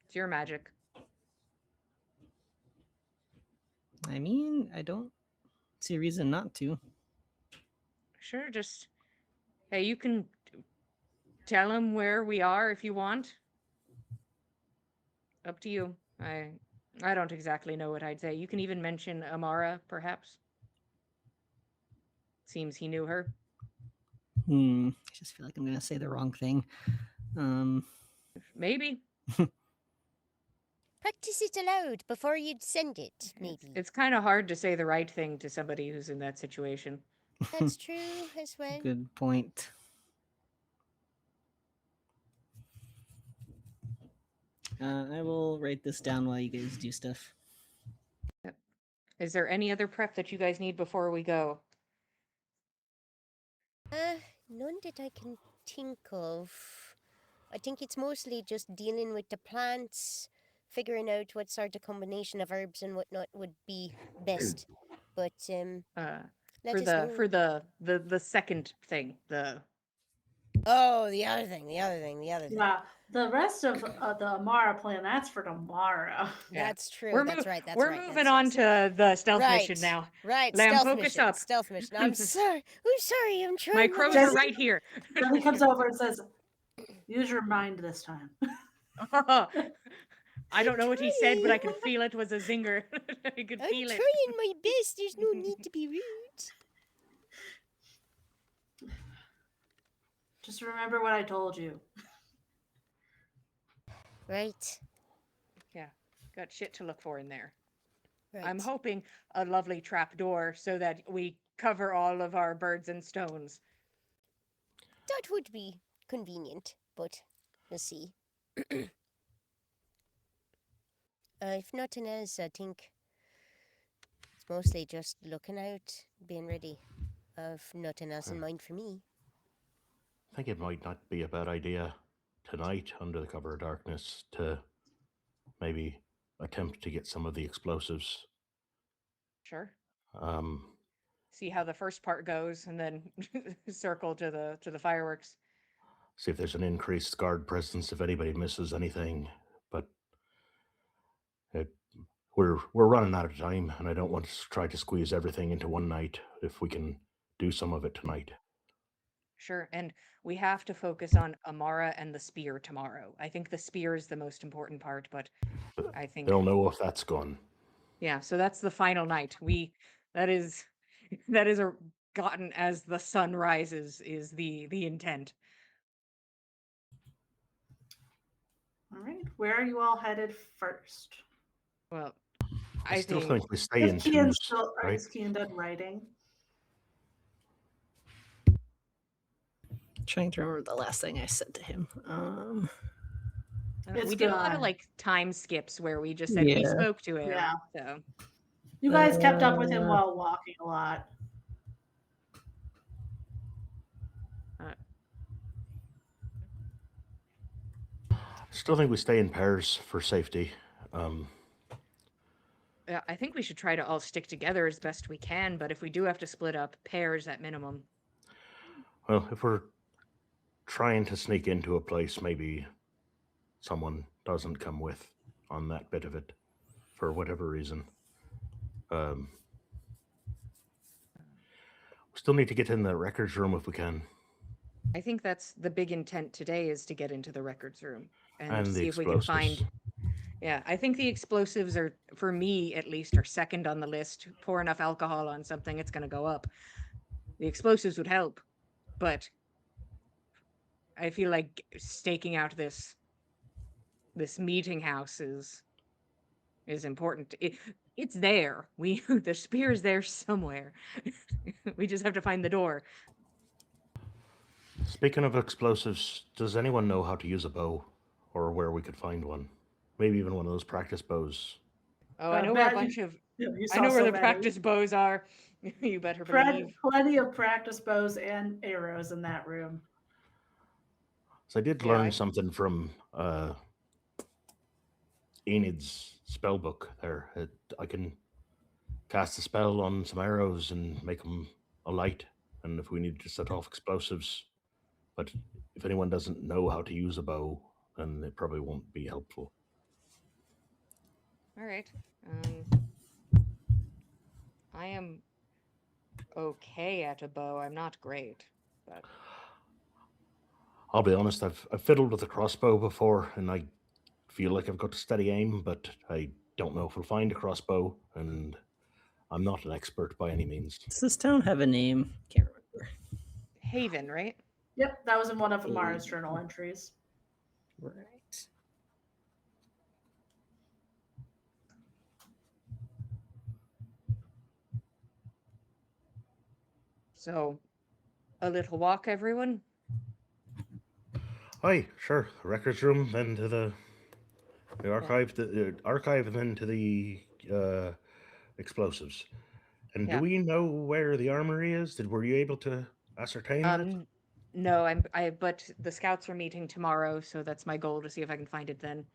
It's your magic. I mean, I don't see a reason not to. Sure, just hey, you can tell him where we are if you want. Up to you. I don't exactly know what I'd say. You can even mention Amara, perhaps. Seems he knew her. I just feel like I'm gonna say the wrong thing. Maybe. practice it aloud before you'd send it. Maybe It's kind of hard to say the right thing to somebody who's in that situation. that's true as well. Good point. I will write this down while you guys do stuff. Is there any other prep that you guys need before we go? None that I can think of. I think it's mostly just dealing with the plants, figuring out what sort of combination of herbs and whatnot would be best. But let us know. For the second thing, the Oh, the other thing. Yeah. The rest of the Amara plan, that's for tomorrow. Yeah. That's true. We're That's mov- right. That's we're right. moving That's on yes. to the stealth mission Right. now. Right. Lamb, Stealth focus mission. up. Stealth mission. I'm sorry. I'm sorry. I'm trying. My my crows best. are right here. Jenny comes over and says, "Use your mind this time." I don't know what he said, but I could Trying. feel it was a zinger. I could I'm feel it. trying my best. There's no need to be rude. Just remember what I told you. Right. Yeah, got shit to look for in there. Right. I'm hoping a lovely trap door so that we cover all of our birds and stones. That would be convenient, but we'll see. If nothing else, I think it's mostly just looking out, being ready. I've nothing else in mind for me. I think it might not be a bad idea tonight, under the cover of darkness, to maybe attempt to get some of the explosives. Sure. Um, See how the first part goes, and then circle to the fireworks. see if there's an increased guard presence if anybody misses anything. But we're running out of time, and I don't want to try to squeeze everything into one night. If we can do some of it tonight, Sure, and we have to focus on Amara and the spear tomorrow. I think the spear is the most important part, but I think they'll know if that's gone. yeah. So that's the final night. That is that is a gotten as the sun rises is the intent. All right, where are you all headed first? Well, I I still think think we stay in Is Kian twos, still? right? Is Kian done writing? Trying to remember the last thing I said to him. It's we did a lot of gone. like time skips where we just said we Yeah. spoke to him. Yeah. So You guys kept up with him Uh, while walking a lot. Still think we stay in pairs for safety. yeah, I think we should try to all stick together as best we can, but if we do have to split up, pairs at minimum. Well, if we're trying to sneak into a place, maybe someone doesn't come with on that bit of it for whatever reason. We still need to get in the records room if we can. I think that's the big intent today is to get into the records room and And the see if we can explosives. find. Yeah, I think the explosives are, for me at least, are second on the list. Pour enough alcohol on something, it's going to go up. The explosives would help, but I feel like staking out this meeting house is important. It's there. The spear is there somewhere. We just have to find the door. Speaking of explosives, does anyone know how to use a bow or where we could find one? Maybe even one of those practice bows. Oh, I know where a bet bunch of. you I saw know where so the many. practice bows are. You better believe. Plenty of practice bows and arrows in that room. So I did Yeah, learn something from Enid's spell book there. I can cast a spell on some arrows and make them alight, and if we need to set off explosives. But if anyone doesn't know how to use a bow, then it probably won't be helpful. All right. I am okay at a bow. I'm not great, but I'll be honest, I've fiddled with a crossbow before, and I feel like I've got a steady aim, but I don't know if we'll find a crossbow, and I'm not an expert by any means. Does this town have a name? Can't remember. Haven, right? Yep, that was in one of Amara's journal entries. Right. So, a little walk, everyone. Aye, sure. The records room, then to the archive, the archive, and then to the explosives. And Yeah. do we know where the armory is? Were you able to ascertain that? No, but the scouts are meeting tomorrow, so that's my goal to see if I can find it then.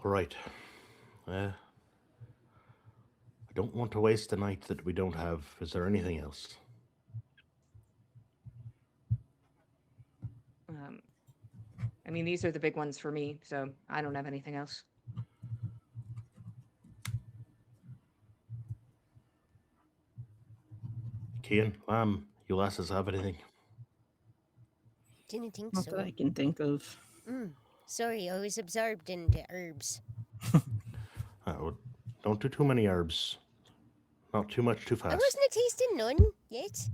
All right. I don't want to waste a night that we don't have. Is there anything else? I mean, these are the big ones for me, so I don't have anything else. Kian, you lasses have anything? Didn't think Not so. that I can think of. Sorry, I was absorbed into herbs. Don't do too many herbs. Not too much too I fast. wasn't tasting none yet.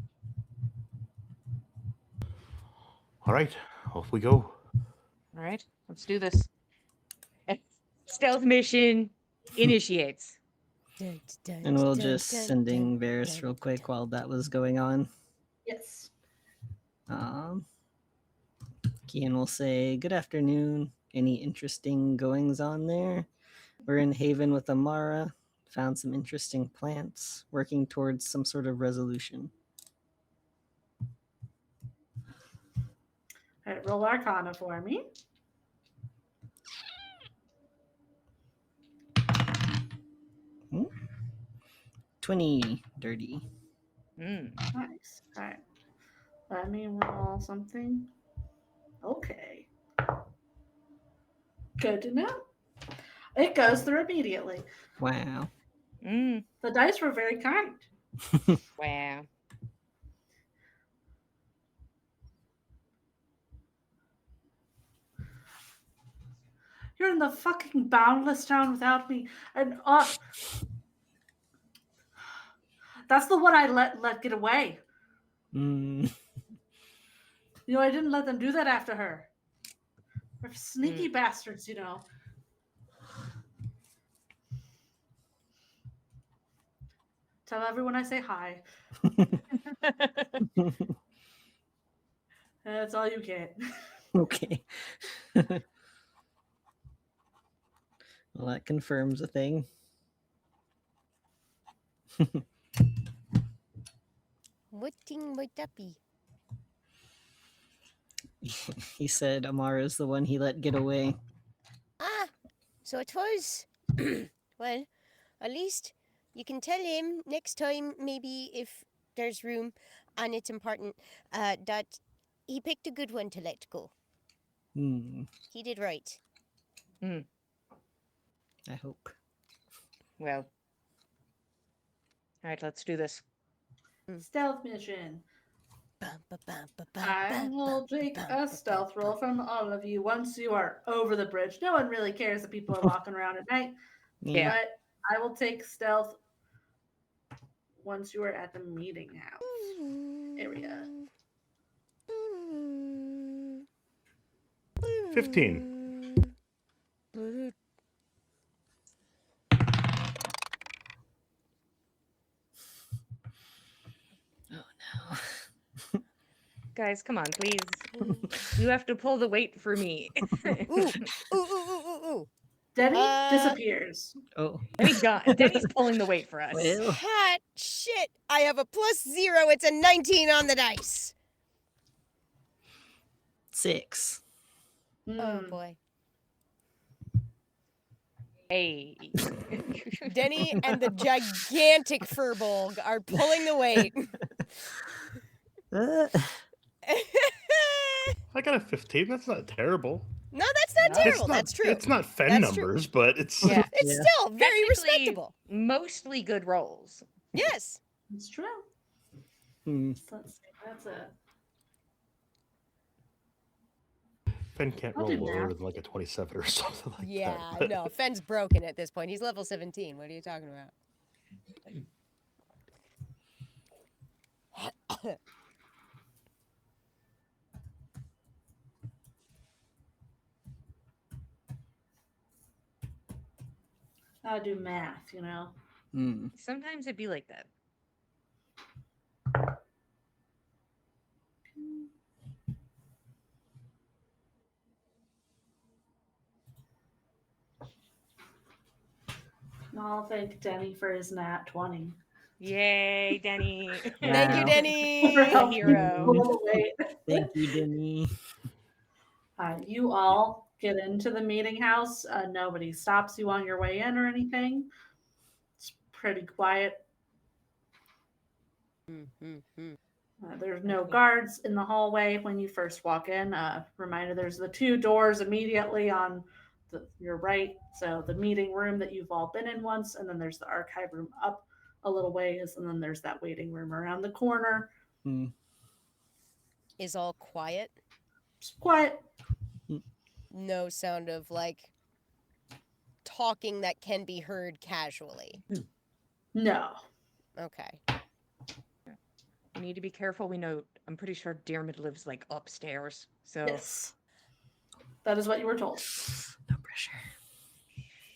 All right, off we go. All right, let's do this. Stealth mission initiates. And we'll just sending Varys real quick while that was going on. Yes. Kian will say, "Good afternoon. Any interesting goings on there? We're in Haven with Amara. Found some interesting plants. Working towards some sort of resolution." All right, roll Arcana for me. 20 dirty. Nice. All right. Let me roll something. Okay. Good to know. It goes through immediately. Wow. The dice were very kind. Wow. You're in the fucking boundless town without me, and that's the one I let get away. Mm. You know, I didn't let them do that after her. They're sneaky bastards, you know. Tell everyone I say hi. That's all you get. Okay. Well, that confirms a thing. What thing might that be? He said Amara's the one he let get away. Ah, so it was. Well, at least you can tell him next time, maybe if there's room and it's important, that he picked a good one to let go. He did right. I hope. Well. All right, let's do this. Stealth mission. I will take a stealth roll from all of you once you are over the bridge. No one really cares that people are walking around at night. Yeah. But I will take stealth once you are at the meeting house area. 15. Oh no. Guys, come on, please. You have to pull the weight for me. Ooh. Denny disappears. Oh. Denny's pulling the weight for us. Well. Hot shit! I have a +0. It's a 19 on the dice. 6. Oh boy. Hey. Denny and the gigantic Furbolg are pulling the weight. I got a 15. That's not terrible. No, that's not terrible. That's true. It's not Fen That's true. numbers, but it's Yeah. It's Yeah. still very Technically, respectable. Mostly good rolls. Yes. It's true. Hmm. So let's see. That's it. Fen can't I'll roll do lower math. than like a 27 or something like Yeah, that. no. Fenn's broken at this point. He's level 17. What are you talking about? I do math, you know. Sometimes it'd be like that. I'll thank Denny for his nat 20. Yay, Denny. Thank you, Wow. Denny. For helping hero. pull the weight. Thank you, Denny. You all get into the meeting house. Nobody stops you on your way in or anything. It's pretty quiet. There's no Okay. guards in the hallway when you first walk in. Reminder, there's the 2 doors immediately on your right. So the meeting room that you've all been in once, and then there's the archive room up a little ways, and then there's that waiting room around the corner. Hmm. Is all quiet? Just quiet. No sound of like talking that can be heard casually. No. Okay. We need to be careful. I'm pretty sure Diarmid lives like upstairs. So Yes. That is what you were told. No pressure.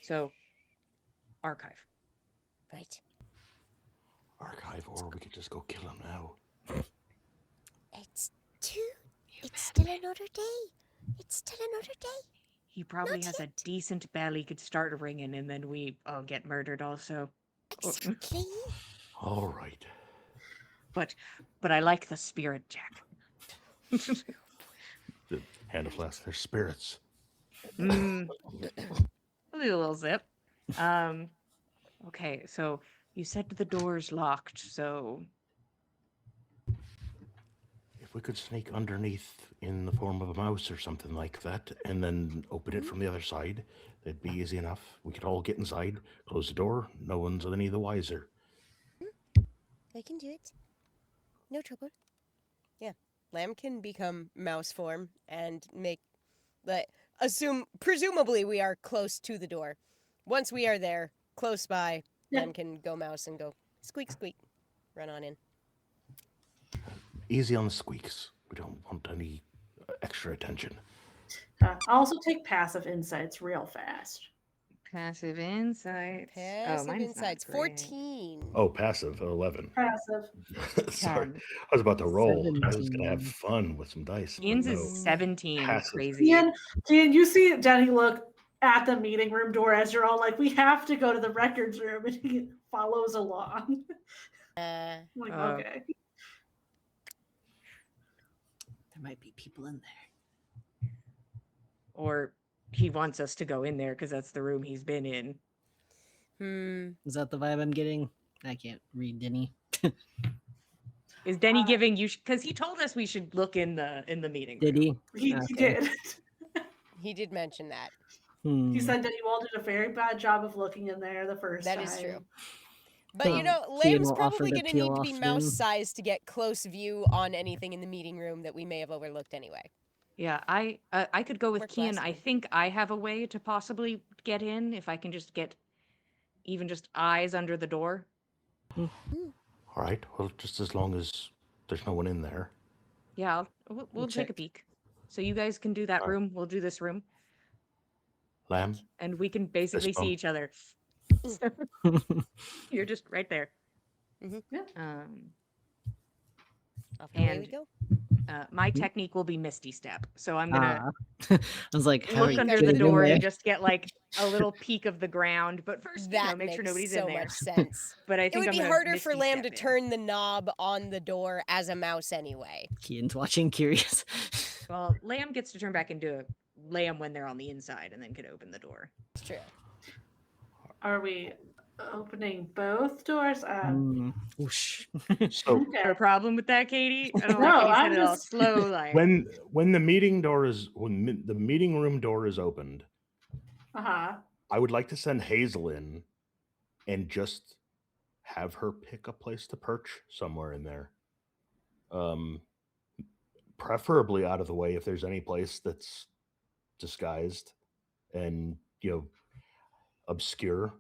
so archive. Right. Archive, or we could just go kill him now. It's still another day. It's still another day. He probably Not has a yet. decent bell he could start ringing, and then we all get murdered also. Exactly. All right. But I like the spirit, Jack. The hand of flask, there's spirits. Mm. I'll do a little zip. Okay, so you said the door's locked, so If we could sneak underneath in the form of a mouse or something like that, and then open it from the other side, that'd be easy enough. We could all get inside, close the door, no one's any the wiser. I can do it. No trouble. Yeah. Lamb can become mouse form and make presumably we are close to the door. Once we are there, close by, Yeah. Lamb can go mouse and go squeak squeak. Run on in. Easy on the squeaks. We don't want any extra attention. I also take passive insights real fast. passive insights. Passive mine's not insights. great. 14. Oh, passive, 11. Passive. Sorry, 10. I was about to roll. I was going to have 17. fun with some dice. but Ian's no. is 17. Passive. Crazy. Ian, you see Denny look at the meeting room door as you're all like, we have to go to the records room, and he follows along. I'm like, okay. There might be people in there. Or he wants us to go in there because that's the room he's been in. Is that the vibe I'm getting? I can't read Denny. Is Denny giving you? Because he told us we should look in the meeting Did room. he? He did. He did mention that. He said that you all did a very bad job of looking in there the first time. That is true. But you Um, know, Kian Lamb's will offer probably to going to peel need to be off mouse then. sized to get close view on anything in the meeting room that we may have overlooked anyway. Yeah, I could go with Work Kian. I classically. think I have a way to possibly get in if I can just get even just eyes under the door. All right. Well, just as long as there's no one in there. Yeah, we'll take a check. peek. So you guys can do that Alright. room. We'll do this room, Lamb, and we can basically see bump. each other. You're just right there. Mhm. Yeah. Off the way we And go. my technique will be Misty Step. So I'm gonna I was like, how look are you under the getting in door there? and just get like a little peek of the ground. But first, That make sure makes nobody's so in there. much sense. But I It think would I'm be gonna harder for Misty Lamb to Step in. turn the knob on the door as a mouse anyway. Kian's watching curious. Well, Lamb gets to turn back into a lamb when they're on the inside, and then can open the door. It's true. Are we opening both doors? Whoosh. So A problem with that, Katie? I don't No, like Katie I'm said it all just- slow, like when the meeting door is the meeting room door is opened, I would like to send Hazel in and just have her pick a place to perch somewhere in there. Preferably out of the way if there's any place that's disguised and obscure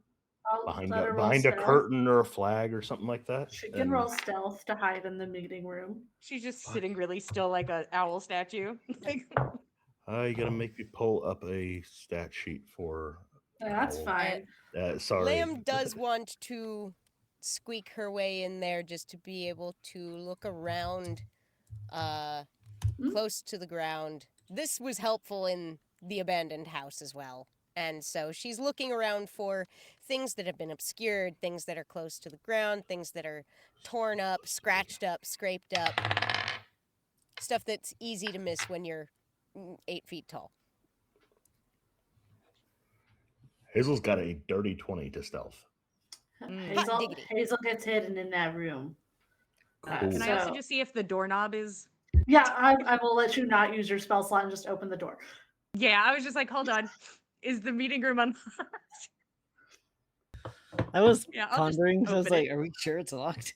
I'll behind let her a, roll behind a stealth. curtain or a flag or something like that. She can And roll stealth to hide in the meeting room. she's just sitting really still like a owl statue. you gotta make me pull up a stat sheet for. That's owl. fine. Sorry. Lamb does want to squeak her way in there just to be able to look around close to the ground. This was helpful in the abandoned house as well. And so she's looking around for things that have been obscured, things that are close to the ground, things that are torn up, scratched up, scraped up. Stuff that's easy to miss when you're 8 feet tall. Hazel's got a dirty 20 to stealth. Hot Hazel, diggity. Hazel gets hidden in that room. Can I also So- just see if the doorknob is? Yeah, I will let you not use your spell slot and just open the door. Yeah, I was just like, hold on, is the meeting room unlocked? I was Yeah, I'll just pondering. So I was open it. like, are we sure it's locked?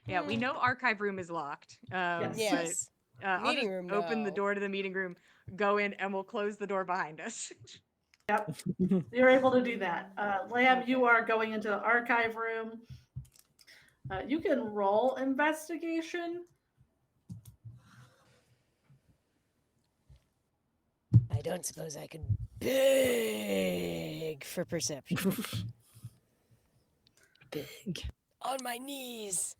Yeah, we know archive room is locked. Yes. Yes. But I'll Meeting just room, open the no. door to the meeting room, go in, and we'll close the door behind us. Yep, you're able to do that. Lamb, you are going into the archive room. You can roll investigation. I don't suppose I could beg for perception. Big. On my knees.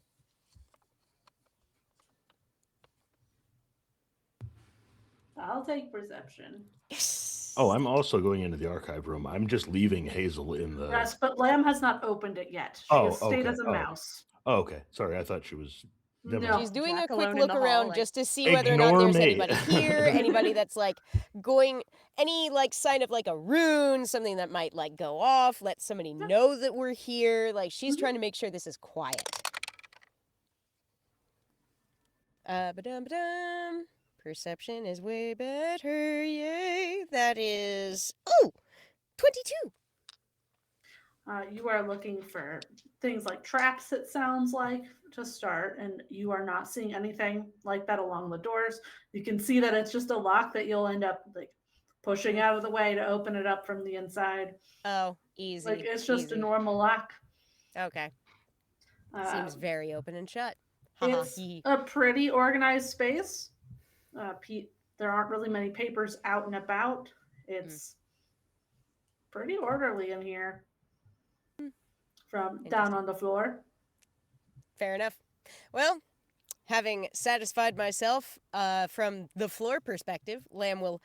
I'll take perception. Yes. Oh, I'm also going into the archive room. I'm just leaving Hazel in the. Yes, but Lamb has not opened it yet. She Oh, has stayed okay. as a Oh. mouse. Oh, okay. Sorry, I thought she was. Never No. mind. She's doing Jack a quick alone in look the hall, around like, just to see whether or not Ignore there's me. anybody here, anybody that's like going, any like sign of like a rune, something that might like go off, let somebody know that we're here. Like she's trying to make sure this is quiet. Ba-dum. Perception is way better, yay. That is, 22. You are looking for things like traps, it sounds like, to start, and you are not seeing anything like that along the doors. You can see that it's just a lock that you'll end up like pushing out of the way to open it up from the inside. Oh, easy. Like it's just a easy. normal lock. Okay. Seems Um, very open and shut. Haha, It's hee. a pretty organized space. There aren't really many papers out and about. It's pretty orderly in here. From down on the floor. Fair enough. Well, having satisfied myself from the floor perspective, Lamb will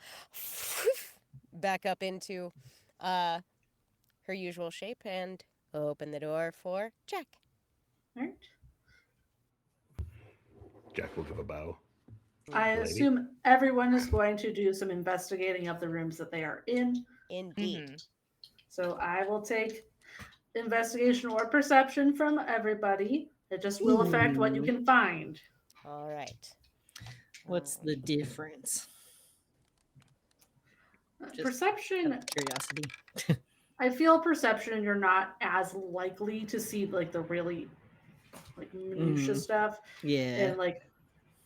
back up into her usual shape and open the door for Jack. All right. Jack will give a bow. I Lady. assume everyone is going to do some investigating of the rooms that they are in. Indeed. Mhm. So I will take investigation or perception from everybody. It just will affect what you Ooh. can find. All right. What's the difference? Just Perception, Out of curiosity. I feel perception, you're not as likely to see like the really like minutia stuff. Yeah. And like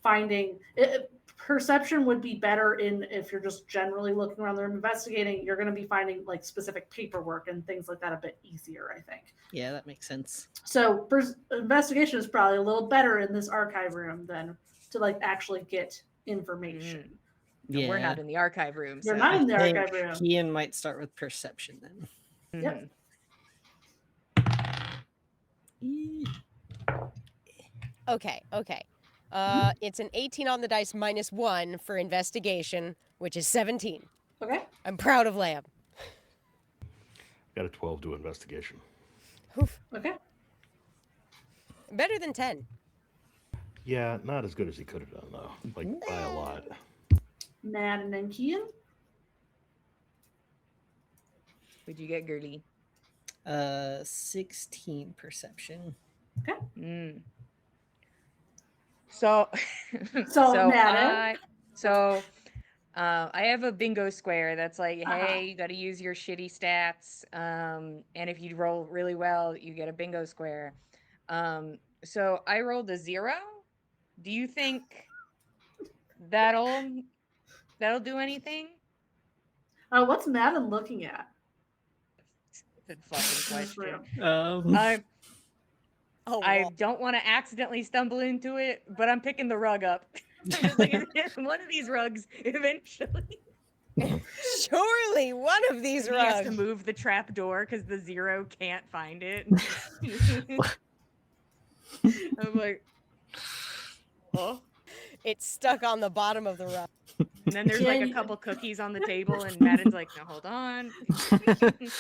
finding it, perception would be better in if you're just generally looking around there investigating. You're going to be finding like specific paperwork and things like that a bit easier, I think. Yeah, that makes sense. So investigation is probably a little better in this archive room than to like actually get information. And Yeah. we're not in the archive room. You're so. not in the I think archive room. Kian might start with perception then. Mhm. Eee. Okay. It's an 18 on the dice minus 1 for investigation, which is 17. Okay. I'm proud of Lamb. Got a 12 to investigation. Oof. Okay. Better than 10. Yeah, not as good as he could have done though. Like by a lot. Madden and Kian. Would you get Gertie? 16 perception. Mm. So, So, Madden? I have a bingo square that's like, Uh-huh. hey, you got to use your shitty stats, and if you roll really well, you get a bingo square. So I rolled a 0. Do you think that'll do anything? What's Madden looking at? Good fucking question. Oh, I wow. don't want to accidentally stumble into it, but I'm picking the rug up. I'm just like, one of these rugs eventually. Surely one of these He has to rugs. move the trap door because the 0 can't find it. I'm like, oh. It's stuck on the bottom of the rug. And then there's like a Can- couple cookies on the table, and Madden's like, no, hold on.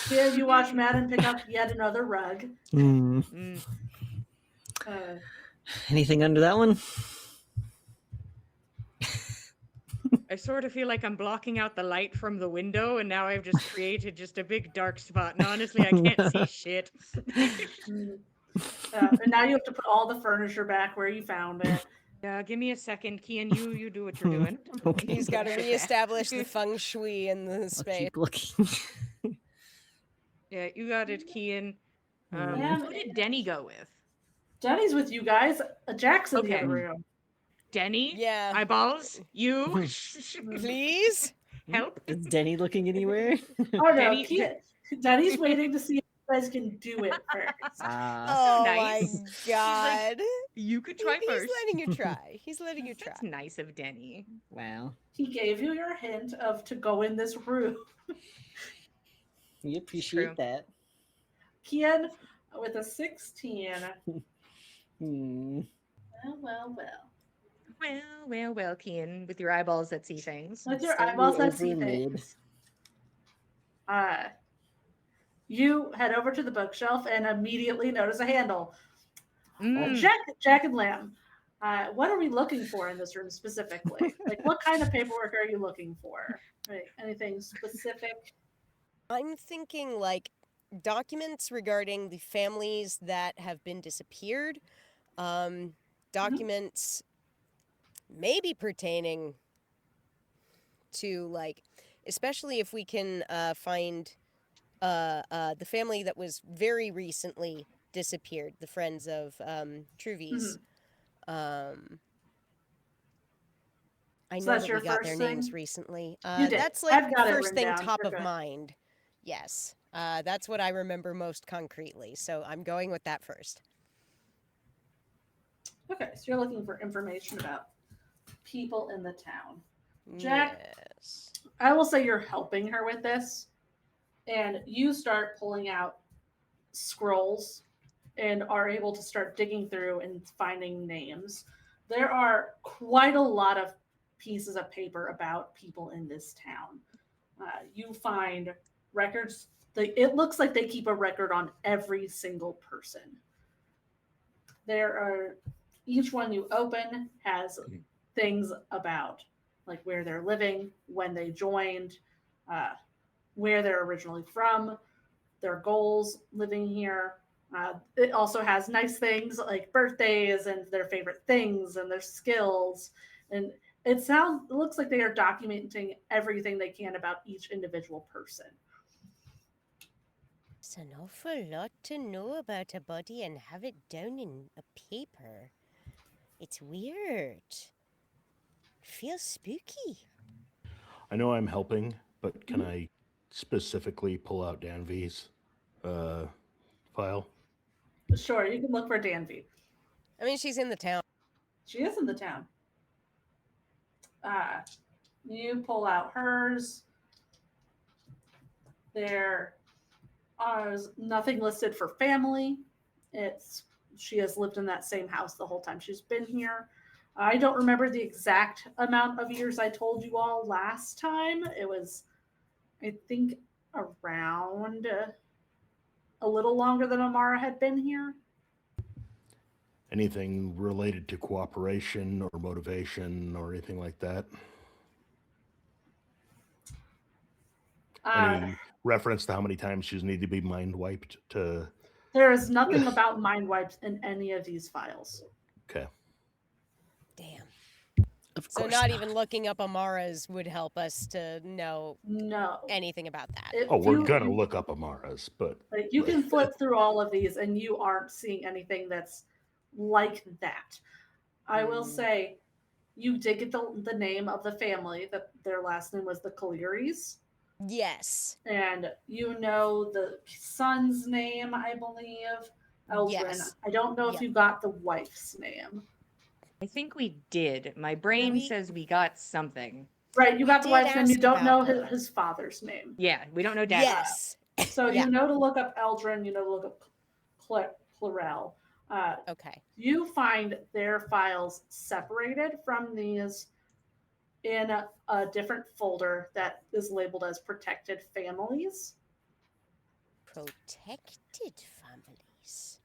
Here you watch Madden pick up yet another rug. Mm. Anything under that one? I sort of feel like I'm blocking out the light from the window, and now I've just created just a big dark spot. And honestly, I can't see shit. And now you have to put all the furniture back where you found it. Yeah, give me a second, Kian. You do what you're doing. Okay. He's got to reestablish the feng shui in the I'll space. keep looking. Yeah, you got it, Kian. Yeah. Who did Denny go with? Denny's with you guys. Jack's in the Okay. other room. Denny? Yeah. Eyeballs? You? Please? Help? Is Denny looking anywhere? Oh no, Denny- Denny's waiting to see if you guys can do it first. Oh nice. my god. You could try He's first. letting you try. He's letting you try. That's nice of Denny. Wow. He gave you your hint of to go in this room. We true. appreciate that. Kian with a 16. Hmm. Well. Well, Kian, with your eyeballs that see things. With your Slightly eyeballs that see over mid. things. You head over to the bookshelf and immediately notice a handle. Mm. Jack and Lamb. What are we looking for in this room specifically? Like, what kind of paperwork are you looking for? Right, anything specific? I'm thinking like documents regarding the families that have been disappeared. Documents maybe pertaining to like, especially if we can find the family that was very recently disappeared, the friends of Truvies. I So know that's that your we got their first names thing? recently. You did. That's like I've got it first written thing down. top You're of good. mind. Yes. That's what I remember most concretely. So I'm going with that first. Okay, so you're looking for information about people in the town. Jack? Yes. I will say you're helping her with this, and you start pulling out scrolls and are able to start digging through and finding names. There are quite a lot of pieces of paper about people in this town. You find records. It looks like they keep a record on every single person. There are, each one you open has things about like where they're living, when they joined, where they're originally from, their goals living here. It also has nice things like birthdays and their favorite things and their skills. And it looks like they are documenting everything they can about each individual person. It's an awful lot to know about a body and have it down in a paper. It's weird. Feels spooky. I know I'm helping, but can I specifically pull out Danvy's file? Sure, you can look for Danby. I mean, she's in the town. She is in the town. You pull out hers. There is nothing listed for family. She has lived in that same house the whole time she's been here. I don't remember the exact amount of years I told you all last time. It was, I think, around a little longer than Amara had been here. Anything related to cooperation or motivation or anything like that? Any reference to how many times she's needed to be mind wiped to? There is nothing about mind wipes in any of these files. Okay. Damn. Of So course not even looking up Amara's would help us to know No. anything about that. We're gonna look up Amara's, but Like, you can flip through all of these and you aren't seeing anything that's like that. I will say, you did get the name of the family, that their last name was the Caleries. Yes. And you know the son's name, I believe, Eldrin. Yes. I don't know if Yep. you got the wife's name. I think we did. My brain says we got something. Right, you got the did wife's name. You ask don't know about her. his father's name. Yeah, we don't know Dad. Yes. So Yeah. you know to look up Eldrin, you know to look up Clarel. Okay. You find their files separated from these in a different folder that is labeled as protected families. Protected families.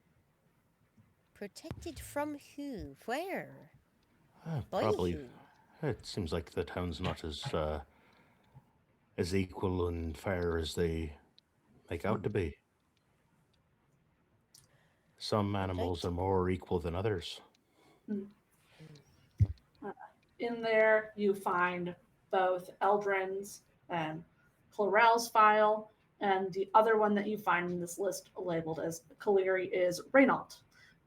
Protected from who? Where? By probably who? it seems like the town's not as equal and fair as they make out to be. Some animals are more equal than others. In there, you find both Eldrin's and Chlorel's file, and the other one that you find in this list labeled as Caleri is Reynaud,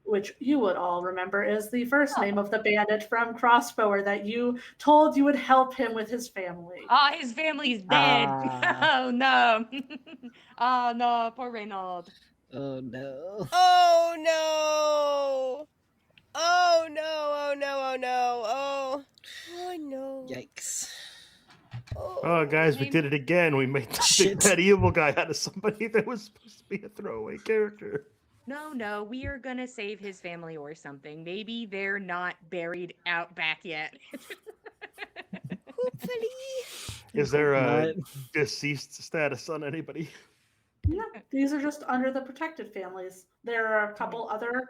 which you would all remember is the first name of the bandit from Crossbower that you told you would help him with his family. His family's dead. Oh no. Oh no, poor Reynaud. Oh no. Oh no! Oh no! Oh no! Oh no! Oh! Oh no! Yikes. Oh, guys, we did it again. We made the big Shit. bad evil guy out of somebody that was supposed to be a throwaway character. No, we are gonna save his family or something. Maybe they're not buried out back yet. Hopefully. Is there a Not. deceased status on anybody? No, these are just under the protected families. There are a couple other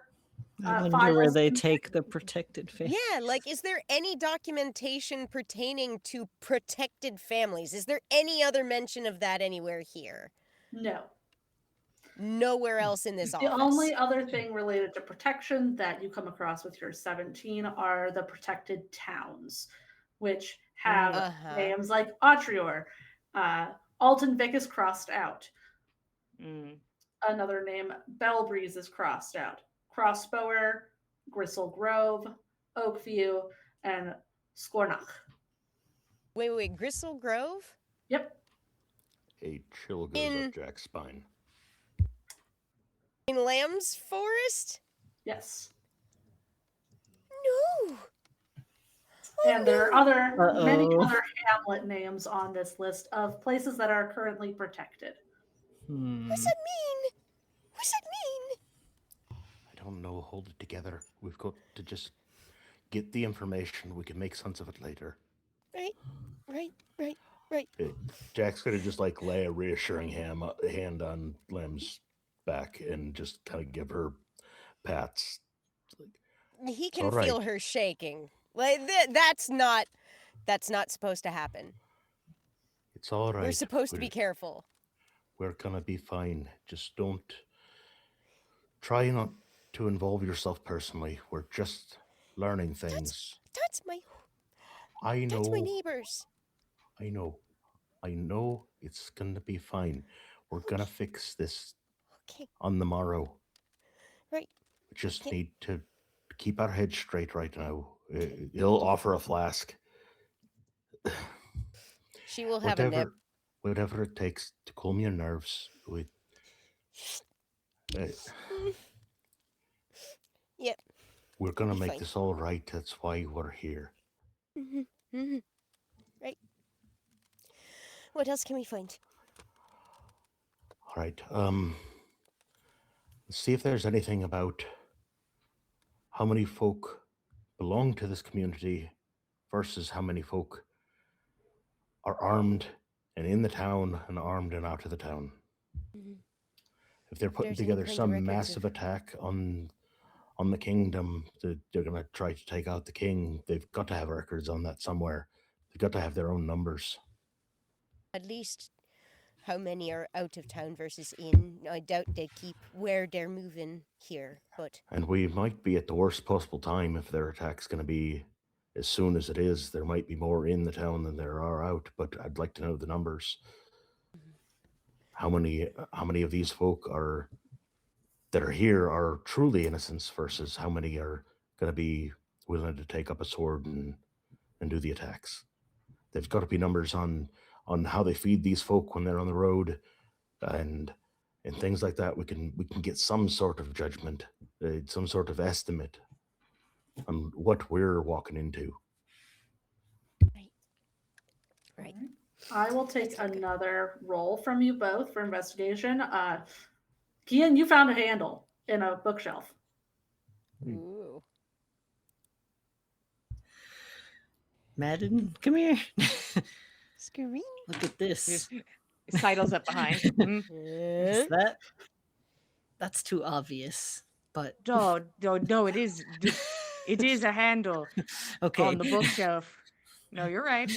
I wonder where files they in- take the protected family. Yeah, like, is there any documentation pertaining to protected families? Is there any other mention of that anywhere here? No. Nowhere else in this The office. only other thing related to protection that you come across with your 17 are the protected towns, which have Uh-huh. names like Autrior. Alton Vic is crossed out. Mm. Another name, Bellbreeze, is crossed out. Crossbower, Gristle Grove, Oakview, and Scornach. Wait, Gristle Grove? Yep. A chill goes In- up Jack's spine. In Lamb's Forest? Yes. No! And there are many Uh-oh. other hamlet names on this list of places that are currently protected. What's that mean? What's that mean? I don't know. Hold it together. We've got to just get the information. We can make sense of it later. Right. Jack's gonna just like lay a reassuring hand on Lem's back and just kind of give her pats. He all can feel right. her shaking. Like that's not supposed to happen. It's all right. We're supposed to be careful. We're gonna be fine. Just don't try not to involve yourself personally. We're just learning things. That's my I know. That's my neighbors. I know it's gonna be fine. We're gonna fix this Okay. on the morrow. Right. We just Okay. need to keep our heads straight right now. He'll offer a flask. She will have a nip. Whatever it takes to calm your nerves. Yep. We're gonna Be make fine. this all right. That's why we're here. Right. What else can we find? All right. Let's see if there's anything about how many folk belong to this community versus how many folk are armed and in the town and armed and out of the town. Mhm. If they're putting There's any together kind of some records massive of- attack on the kingdom, they're going to try to take out the king. They've got to have records on that somewhere. They've got to have their own numbers. At least how many are out of town versus in. I doubt they keep where they're moving here, but And we might be at the worst possible time if their attack's going to be as soon as it is. There might be more in the town than there are out, but I'd like to know the numbers. How many of these folk that are here are truly innocents versus how many are going to be willing to take up a sword and do the attacks. There's got to be numbers on how they feed these folk when they're on the road, and things like that. We can get some sort of judgment, some sort of estimate on what we're walking into. right. I will take That's not good. another roll from you both for investigation. Kian, you found a handle in a bookshelf. Ooh. Madden, come here. Scream. Look at this. Sidles up behind. Mm. Is that's too obvious. But No, it is. It is a handle okay. on the bookshelf. No, you're right.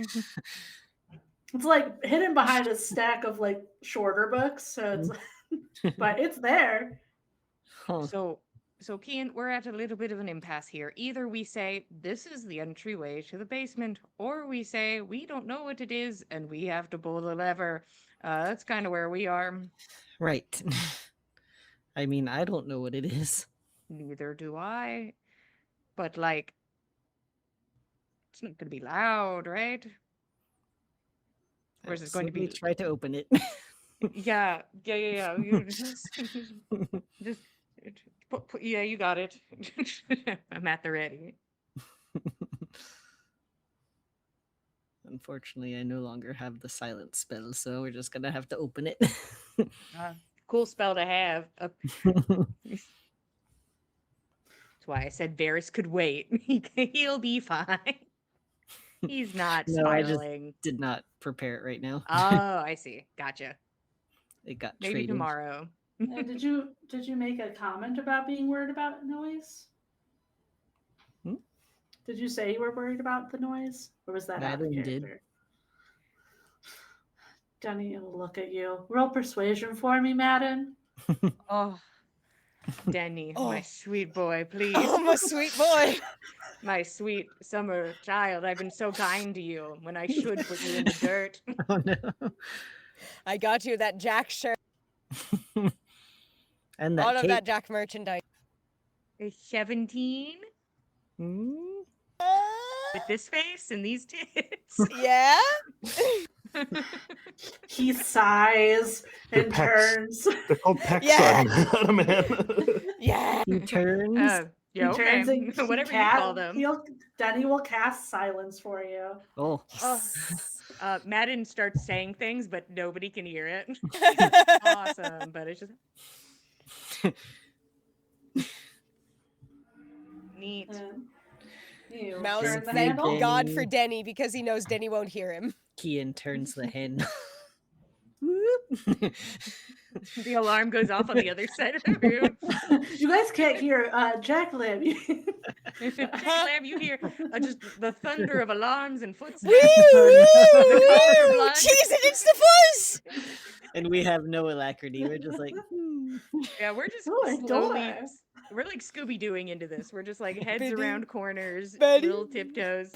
It's like hidden behind a stack of like shorter books, so it's but it's there. Huh. So So, Kian, we're at a little bit of an impasse here. Either we say this is the entryway to the basement, or we say we don't know what it is and we have to pull the lever. That's kind of where we are. Right. I mean, I don't know what it is. Neither do I. But, like, it's not going to be loud, right? Or is it going to Let me be... try to open it. Yeah. You just yeah, you got it. I'm at the ready. Unfortunately, I no longer have the silent spell, so we're just gonna have to open it. Cool spell to have. That's why I said Varys could wait. He'll be fine. He's not No, I just spiraling. did not prepare it right now. Oh, I see. Gotcha. It got Maybe traded. tomorrow. And did you make a comment about being worried about noise? Hmm? Did you say you were worried about the noise, or was that out of Madden character? did. Denny will look at you. Roll persuasion for me, Madden. Oh, Denny, my Oh. sweet boy, please. Oh, my sweet boy. My sweet summer child, I've been so kind to you when I should put you in the dirt. Oh no. I got you that Jack shirt. And that All of cape. that Jack merchandise. 17 Hmm? with this face and these tits. Yeah? He sighs They're and pecs. turns. They're called pecs Yeah. on a man. Yeah. He turns. Yeah, He okay. turns and he Whatever you call them. Denny will cast silence for you. Oh. Oh. Madden starts saying things, but nobody can hear it. Awesome, but it's just neat. And you Mouse turn the thank handle. God for Denny because he knows Denny won't hear him. Kian turns the handle. The alarm goes off on the other side of the room. You guys can't hear Jack Lim. Jack Lamb, you hear just the thunder of alarms and footsteps. Woo! The copper blood. Cheese it, it's the fuzz! And we have no alacrity. We're just like, Yeah, we're just Oh, a slowly. door. We're like Scooby Dooing into this. We're just like heads Ba-doo. around corners, Ba-doo. little tiptoes.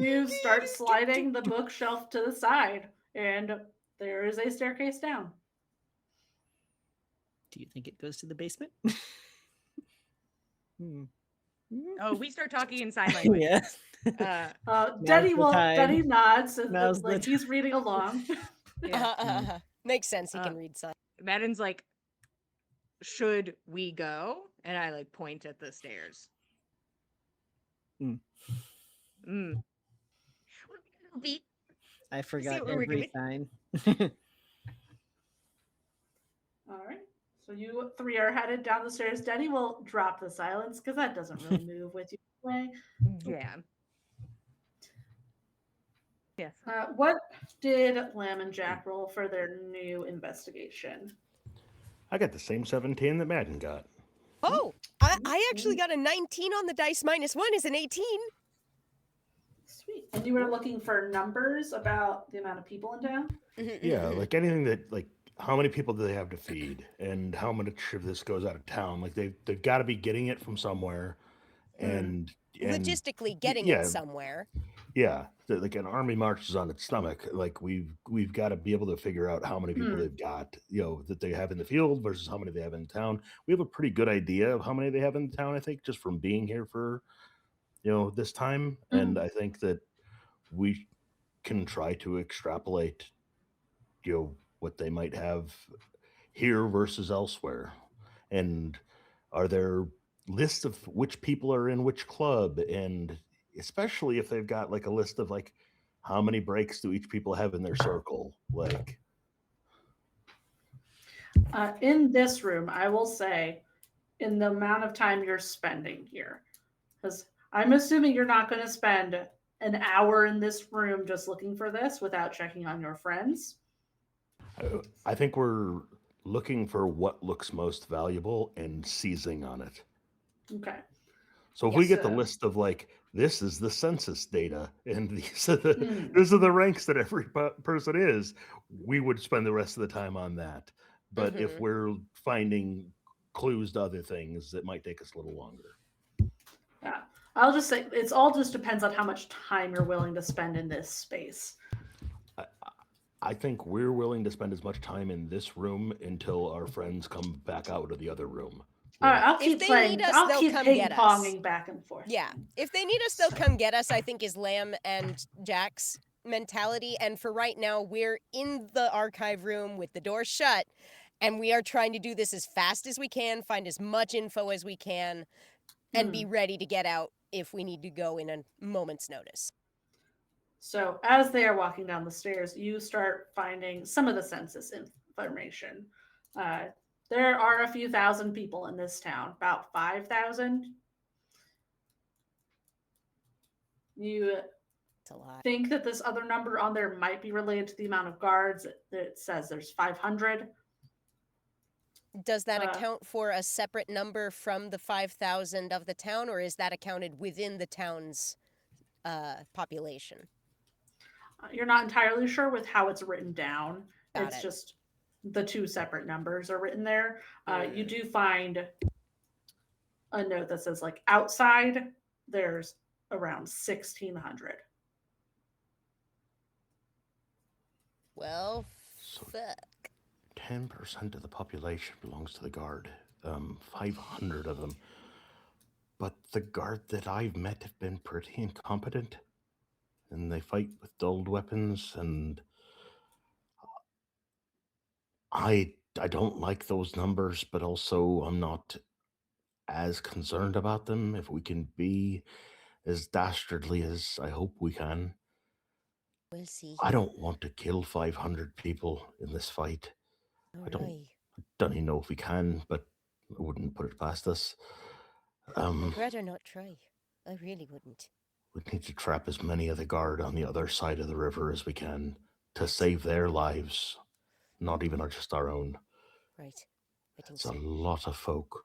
You start sliding the bookshelf to the side, and there is a staircase down. do you think it goes to the basement? Hmm. Oh, we start talking in sign language. Yeah. Denny the time. Denny nods, Now's the like he's reading along. Yeah. Makes sense, he Uh, can read signs. Madden's like, should we go? And I like point at the stairs. Mm. I forgot where we're every going. sign. All right. So you three are headed down the stairs. Denny will drop the silence because that doesn't really move with you anyway. Yeah. Yes. What did Lamb and Jack roll for their new investigation? I got the same 17 that Madden got. Oh, I actually got a 19 on the dice. -1 is an 18. Sweet. And you were looking for numbers about the amount of people in town? Yeah, like anything that, like, how many people do they have to feed, and how much of this goes out of town? Like they've got to be getting it from somewhere, and Logistically getting yeah. it somewhere. yeah, like an army marches on its stomach. Like we've got to be able to figure out how many people they've got, that they have in the field versus how many they have in town. We have a pretty good idea of how many they have in town, I think, just from being here for this time, and I think that we can try to extrapolate what they might have here versus elsewhere. And are there lists of which people are in which club, and especially if they've got like a list of like how many breaks do each people have in their circle, like in this room, I will say, in the amount of time you're spending here, because I'm assuming you're not going to spend an hour in this room just looking for this without checking on your friends. I think we're looking for what looks most valuable and seizing on it. Okay. So if we Yes, get the list of like, this is the census data and these are the ranks that every person is, we would spend the rest of the time on that. But if we're finding clues to other things, it might take us a little longer. Yeah. I'll just say it's all just depends on how much time you're willing to spend in this space. I think we're willing to spend as much time in this room until our friends come back out of the other room. All right, I'll If keep they playing. need us, I'll they'll keep come ping get us. ponging back and forth. Yeah. If they need us, they'll come get us, I think is Lamb and Jack's mentality. And for right now, we're in the archive room with the door shut, and we are trying to do this as fast as we can, find as much info as we can, and be ready to get out if we need to go in a moment's notice. So as they are walking down the stairs, you start finding some of the census information. There are a few thousand people in this town, about 5,000. You It's a lot. think that this other number on there might be related to the amount of guards. It says there's 500. Does that account for a separate number from the 5,000 of the town, or is that accounted within the town's population? You're not entirely sure with how it's written down. Got It's it. just the two separate numbers are written there. You do find a note that says like outside there's around 1,600. Well, So- fuck. 10% of the population belongs to the guard. 500 of them. But the guard that I've met have been pretty incompetent. And they fight with dulled weapons, and I don't like those numbers, but also I'm not as concerned about them. If we can be as dastardly as I hope we can, We'll see. I don't want to kill 500 people in this fight. I don't even know if we can, but I wouldn't put it past us. I'd rather not try. I really wouldn't. We need to trap as many of the guard on the other side of the river as we can to save their lives, not even just our own. Right. I think It's so. a lot of folk.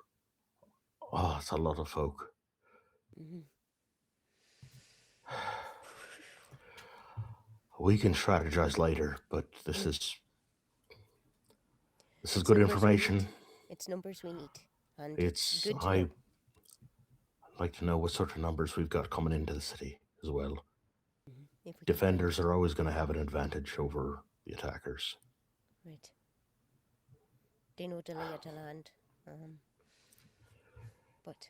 Oh, it's a lot of folk. Mm-hmm. We can strategize later, but this is It's good numbers we information. need. It's numbers we need. And It's good to I'd know. like to know what sort of numbers we've got coming into the city as well. If we can find Defenders it. are always going to have an advantage over the attackers. Right. They know the lay of the land. But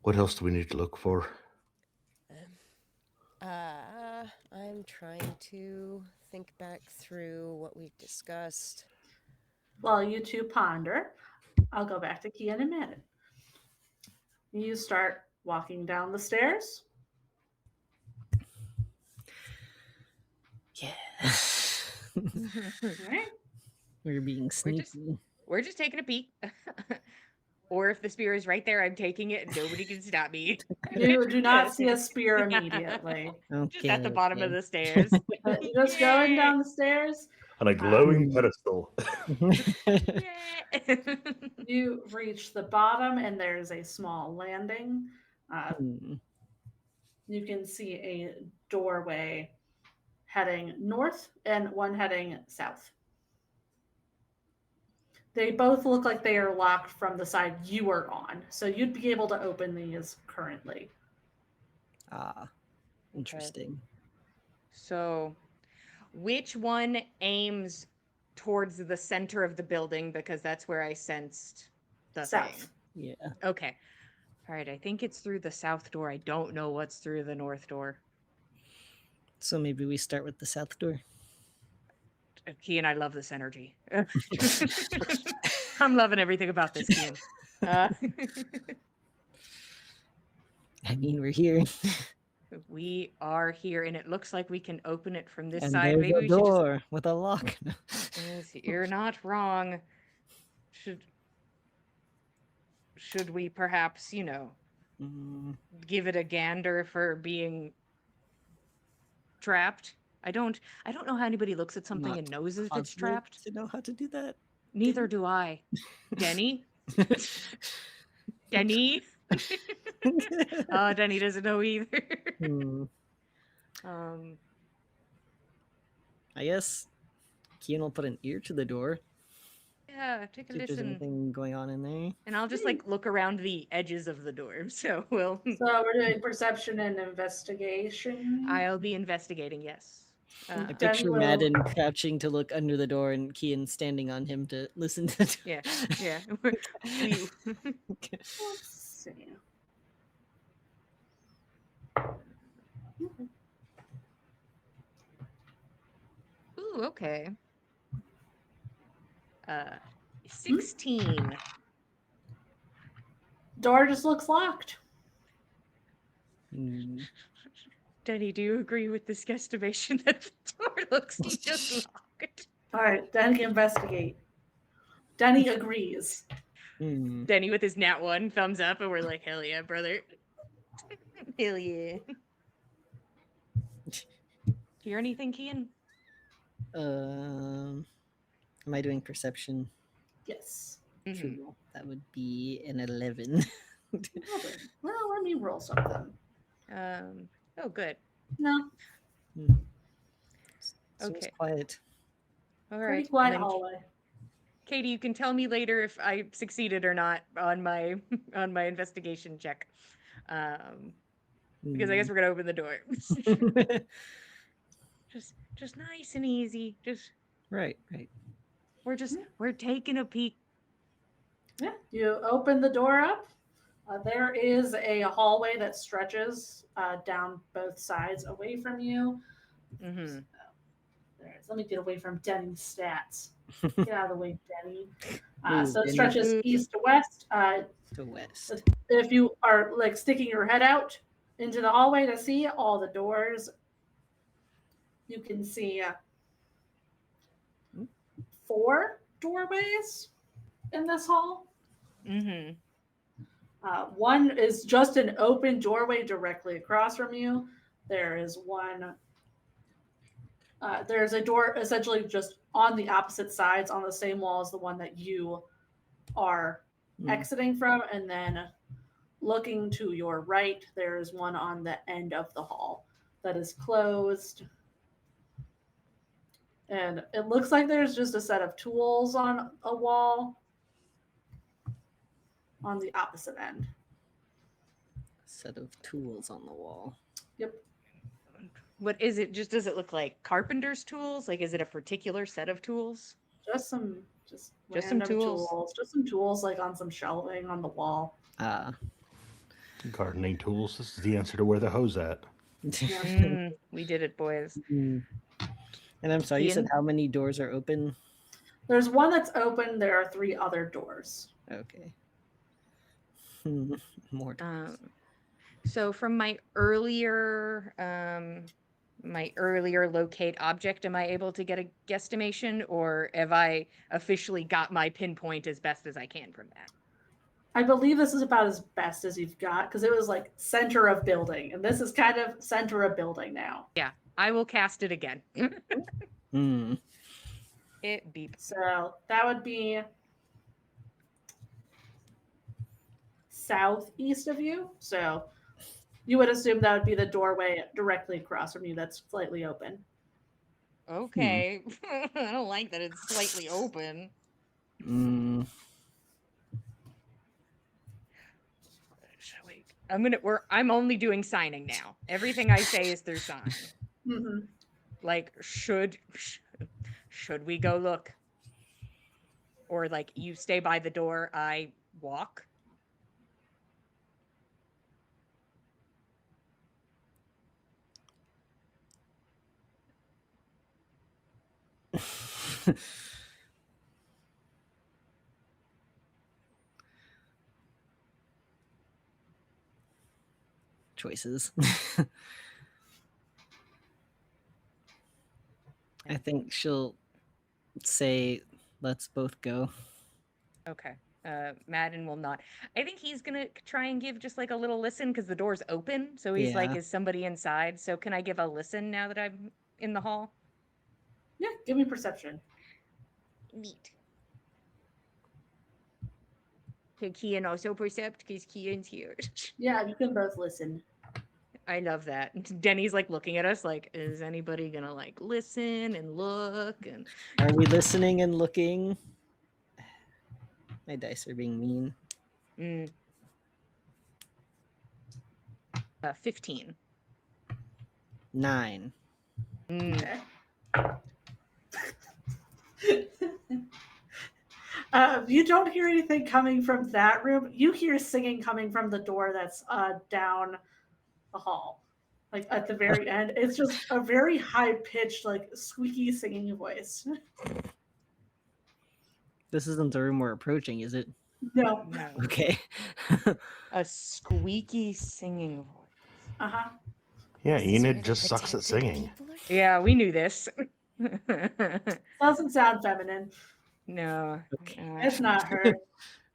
What else do we need to look for? I'm trying to think back through what we've discussed. While you two ponder, I'll go back to Key in a minute. You start walking down the stairs. Yeah. All right. We're being sneaky. We're just taking a peek. Or if the spear is right there, I'm taking it and nobody can stop me. You do not see a spear immediately. Just at the bottom of okay. the stairs. Just going down the stairs, On a glowing Um, pedestal. Yeah. you reach the bottom and there's a small landing. You can see a doorway heading north and one heading south. They both look like they are locked from the side you are on, so you'd be able to open these currently. Interesting. So, which one aims towards the center of the building? Because that's where I sensed the South. thing. Yeah. Okay. All right. I think it's through the south door. I don't know what's through the north door. So maybe we start with the south door. Kian, I love this energy. I'm loving everything about this, Kian. I mean, we're here. We are here, and it looks like we can open it from this And side. there's Maybe a we should just... door with a lock. Yes, you're not wrong. Should we perhaps, give it a gander for being trapped? I don't know how anybody looks at something Not and knows if it's Cosmic trapped. to know how to do that. Neither do I. Denny? Denny? Oh, Denny doesn't know either. I guess Kian will put an ear to the door. Yeah, take a See if there's listen. anything going on in there. And I'll just like look around the edges of the door. So So we're doing perception and investigation. I'll be investigating, yes. I Danny picture will- Madden crouching to look under the door and Kian standing on him to listen to the door. Yeah, yeah. Okay. Let's see. Ooh, okay. 16. Door just looks locked. Hmm. Denny, do you agree with this guesstimation that the door looks just locked? All right, Danny investigate. Danny agrees. Hmm. Denny with his nat 1 thumbs up, and we're like, hell yeah, brother. Hell yeah. Hear anything, Kian? Am I doing perception? Yes. Mhm. True. That would be an 11. Well, let me roll something. Oh, good. No, So Okay. it's quiet. All pretty right. quiet And then, hallway. Katie, you can tell me later if I succeeded or not on my on my investigation check. Because I guess we're gonna open the door. just nice and easy. Just right. we're taking a peek. Yeah, you open the door up. There is a hallway that stretches down both sides away from you. Mm-hmm. Let me get away from Denny's stats. Get out of the way, Denny. Ooh, So it Denny. stretches east to west. To west. If you are like sticking your head out into the hallway to see all the doors, you can see 4 doorways in this hall. Mm-hmm. One is just an open doorway directly across from you. There is one. There's a door essentially just on the opposite sides on the same wall as the one that you are exiting from, and then looking to your right, there is one on the end of the hall that is closed. And it looks like there's just a set of tools on a wall on the opposite end. Set of tools on the wall. Yep. What is it? Just does it look like carpenter's tools? Like, is it a particular set of tools? Just some Just some random tools? Just some tools like on some shelving on the wall. Gardening tools. This is the answer to where the hose at. We did it, boys. And I'm sorry, you said Ian? how many doors are open? There's one that's open. There are 3 other doors. Okay. More doors. So from my earlier locate object, am I able to get a guesstimation, or have I officially got my pinpoint as best as I can from that? I believe this is about as best as you've got because it was like center of building, and this is kind of center of building now. Yeah, I will cast it again. It beep. So that would be southeast of you. So you would assume that would be the doorway directly across from you that's slightly open. Okay. I don't like that it's slightly open. Wait. I'm only doing signing now. Everything I say is through sign. Mm-hmm. Like, should we go look? Or like, you stay by the door, I walk? Choices. I think she'll say, let's both go. Okay. Madden will not. I think he's gonna try and give just like a little listen because the door's open. So he's like, Yeah. is somebody inside? So can I give a listen now that I'm in the hall? Yeah, give me perception. Neat. Can Kian also percept because Kian's here? Yeah, you can both listen. I love that. Denny's like looking at us like, is anybody gonna like listen and look? And Are we listening and looking? My dice are being mean. 15. 9. Okay. You don't hear anything coming from that room. You hear singing coming from the door that's down the hall, like at the very end. It's just a very high pitched, like squeaky singing voice. This isn't the room we're approaching, is it? No. No. Okay. A squeaky singing voice. Uh huh. Yeah, Is this where Enid the just sucks at protected singing. people are? Yeah, we knew this. Doesn't sound feminine. No. Okay. It's not her.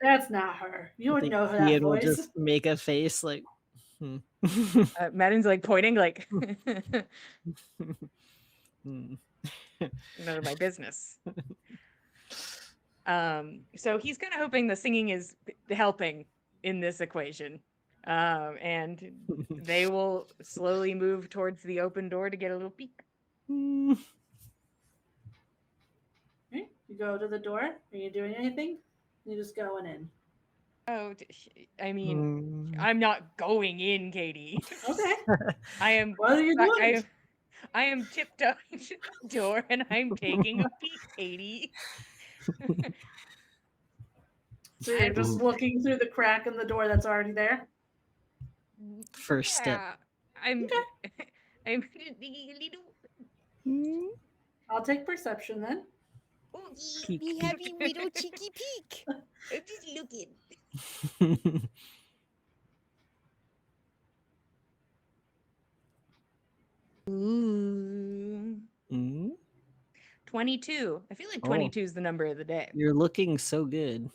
That's not her. You I would think know that Ian will voice. just make a face like, Madden's like pointing, like, Hmm. none of my business. So he's kind of hoping the singing is helping in this equation. And they will slowly move towards the open door to get a little peek. Hmm. Okay, you go to the door. Are you doing anything? You just going in. Oh, I mean, Hmm. I'm not going in, Katie. Okay. I am. What are you doing? I am tiptoeing to the door and I'm taking a peek, Katie. So you're just looking through the crack in the door that's already there? First step. Yeah, I'm. Okay. I'm taking a little. Hmm. I'll take perception then. Oh, Peek, We peek. have a little cheeky peek. I'm just looking. Ooh. Hmm? 22. I feel like Oh. 22 is the number of the day. You're looking so good.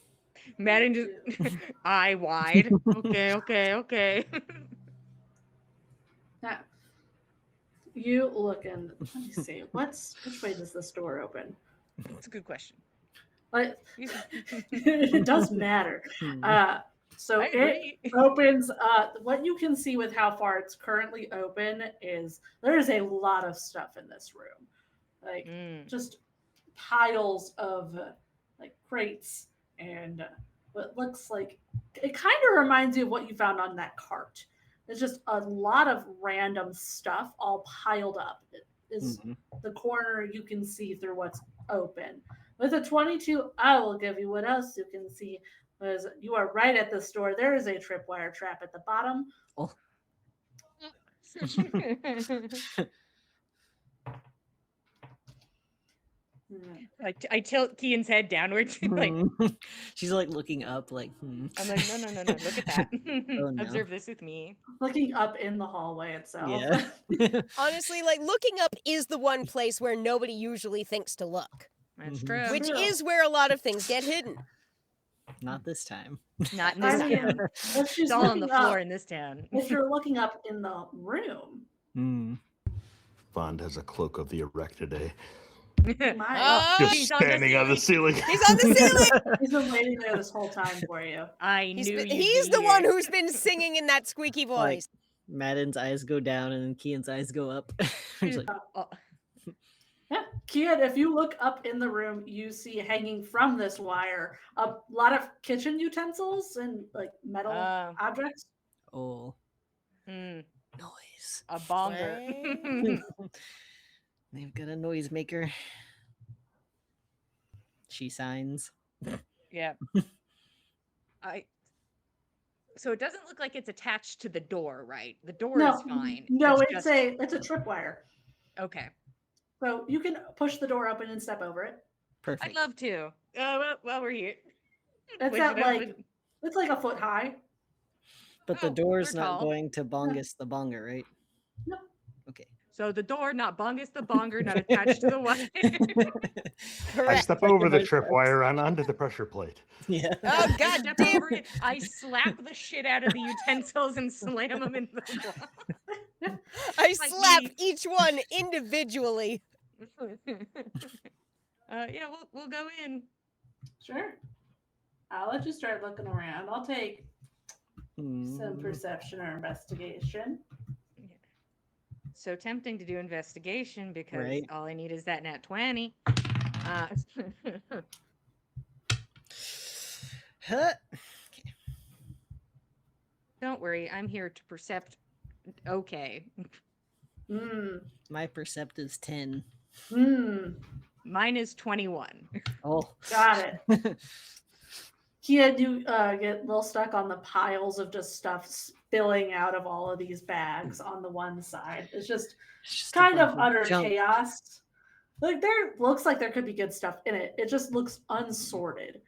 Madden just eye wide. Okay. Now, you look in. Let me see. Which way does this door open? That's a good question. Like, it does matter. Hmm. So I it agree. opens. What you can see with how far it's currently open is there's a lot of stuff in this room, like just piles of like crates and what looks like it kind of reminds you of what you found on that cart. There's just a lot of random stuff all piled up. It is Mhm. the corner you can see through what's open. With a 22, I will give you what else you can see. Was you are right at the store. There is a tripwire trap at the bottom. Oh. I tilt Kian's head downwards. Like Hmm. She's like looking up, like, I'm like, no. Look at that. Oh, no. Observe this with me. Looking up in the hallway itself. Yeah. Honestly, like looking up is the one place where nobody usually thinks to look, That's Mhm. true. which True. is where a lot of things get hidden. Not this time. Not in I this mean, town. if she's It's all on the looking floor up, in this town. if you're looking up in the room, Hmm. Fond has a cloak of the erect today. you might. Ah! Just he's on the standing on the ceiling. He's on the ceiling. He's been waiting there this whole time for you. I knew you'd He's be the one here. who's been singing in that squeaky Like, voice. Madden's eyes go down and then Kian's eyes go up. He's like, Oh, Yeah, Kian, if you look up in the room, you see hanging from this wire a lot of kitchen utensils and like metal objects. oh, mm, noise. a bonger. They've got a noisemaker. She signs. Yeah. So it doesn't look like it's attached to the door, right? The door is fine. No, It's just it's a tripwire. okay. So you can push the door open and step over it. Perfect. I'd love to. Well, we're here. It's Push at it like open. it's like a foot high. But the Oh, door's we're not tall. going to bongus the bonger, right? No. Okay. So the door, not bongus the bonger, not attached to the wire. I Correct. step Like over the the tripwire and onto the pressure plate. Yeah. Oh I god step damn! over it. I slap the shit out of the utensils and slam them in the wall. I Like slap me. each one individually. Yeah, we'll go in. Sure. I'll let you start looking around. I'll take some Hmm. perception or investigation. So tempting to do investigation because Right. all I need is that nat 20. Huh. Don't worry, I'm here to percept. Okay. Hmm. My percept is 10. Hmm. Mine is 21. Oh. Got it. Kia, you get a little stuck on the piles of just stuff spilling out of all of these bags on the one side. It's just Just a kind of bunch utter junk. chaos. Like there looks like there could be good stuff in it. It just looks unsorted.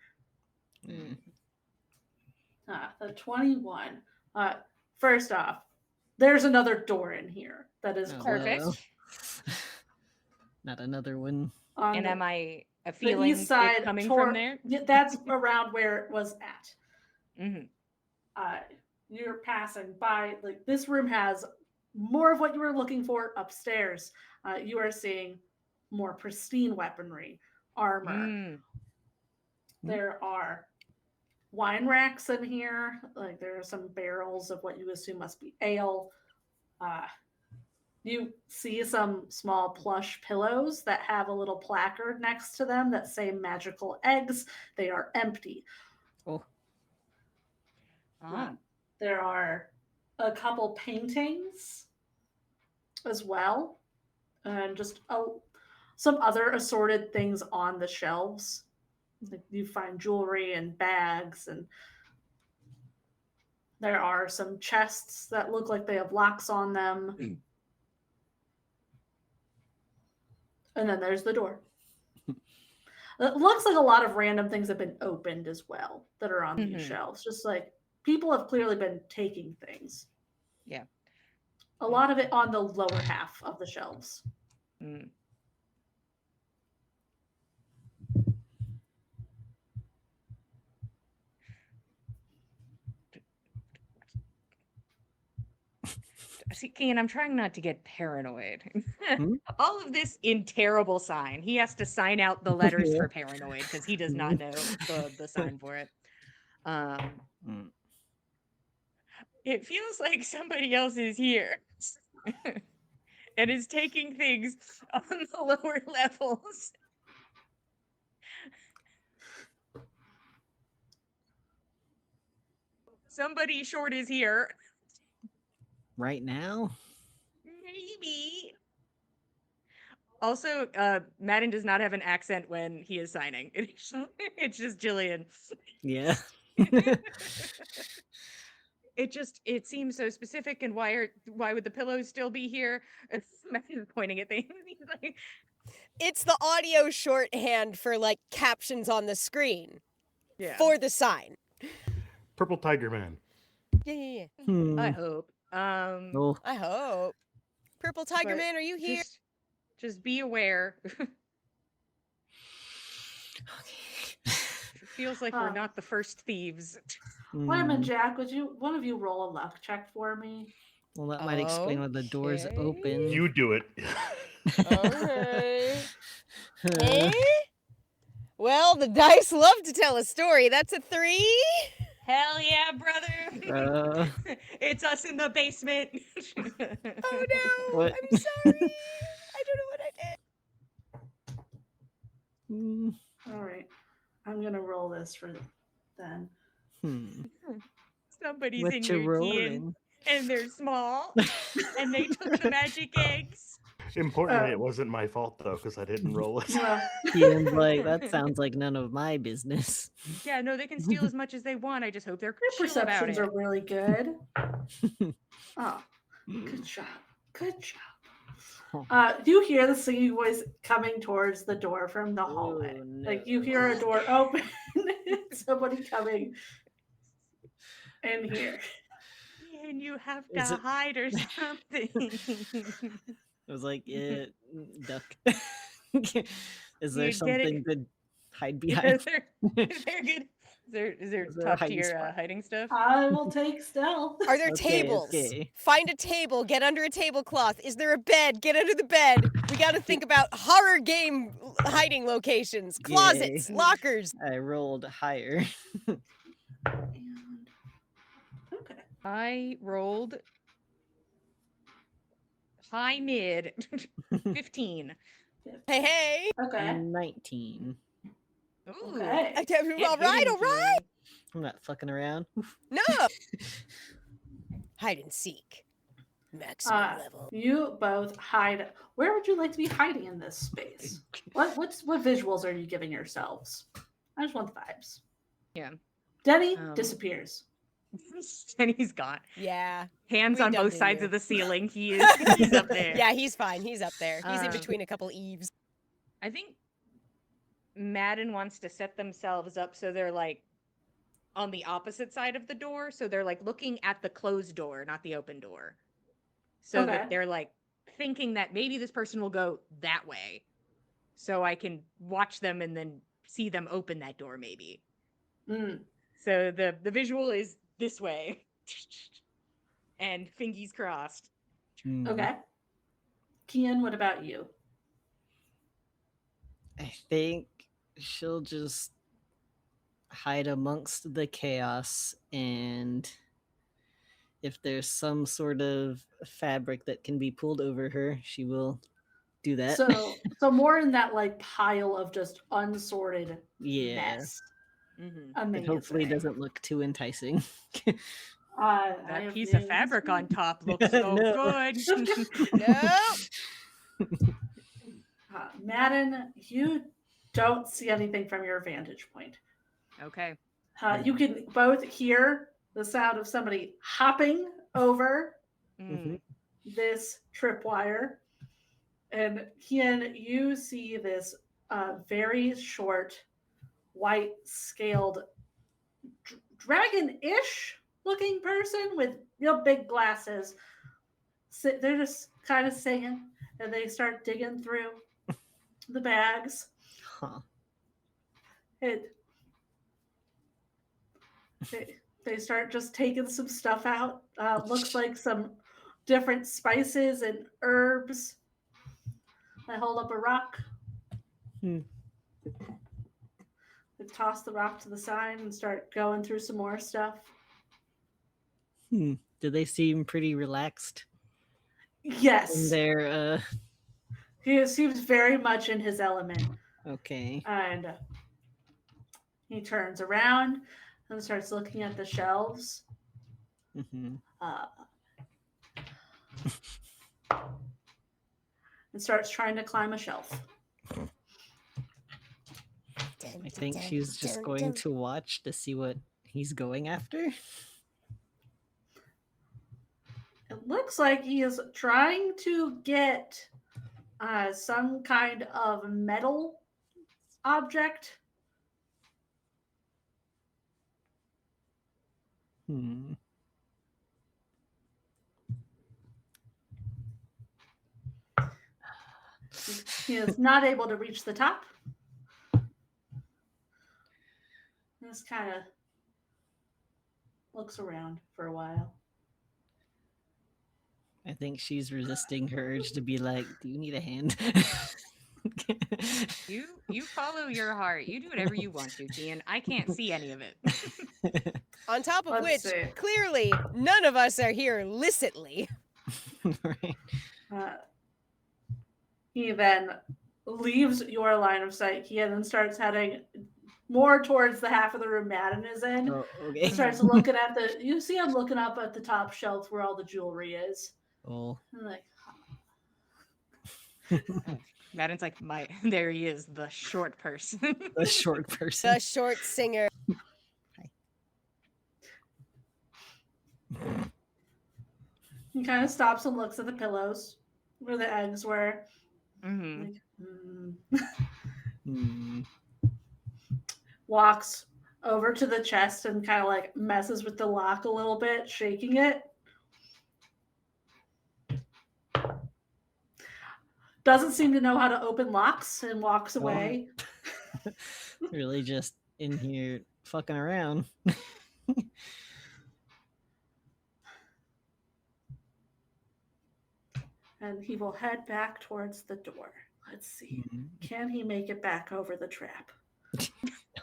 Mm. The 21. First off, there's another door in here that is Oh, Perfect. closed. Not another one. On And the, am I the feeling east side, it coming from there? Yeah, that's around where it was at. Mm-hmm. You're passing by. Like this room has more of what you were looking for upstairs. You are seeing more pristine weaponry, armor. Mm. There are wine racks in here. Like there are some barrels of what you assume must be ale. You see some small plush pillows that have a little placard next to them that say magical eggs. They are empty. Oh. Ah. There are a couple paintings as well, and just some other assorted things on the shelves. Like you find jewelry and bags, and there are some chests that look like they have locks on them. And then there's the door. It looks like a lot of random things have been opened as well that are on these Mhm. shelves. Just like people have clearly been taking things. Yeah. A lot of it on the lower half of the shelves. Mm. See, Kian, I'm trying not to get paranoid. Hmm? All of this in terrible sign. He has to sign out the letters Yeah. for paranoid because he does not know the sign for it. Mm. It feels like somebody else is here and is taking things on the lower levels. Somebody short is here. Right now? Maybe. Also, Madden does not have an accent when he is signing. It's just Jillian. Yeah. It seems so specific, and why would the pillows still be here? Madden's pointing at things. He's like, It's the audio shorthand for like captions on the screen yeah. for the sign. Purple Tiger Man. Yeah. I hope. Oh. I hope. Purple Tiger but Man, are you here? Just be aware. Okay. Feels like we're not the first thieves. Wyman and Mm. Jack, would you one of you roll a luck check for me? Well, that might explain why the door's Okay. open. You do it. Okay. Hey? Well, the dice love to tell a story. That's a 3. Hell yeah, brother! It's us in the basement. Oh no! What? I'm sorry. I don't know what I did. Mm. All right. I'm going to roll this for then. Somebody's What in you your team, rolling? and they're small, and they took the magic eggs. Importantly, it wasn't my fault though, because I didn't roll it. Ian's like, that sounds like none of my business. Yeah, no, they can steal as much as they want. I just hope they're Your chill about perceptions it. are really good. Oh, good job. Good job. You hear the singing voice coming towards the door from the hallway. Oh, Like you no. hear a door open, somebody coming in here. And you have Is to it- hide or something. I was like, yeah, duck. Is there You get it? something to hide Is behind? there good? Is there Is there a top hiding tier spot? hiding stuff? I will take stealth. Are there Okay, tables? okay. Find a table, get under a tablecloth. Is there a bed? Get under the bed. We gotta think about horror game hiding locations, closets, Yay. lockers. I rolled higher. And... Okay. I rolled high mid 15. Hey. Okay. 19. Ooh. Okay. All right, all right. I'm not fucking around. No! Hide and seek. Maximum level. You both hide. Where would you like to be hiding in this space? What visuals are you giving yourselves? I just want the vibes. Yeah. Denny disappears. And he's gone. Yeah. Hands We on done both knew sides you. of the ceiling. He's up there. Yeah, he's fine. He's up there. He's in Um, between a couple eaves. I think Madden wants to set themselves up so they're like on the opposite side of the door. So they're like looking at the closed door, not the open door. So Okay. that they're like thinking that maybe this person will go that way. So I can watch them and then see them open that door maybe. Mm. So the visual is this way. And fingies crossed. Okay. Kian, what about you? I think she'll just hide amongst the chaos, and if there's some sort of fabric that can be pulled over her, she will do that. So more in that like pile of just unsorted Yeah. mess. Mm-hmm. Amazing. It hopefully doesn't look too enticing. I That have piece of news. fabric on top looks so No. good. No! Madden, you don't see anything from your vantage point. Okay. You can both hear the sound of somebody hopping over Mm. this tripwire. And Kian, you see this very short, white scaled, dragon-ish looking person with real big glasses. They're just kind of singing, and they start digging through the bags. Huh. They start just taking some stuff out. Looks like some different spices and herbs. I hold up a rock. Hmm. I toss the rock to the side and start going through some more stuff. Do they seem pretty relaxed? Yes. In their He seems very much in his element. okay. And he turns around and starts looking at the shelves. Mm-hmm. And starts trying to climb a shelf. I think she's just going to watch to see what he's going after. It looks like he is trying to get some kind of metal object. He is not able to reach the top. Just kind of looks around for a while. I think she's resisting her urge to be like, "Do you need a hand?" You follow your heart. You do whatever you want to, Kian. I can't see any of it. On top of Let's which, see. clearly, none of us are here licitly. Right. He then leaves your line of sight. He then starts heading more towards the half of the room Madden is in. Oh, okay. Starts looking at you see him looking up at the top shelf where all the jewelry is. Oh. I'm like, Madden's like, there he is, the short person. The short person. The short singer. he kind of stops and looks at the pillows where the eggs were. Mm-hmm. Like, Walks over to the chest and kind of like messes with the lock a little bit, shaking it. Doesn't seem to know how to open locks and walks away. Really just in here fucking around. And he will head back towards the door. Let's see. Can he make it back over the trap?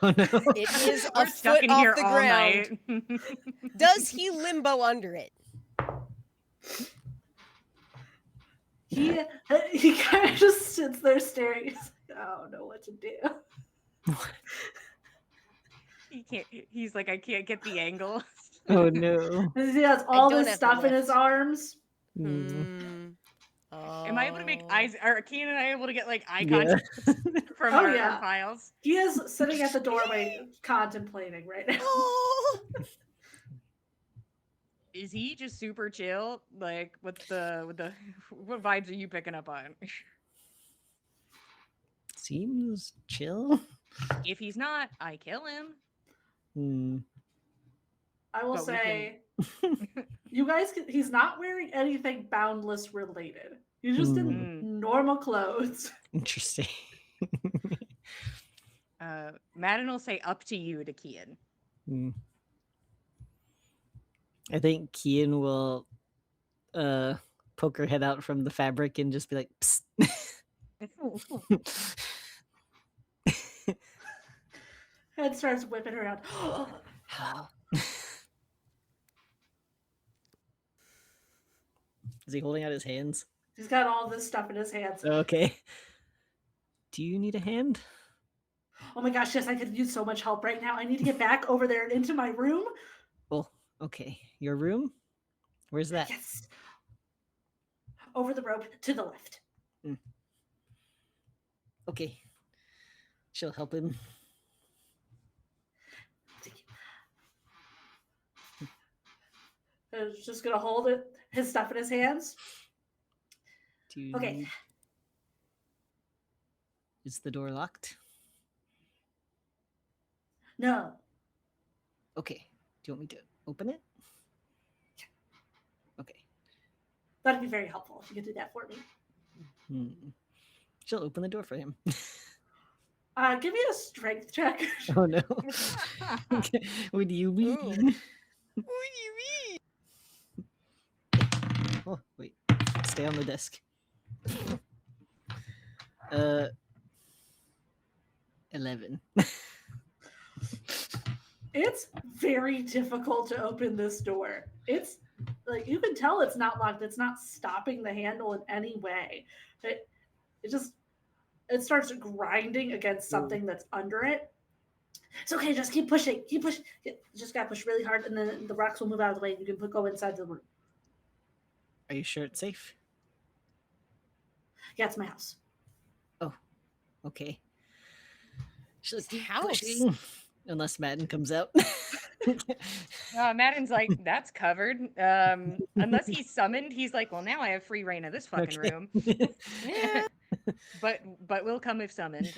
Oh no. It is We're a stuck foot in off here the all ground. night. Does he limbo under it? He kind of just sits there staring. He's like, I don't know what to do. He's like, I can't get the angle. Oh no. He has all don't this have the stuff in his lift. arms. Mm, Am I able to make Oh. eyes? Are Keen and I able to get like eye yeah. contact from Oh, our yeah. files? He is sitting at the doorway contemplating right now. Oh. Is he just super chill? Like, what's the what vibes are you picking up on? Seems chill. If he's not, I kill him. Hmm. I will But we say, you guys, he's not wearing anything boundless related. He's just in Mm. normal clothes. Interesting. Madden will say up to you to Kian. Hmm. I think Kian will poke her head out from the fabric and just be like, Psst. And starts whipping around. Hello. Is he holding out his hands? He's got all this stuff in his hands. Okay. Do you need a hand? Oh my gosh, yes, I could use so much help right now. I need to get back over there and into my room. Oh, okay. Your room? Where's that? Yes. Over the rope to the left. Okay. She'll help him. Just gonna hold it, his stuff in his hands. Do you Okay. need- Is the door locked? No. Okay. Do you want me to open it? Okay. That'd be very helpful if you could do that for me. Hmm. She'll open the door for him. Give me a strength check. Oh no. What do you mean? Ooh. What do you mean? Oh, wait. Stay on the desk. 11. It's very difficult to open this door. It's like you can tell it's not locked. It's not stopping the handle in any way. It starts grinding against something that's under it. It's okay. Just keep pushing. Keep pushing. You just gotta push really hard, and then the rocks will move out of the way. You can go inside the room. Are you sure it's safe? Yeah, it's my house. Okay. She'll His keep house. pushing. Unless Madden comes out. Madden's like, that's covered. Unless he's summoned, he's like, well, now I have free reign of this fucking Okay. room. Yeah. But will come if summoned.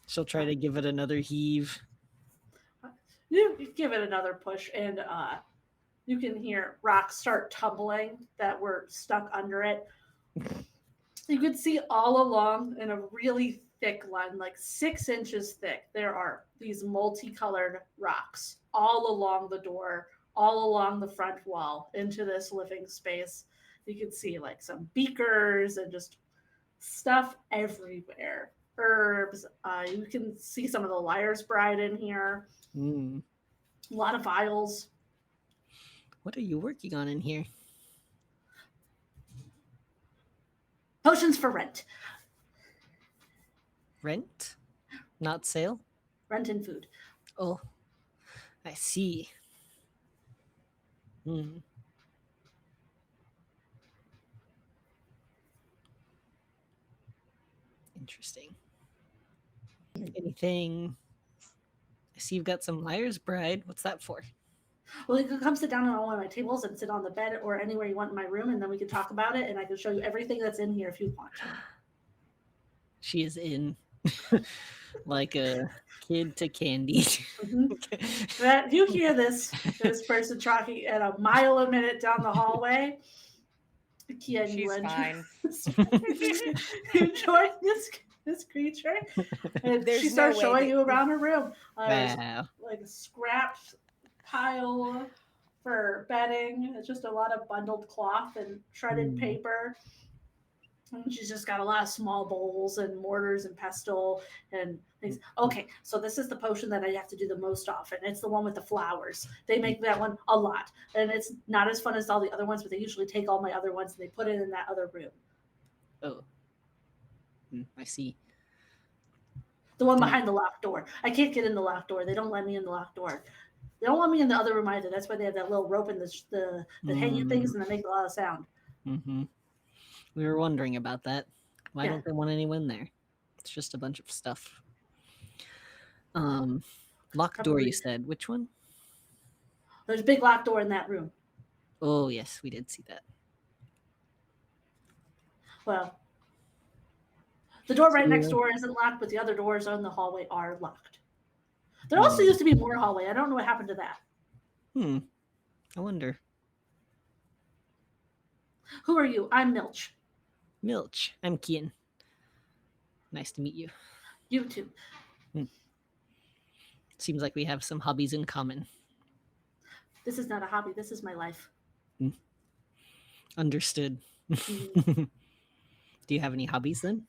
She'll try to give it another heave. You give it another push, and you can hear rocks start tumbling that were stuck under it. You could see all along in a really thick line, like 6 inches thick, there are these multicolored rocks all along the door, all along the front wall into this living space. You can see like some beakers and just stuff everywhere. Herbs. You can see some of the Liar's Bride in here. Mm. A lot of vials. What are you working on in here? Potions for rent. Rent? Not sale? Rent and food. Oh, I see. Hmm. Interesting. Anything? I see you've got some Liar's Bride. What's that for? Well, you can come sit down on one of my tables and sit on the bed or anywhere you want in my room, and then we can talk about it, and I can show you everything that's in here if you want. She is in like a kid to candy. Mhm. That you hear this person talking at a mile a minute down the hallway. Kia, you She's fine. enjoying this creature, and There's she no starts way showing that- you around her room. There's Wow. like a scrapped pile for bedding. It's just a lot of bundled cloth and shredded Hmm. paper. And she's just got a lot of small bowls and mortars and pestle and things. Okay, so this is the potion that I have to do the most often. It's the one with the flowers. They make that one a lot. And it's not as fun as all the other ones, but they usually take all my other ones and they put it in that other room. Oh. I see. The one Hmm. behind the locked door. I can't get in the locked door. They don't let me in the locked door. They don't want me in the other room either. That's why they have that little rope and the hanging things, and they make a lot of sound. Mm-hmm. We were wondering about that. Why Yeah. don't they want anyone there? It's just a bunch of stuff. Locked door, you Probably. said. Which one? There's a big locked door in that room. Oh, yes, we did see that. Well, the door right next Yeah. door isn't locked, but the other doors on the hallway are locked. There also used to be more hallway. I don't know what happened to that. I wonder. Who are you? I'm Milch. Milch, I'm Kian. Nice to meet you. You too. Seems like we have some hobbies in common. This is not a hobby. This is my life. Understood. Mhm. Do you have any hobbies then?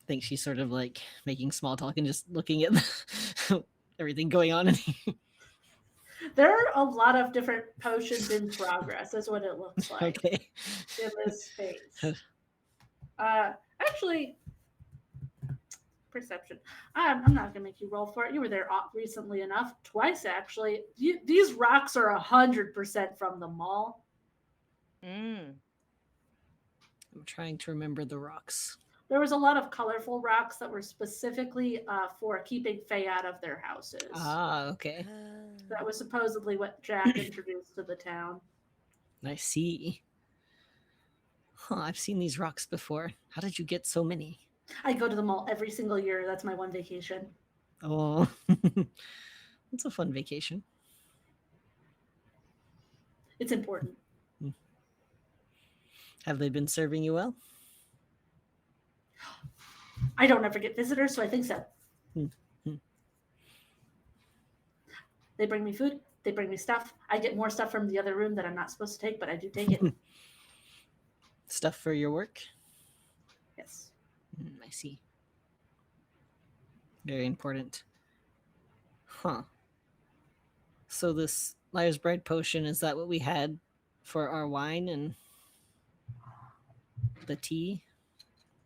I think she's sort of like making small talk and just looking at everything going on. There are a lot of different potions in progress, is what it looks like Okay. in this space. Actually, perception. I'm not gonna make you roll for it. You were there recently enough, twice actually. These rocks are 100% from the mall. Mm. I'm trying to remember the rocks. There was a lot of colorful rocks that were specifically for keeping Fae out of their houses. Ah, okay. That was supposedly what Jack introduced to the town. I see. Huh, I've seen these rocks before. How did you get so many? I go to the mall every single year. That's my one vacation. Oh, it's a fun vacation. It's important. Have they been serving you well? I don't ever get visitors, so I think so. They bring me food. They bring me stuff. I get more stuff from the other room that I'm not supposed to take, but I do take it. Stuff for your work? Yes. I see. Very important. Huh. So this Liar's Bride potion, is that what we had for our wine and the tea?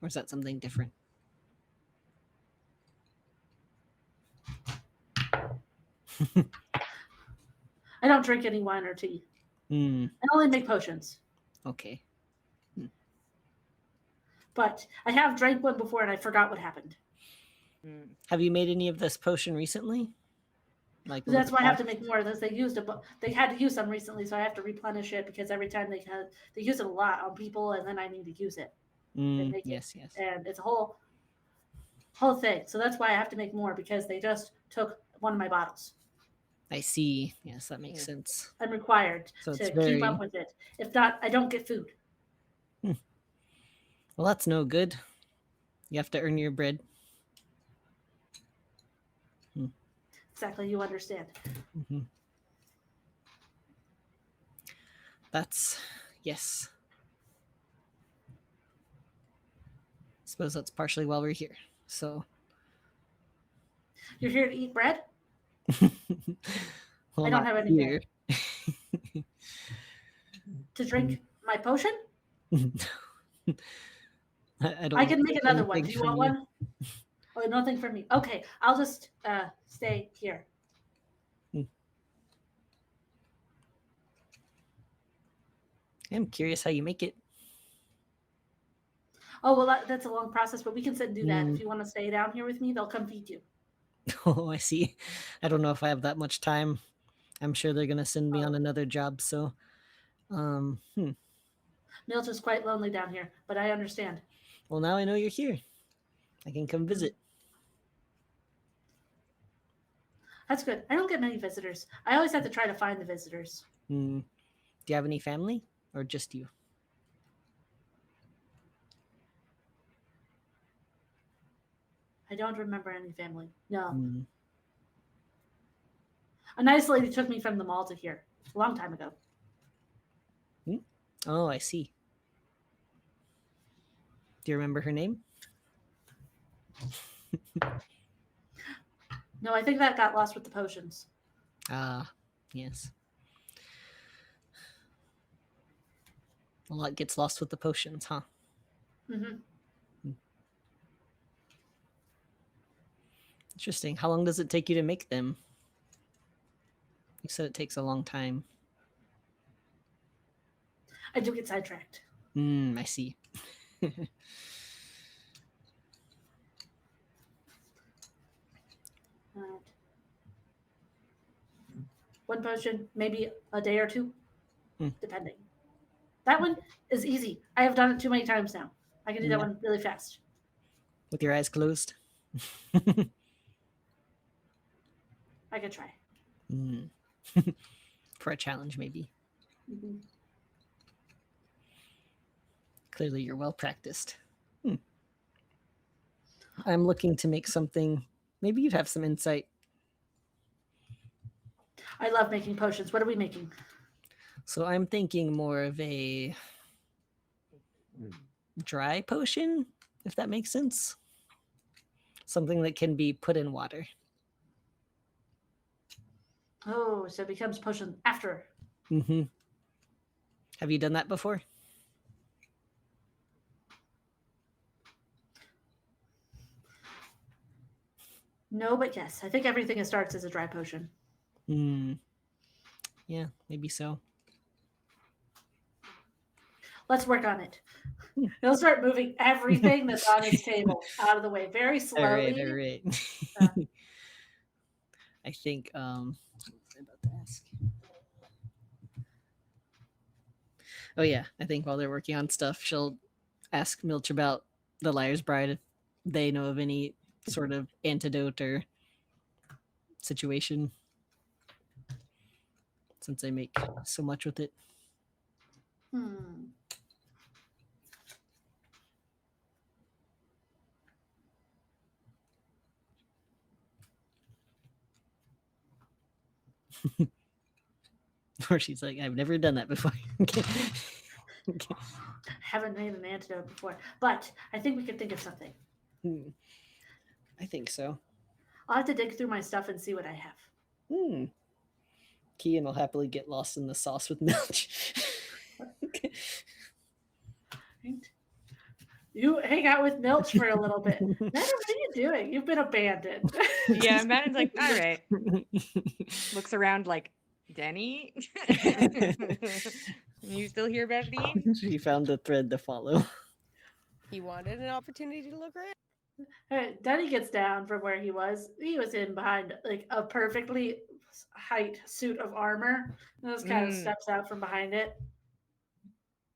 Or is that something different? I don't drink any wine or tea. I only make potions. Okay. But I have drank one before and I forgot what happened. Have you made any of this potion recently? Like That's why I have to make more. Because they had to use some recently, so I have to replenish it because every time they use it a lot on people, and then I need to use it. Yes, yes. And it's a whole thing. So that's why I have to make more because they just took one of my bottles. I see. Yes, that makes sense. I'm required So to it's very... keep up with it. If not, I don't get food. Well, that's no good. You have to earn your bread. Exactly, you understand. That's... Yes. Suppose that's partially why we're here. So... You're here to eat bread? Well, I don't not have any here. To drink my potion? I don't I can want make another one. anything Do you want from one? Oh, nothing for me. Okay, I'll just stay here. I'm curious how you make it. Oh, well, that's a long process, but we can sit and do that. If you want to stay down here with me, they'll come feed you. Oh, I see. I don't know if I have that much time. I'm sure they're gonna send me on Oh. another job, so Milch is quite lonely down here, but I understand. well, now I know you're here. I can come visit. That's good. I don't get many visitors. I always have to try to find the visitors. Do you have any family or just you? I don't remember any family. No. Mm. A nice lady took me from the mall to here a long time ago. Oh, I see. Do you remember her name? No, I think that got lost with the potions. Ah, yes. A lot gets lost with the potions, huh? Mm-hmm. Interesting. How long does it take you to make them? You said it takes a long time. I do get sidetracked. I see. Alright. One potion, maybe a day or two, depending. That one is easy. I have done it too many times now. I can do that Yeah. one really fast. With your eyes closed? I could try. For a challenge, maybe. Mm-hmm. Clearly, you're well practiced. I'm looking to make something. Maybe you'd have some insight. I love making potions. What are we making? So I'm thinking more of a dry potion, if that makes sense. Something that can be put in water. Oh, so it becomes potion after. Mm-hmm. Have you done that before? No, but yes. I think everything starts as a dry potion. Yeah, maybe so. Let's work on it. He'll start moving everything that's on his table out of the way very slowly. All right. I think what was I about to ask? Oh yeah, I think while they're working on stuff, she'll ask Milch about the Liar's Bride if they know of any sort of antidote or situation, since they make so much with it. Or she's like, I've never done that before. Okay. Haven't made an antidote before, but I think we could think of something. I think so. I'll have to dig through my stuff and see what I have. Kian will happily get lost in the sauce with Milch. Right? You hang out with Milch for a little bit. Madam, what are you doing? You've been abandoned. Yeah, Madden's like, all right. Looks around like, Denny? You still here, Betty? She found a thread to follow. He wanted an opportunity to look around. Denny gets down from where he was. He was in behind like a perfectly height suit of armor. And just kind of steps out from behind it.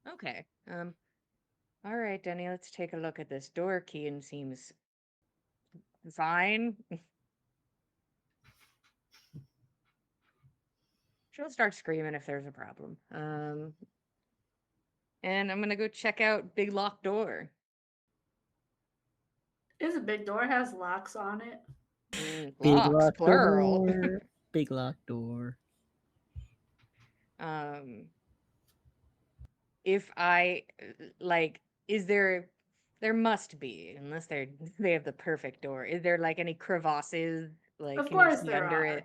Okay. All right, Denny, let's take a look at this door. Kian seems fine. She'll start screaming if there's a problem. And I'm gonna go check out big locked door. Is a big door has locks on it. Big Locks, locked plural. door. Big locked door. If I like, is there must be, unless they have the perfect door. Is there like any crevasses? Like, Of can you course see there under are. it?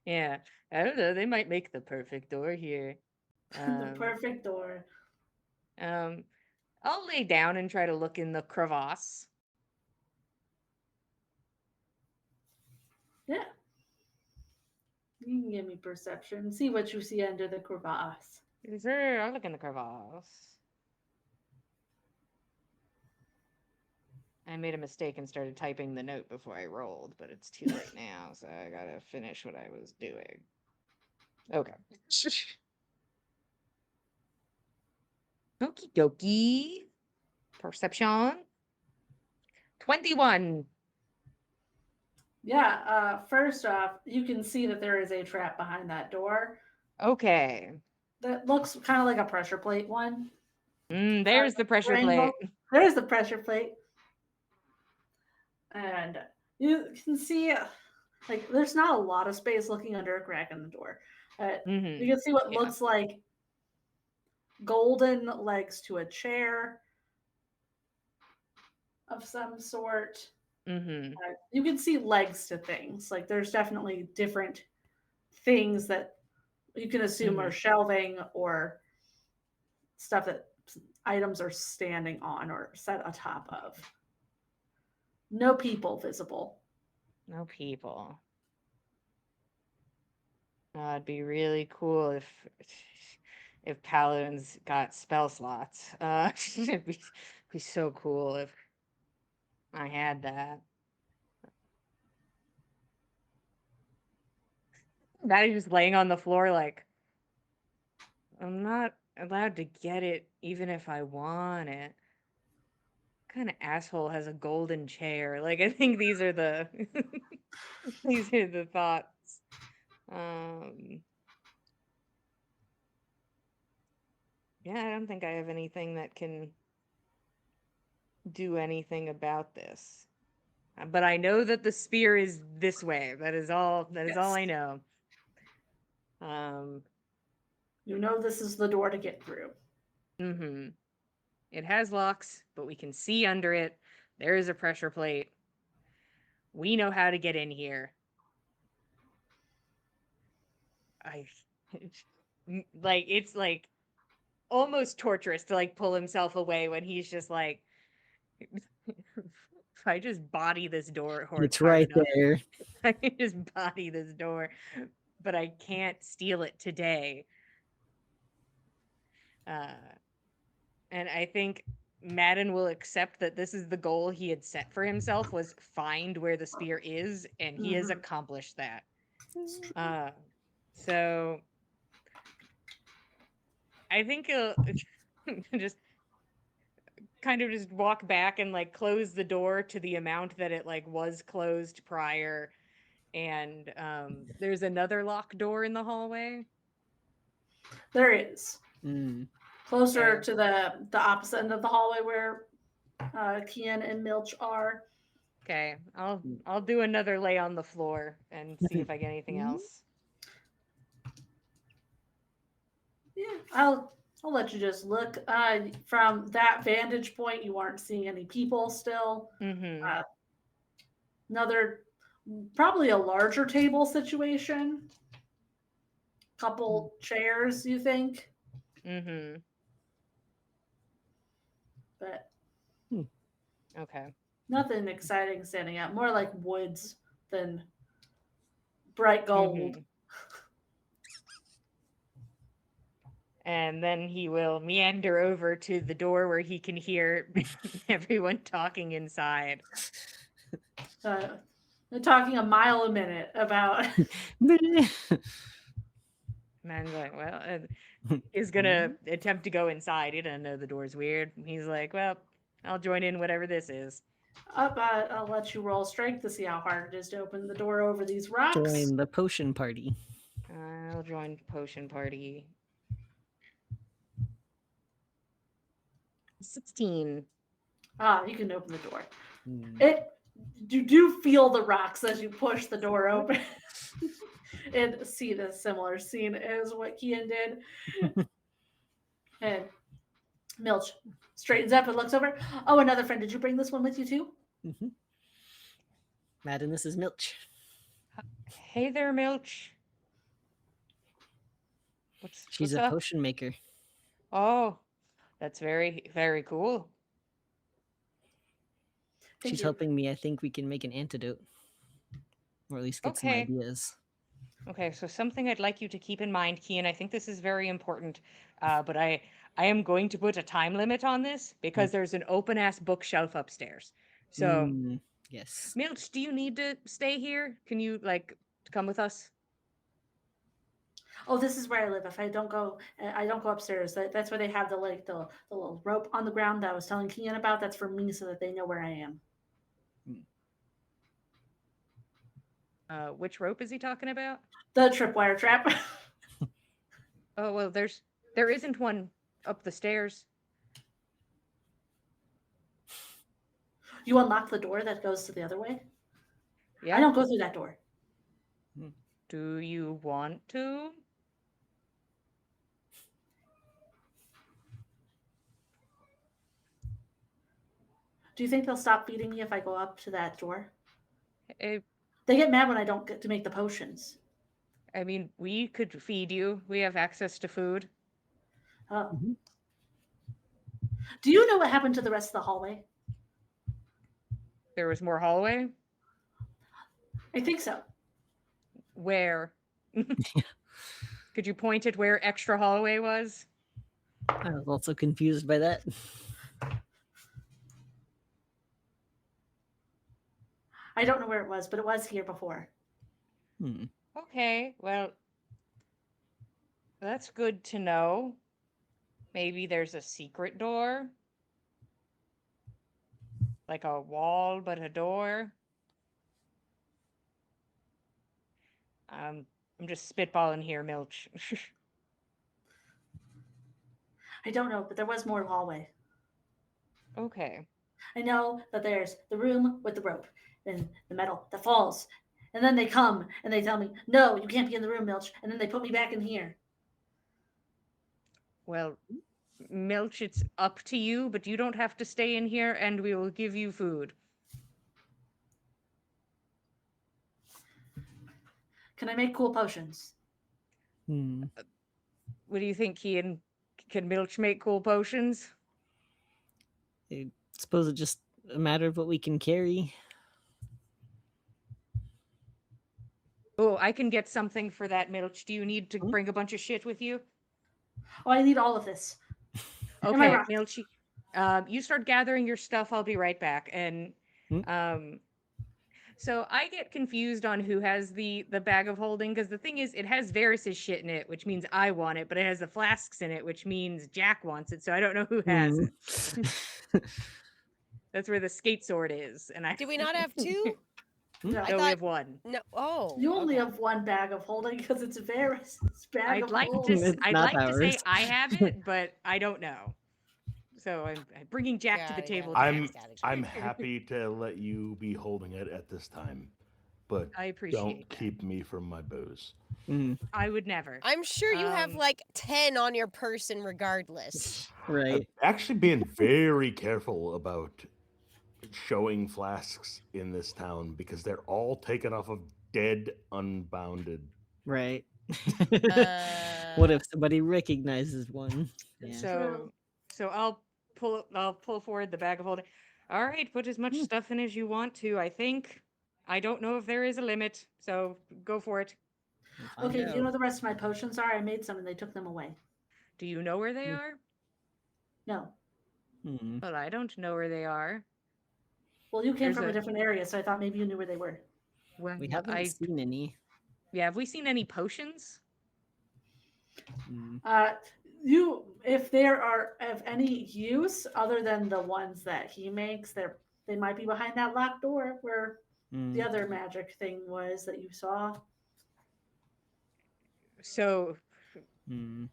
Yeah, I don't know. They might make the perfect door here. The perfect door. I'll lay down and try to look in the crevasse. Yeah. You can give me perception. See what you see under the crevasse. Sure, I'll look in the crevasse. I made a mistake and started typing the note before I rolled, but it's too late now, so I gotta finish what I was doing. Okay. Okie dokie. Perception. 21. Yeah, first off, you can see that there is a trap behind that door. Okay. That looks kind of like a pressure plate one. There's the pressure plate. There's the pressure plate. And you can see, like, there's not a lot of space looking under a crack in the door. You can see what looks like golden legs to a chair of some sort. You can see legs to things. Like, there's definitely different things that you can assume are shelving or stuff that items are standing on or set atop of. No people visible. No people. It'd be really cool if paladins got spell slots. It'd be so cool if I had that. Maddie just laying on the floor like, I'm not allowed to get it even if I want it. What kind of asshole has a golden chair? Like, I think these are the these are the thoughts. Yeah, I don't think I have anything that can do anything about this. But I know that the spear is this way. That is all I Yes. know. You know this is the door to get through. Mm-hmm. It has locks, but we can see under it. There is a pressure plate. We know how to get in here. It's like almost torturous to like pull himself away when he's just like, if I just body this door It's hard right enough, there. I can just body this door, but I can't steal it today. And I think Madden will accept that this is the goal he had set for himself, was find where the spear is, and he has accomplished that. So I think he'll just kind of just walk back and like close the door to the amount that it like was closed prior. And there's another locked door in the hallway. There is. Closer Okay. to the opposite end of the hallway where Kian and Milch are. Okay, I'll do another lay on the floor and see if I get anything else. Yeah, I'll let you just look. From that vantage point, you aren't seeing any people still. Mm-hmm. Another, probably a larger table situation. Couple chairs, you think? Mm-hmm. But Okay. nothing exciting standing out. More like woods than bright gold. Mm-hmm. And then he will meander over to the door where he can hear everyone talking inside. They're talking a mile a minute about. Man's like, well, is gonna attempt to go inside. He doesn't know the door's weird. He's like, well, I'll join in whatever this is. I'll let you roll strength to see how hard it is to open the door over these rocks. Join the potion party. I'll join potion party. 16. You can open the door. You do feel the rocks as you push the door open. And see the similar scene as what Kian did. And Milch straightens up and looks over. Oh, another friend. Did you bring this one with you too? Madden, this is Milch. Hey there, Milch. She's what's a up? potion maker. Oh, that's very, very cool. She's helping me. I think we can make an antidote. Or at least get some ideas. Okay, so something I'd like you to keep in mind, Kian, I think this is very important, but I am going to put a time limit on this because there's an open-ass bookshelf upstairs. So, yes. Milch, do you need to stay here? Can you, like, come with us? Oh, this is where I live. If I don't go upstairs. That's where they have the little rope on the ground that I was telling Kian about. That's for me so that they know where I am. Which rope is he talking about? The tripwire trap. Oh, well, there isn't one up the stairs. You unlock the door that goes to the other way? Yeah. I don't go through that door. Do you want to? Do you think they'll stop feeding me if I go up to that door? They get mad when I don't get to make the potions. I mean, we could feed you. We have access to food. Oh. Do you know what happened to the rest of the hallway? There was more hallway? I think so. Where? Could you point at where extra hallway was? I was also confused by that. I don't know where it was, but it was here before. Okay, well, that's good to know. Maybe there's a secret door? Like a wall, but a door? I'm just spitballing here, Milch. I don't know, but there was more hallway. Okay. I know that there's the room with the rope and the metal that falls. And then they come and they tell me, no, you can't be in the room, Milch. And then they put me back in here. Well, Milch, it's up to you, but you don't have to stay in here, and we will give you food. Can I make cool potions? What do you think, Kian? Can Milch make cool potions? I suppose it's just a matter of what we can carry. Oh, I can get something for that, Milch. Do you need to bring a bunch of shit with you? Oh, I need all of this. Am I Okay, right? Milch, you start gathering your stuff. I'll be right back. And so I get confused on who has the bag of holding, because the thing is, it has Varys's shit in it, which means I want it, but it has the flasks in it, which means Jack wants it. So I don't know who has it. That's where the skate sword is. And Do we not have two? No. I No, we thought- have one. No. Oh. You only okay. have one bag of holding because it's Varys' bag I'd of like holding. to. It's I'd not like to say ours. I have it, but I don't know. So I'm bringing Jack to the Got it, table. got to it. ask. I'm happy to let you be holding it at this time, but I appreciate don't that. keep me from my booze. I would never. I'm sure you have Um, like 10 on your person regardless. Right. Actually, being very careful about showing flasks in this town because they're all taken off of dead, unbounded. Right. Uh, What if somebody recognizes one? It's Yeah. true. So I'll pull forward the bag of holding. All right, put as much stuff in as you want to. I think. I don't know if there is a limit, so go for it. We'll find Okay, do you out. know the rest of my potions are? I made some and they took them away. Do you know where they are? No. Well, I don't know where they are. Well, you came There's from a a- different area, so I thought maybe you knew where they were. Well, We haven't seen any. Yeah, have we seen any potions? You, if there are of any use other than the ones that he makes, they might be behind that locked door where the other magic thing was that you saw. So,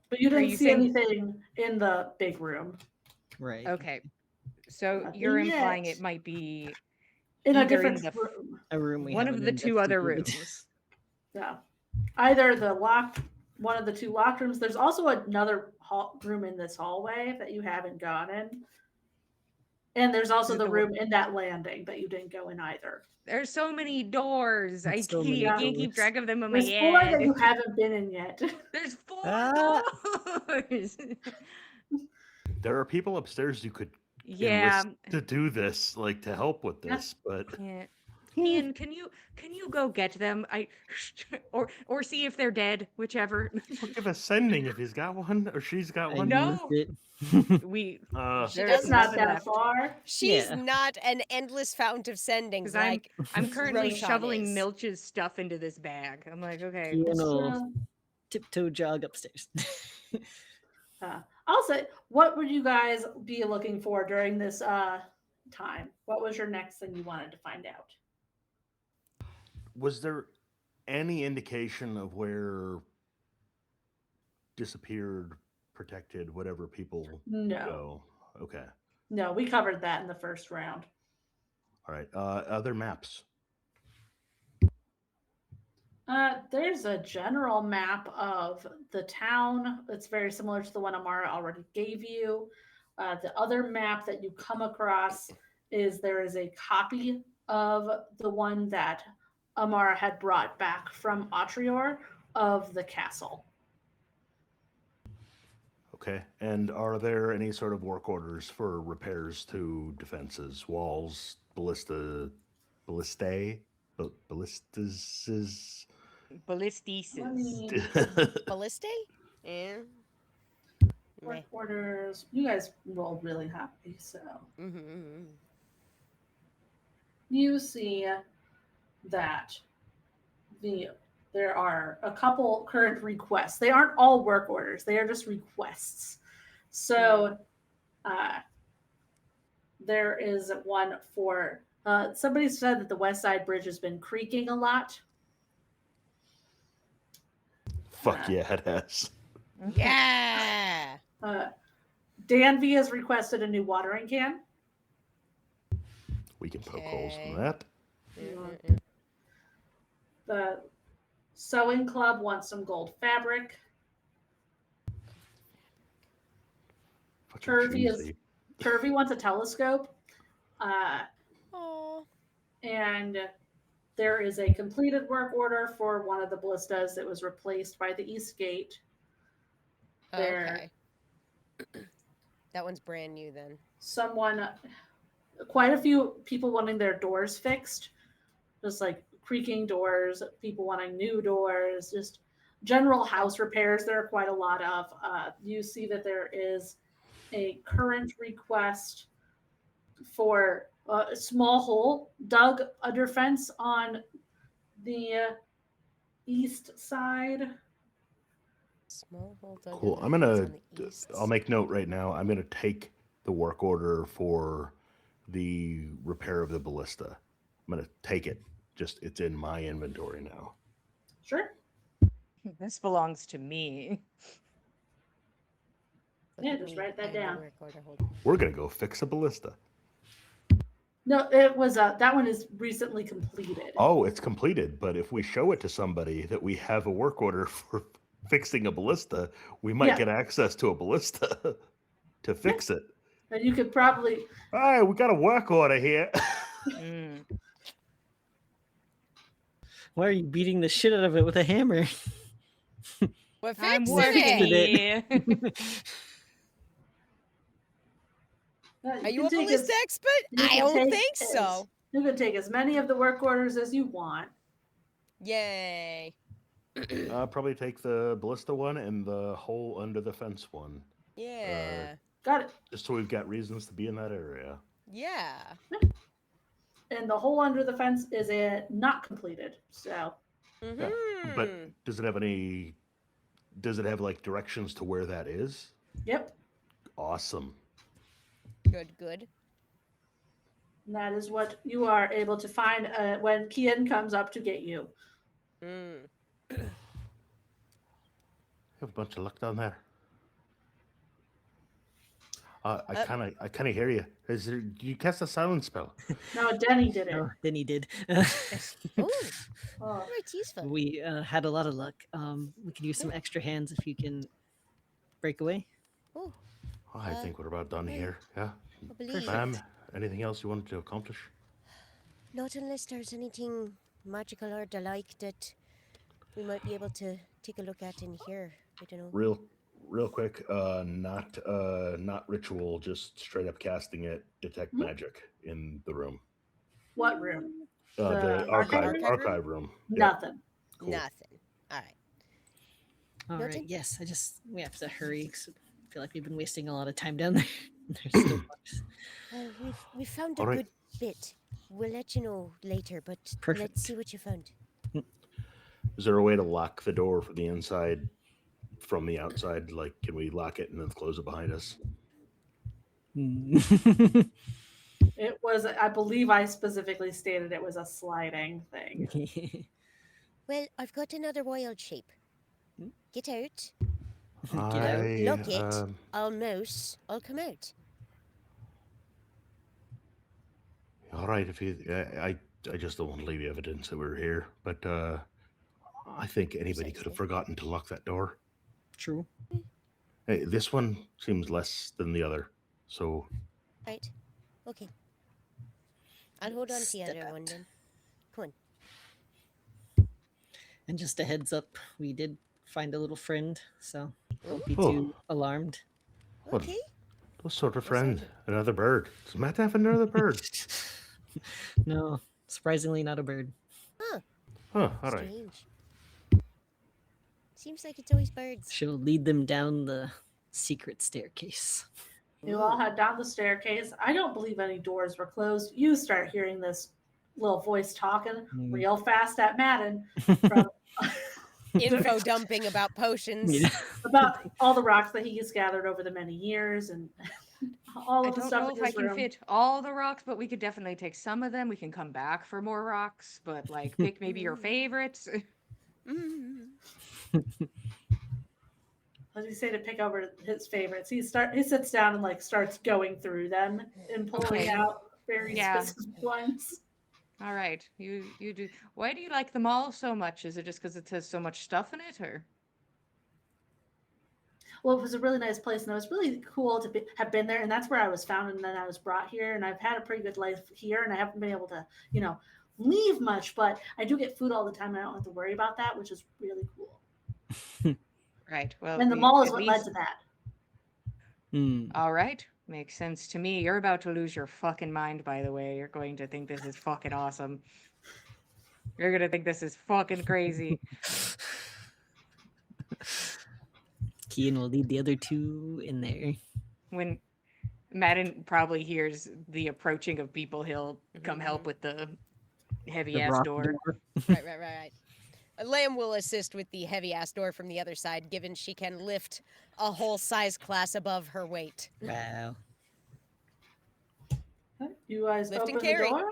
But you Are didn't you see saying- anything in the big room. Right. okay. So Nothing you're implying yet. it might be In a Either in different the f- room. A room we one of haven't the two other investigated. rooms. Yeah. Either the locked, one of the two locked rooms. There's also another room in this hallway that you haven't gone in. And there's also Is it the the one- room in that landing that you didn't go in either. There's so many doors. I There's so can't, many I can't keep doors. track of them in my There's 4 that head. you haven't been in yet. There's 4 Ah. doors. There are people upstairs you could Yeah. enlist to do this, like to help with Yeah. this, but Yeah. Ian, can you go get them? Or see if they're dead, whichever. we'll give a sending if he's got one or she's got I one. No. used it. We She there's It's doesn't not nothing that left. far. She's Yeah. not an endless fount of sendings 'Cause I'm- like I'm currently Roshan shoveling is. Milch's stuff into this bag. I'm like, okay. You It's, know, tiptoe jog upstairs. I'll say, what would you guys be looking for during this time? What was your next thing you wanted to find out? Was there any indication of where disappeared, protected, whatever people No. go? Okay. No, we covered that in the first round. All right. Other maps. There's a general map of the town. It's very similar to the one Amara already gave you. The other map that you come across is there is a copy of the one that Amara had brought back from Atrior of the castle. Okay. And are there any sort of work orders for repairs to defenses, walls, ballistae? ballistas is. Ballistices. Let me Balliste? Yeah. Meh. work orders. You guys rolled really happy, so Mm-hmm. you see that there are a couple current requests. They aren't all work orders; they are just requests. So there is one for somebody said that the West Side Bridge has been creaking a lot. Fuck yeah, it has. Yeah. Danby has requested a new watering can. We can poke holes in Okay. that. Mm-mm-mm. The sewing club wants some gold fabric. Fucking Turvy cheesy. wants a telescope. Aw. And there is a completed work order for one of the ballistas that was replaced by the East Gate. There, Okay. That one's brand new then. quite a few people wanting their doors fixed, just like creaking doors, people wanting new doors, just general house repairs. There are quite a lot of. You see that there is a current request for a small hole dug under fence on the east side. Small hole dug Cool. in I'm the fence gonna. on the east. I'll make note right now. I'm gonna take the work order for the repair of the ballista. I'm gonna take it. Just it's in my inventory now. Sure. This belongs to me. Look Yeah, at just me. write that I am the down. work order holder. We're gonna go fix a ballista. No, it was that one is recently completed. Oh, it's completed. But if we show it to somebody that we have a work order for fixing a ballista, we might Yeah. get access to a ballista to fix it. And you could probably Hey, we got a work order here. Mm. Why are you beating the shit out of it with a hammer? We're I'm fixing working it. here. Are you can a take ballista as- expert? you I can don't take think as- so. You can take as many of the work orders as you want. Yay. Probably take the ballista one and the hole under the fence one. Yeah. Got it. Just so we've got reasons to be in that area. Yeah. And the hole under the fence is not completed. So Yeah. But does it have any? Does it have like directions to where that is? yep. Awesome. Good. And that is what you are able to find when Kian comes up to get you. Mm. Have a bunch of luck down there. I kind of hear you. Do you cast a silence spell? No, Denny did it. Oh, then he did. Oh, Oh, right, useful. We had a lot of luck. We could use some extra hands if you can break away. Oh, I think we're about done here. Yeah. I believe. Ma'am, anything else you wanted to accomplish? Not unless there's anything magical or the like that we might be able to take a look at in here. I don't know. Real quick, not ritual, just straight up casting it, detect magic in the room. what room? The archive room. Yep. Nothing. Cool. Nothing. All right. All Noted. right. Yes, we have to hurry 'cause I feel like we've been wasting a lot of time down there. There's still much. Well, we found a All right. good bit. We'll let you know later, but Perfect. let's see what you found. Is there a way to lock the door from the inside from the outside? Like, can we lock it and then close it behind us? It was, I believe I specifically stated it was a sliding thing. Well, I've got another wild shape. Get out. Get out. Look it. I'll mouse. I'll come out. All right, if you, I just don't want to leave evidence that we're here, but I think anybody could have Precisely. forgotten to lock that door. True. Hey, this one seems less than the other, so Right. Okay. I'll hold on to the Step other one out. then. Come on. And just a heads up, we did find a little friend, so don't be Oh. too alarmed. What? Okay. what sort of Yes, friend? sir. Another bird? Does Matt have another bird? No, surprisingly, not a bird. Huh, all right. Strange. Seems like it's always birds. She'll lead them down the secret staircase. You all Ooh. head down the staircase. I don't believe any doors were closed. You start hearing this little voice talking real fast at Madden from Info dumping about potions. Yeah. about all the rocks that he has gathered over the many years and all I of the don't stuff know in if I his can room. fit all the rocks, but we could definitely take some of them. We can come back for more rocks, but like pick maybe your favorites. Mm. As you say to pick over his favorites, he sits down and like starts going through them and pulling Okay. out very Yeah. specific ones. All right, you do. Why do you like them all so much? Is it just because it has so much stuff in it, or? Well, it was a really nice place, and it was really cool to have been there. And that's where I was found, and then I was brought here, and I've had a pretty good life here, and I haven't been able to, leave much, but I do get food all the time, and I don't have to worry about that, which is really cool. Right. Well, And the mall is at what led least. to that. All right, makes sense to me. You're about to lose your fucking mind, by the way. You're going to think this is fucking awesome. You're gonna think this is fucking crazy. Kian will lead the other two in there. When Madden probably hears the approaching of people, he'll come help Mhm. with the heavy The ass rock door. Right. Lamb will assist with the heavy ass door from the other side, given she can lift a whole size class above her weight. Wow. You guys Lift and open the carry. door.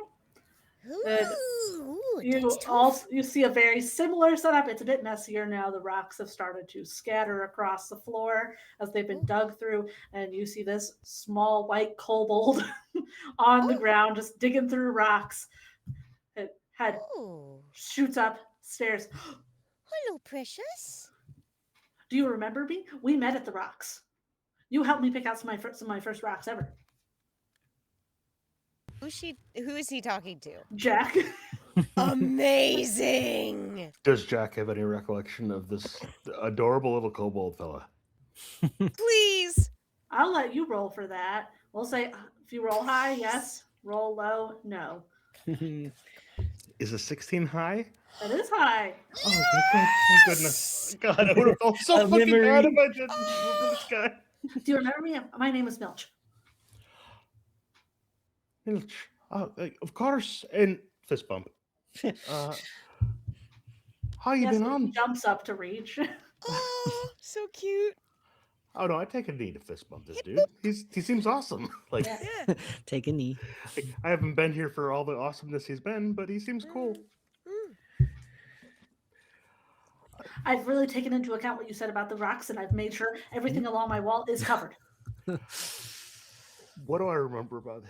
Ooh, You that's tough. also you see a very similar setup. It's a bit messier now. The rocks have started to scatter across the floor as they've been Ooh. dug through, and you see this small white kobold on the Oh. ground just digging through rocks. It head Ooh. shoots up stairs. Hello, precious. Do you remember me? We met at the rocks. You helped me pick out some of my first rocks ever. Who is he talking to? Jack. Amazing. Does Jack have any recollection of this adorable little kobold fella? Please. I'll let you roll for that. We'll say if you roll high, yes. Roll low, no. Is a 16 high? That is high. Oh, thank goodness. God, I would have felt so A fucking memory. bad if I didn't remember this guy. Do you remember me? My name is Milch. Milch. Oh, of course. And fist bump. How you Yes, been he on? jumps up to reach. Oh, so cute. Oh no, I take a knee to fist bump this dude. He seems awesome. Like Yeah. Yeah. Take a knee. I haven't been here for all the awesomeness he's been, but he seems cool. Mm. I've really taken into account what you said about the rocks, and I've made sure everything along my wall is covered. What do I remember about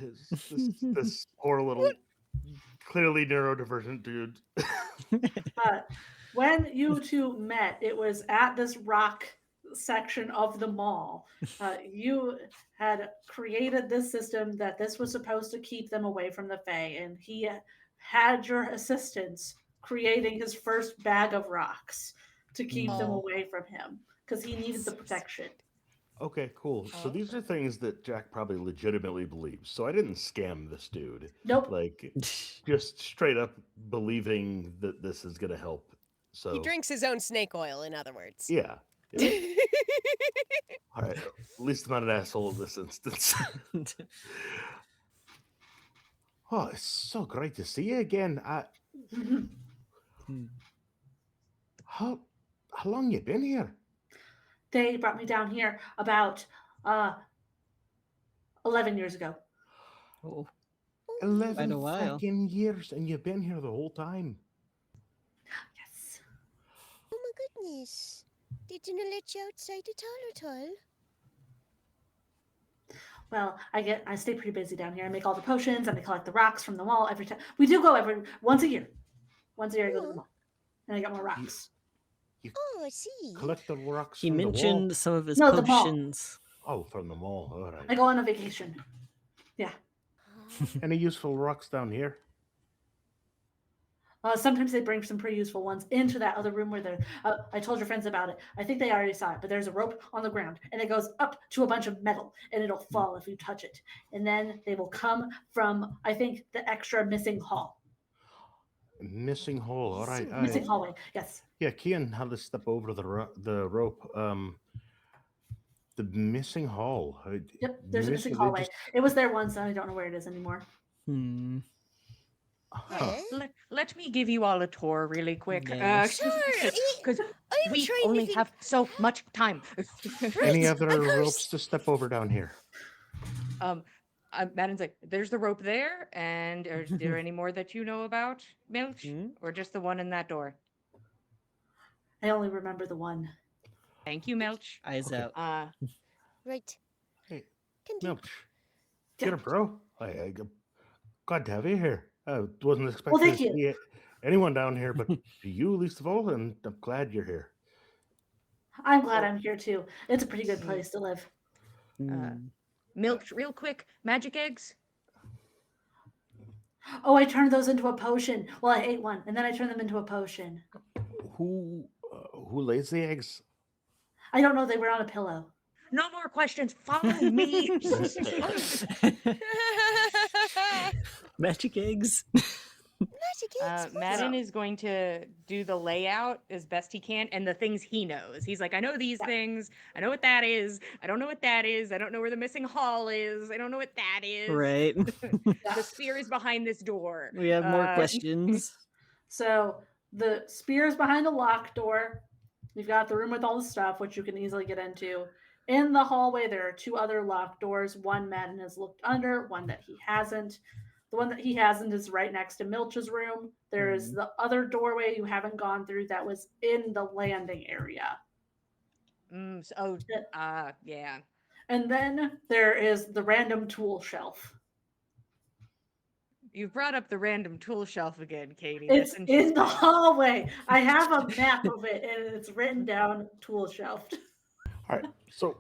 this poor little, clearly neurodivergent dude? When you two met, it was at this rock section of the mall. You had created this system that this was supposed to keep them away from the Fae, and he had your assistance creating his first bag of rocks to keep them Oh. away from him because he needed the protection. Okay, cool. So Oh. these are things that Jack probably legitimately believes. So I didn't scam this dude. Nope. Like just straight up believing that this is gonna help. So He drinks his own snake oil, in other words. yeah. All right. At least I'm not an asshole in this instance. Oh, it's so great to see you again. How long you been here? They brought me down here about 11 years ago. Oh, 11 Quite a while. fucking years, and you've been here the whole time. Yes. Oh my goodness. Didn't let you outside at all? Well, I stay pretty busy down here. I make all the potions and I collect the rocks from the mall every time. We do go once a year. Once a year I go to the mall. And I get more rocks. Oh, I see. Collect the rocks he from the wall. mentioned some of his No, the mall. potions. Oh, from the mall. All I right. go on a vacation. Any useful rocks down here? Sometimes they bring some pretty useful ones into that other room where they're. I told your friends about it. I think they already saw it, but there's a rope on the ground and it goes up to a bunch of metal and it'll fall if you touch it. And then they will come from, I think, the extra missing hall. Missing hole. All right. Missing Missing hole? hallway. Yes. Yeah, Kian had to step over to the rope. The missing hall. Yep. There's a missing They hallway. just- It was there once, and I don't know where it is anymore. Huh. Let me give you all a tour really quick. Yes. Sure. Because I'm we trying to only think. have so much time. Any Right, other of course. ropes to step over down here? Madden's like, there's the rope there, and are there any more that you know about, Milch? Or just the one in that door? I only remember the one. Thank you, Milch. Eyes Okay. out. Right. Hey, Can do. Milch. Get it, bro. I glad to have you here. I wasn't expecting thank to you. see anyone down here, but you least of all, and I'm glad you're here. I'm glad I'm here too. It's a pretty good place to live. Milch, real quick, magic eggs? Oh, I turned those into a potion. Well, I ate one, and then I turned them into a potion. Who lays the eggs? I don't know. They were on a pillow. No more questions. Follow me. Magic eggs. Magic eggs. Madden is going to do the layout as best he can and the things he knows. He's like, I know these things. I know what that is. I don't know what that is. I don't know where the missing hall is. I don't know what that is. Right. The spear is behind this door. We have more questions. So the spear is behind a locked door. You've got the room with all the stuff, which you can easily get into. In the hallway, there are two other locked doors. One Madden has looked under, one that he hasn't. The one that he hasn't is right next to Milch's room. There is the other doorway you haven't gone through that was in the landing area. Yeah. And then there is the random tool shelf. You've brought up the random tool shelf again, Katie. It's That's in the interesting. hallway. I have a map of it, and it's written down tool shelf. All right. So,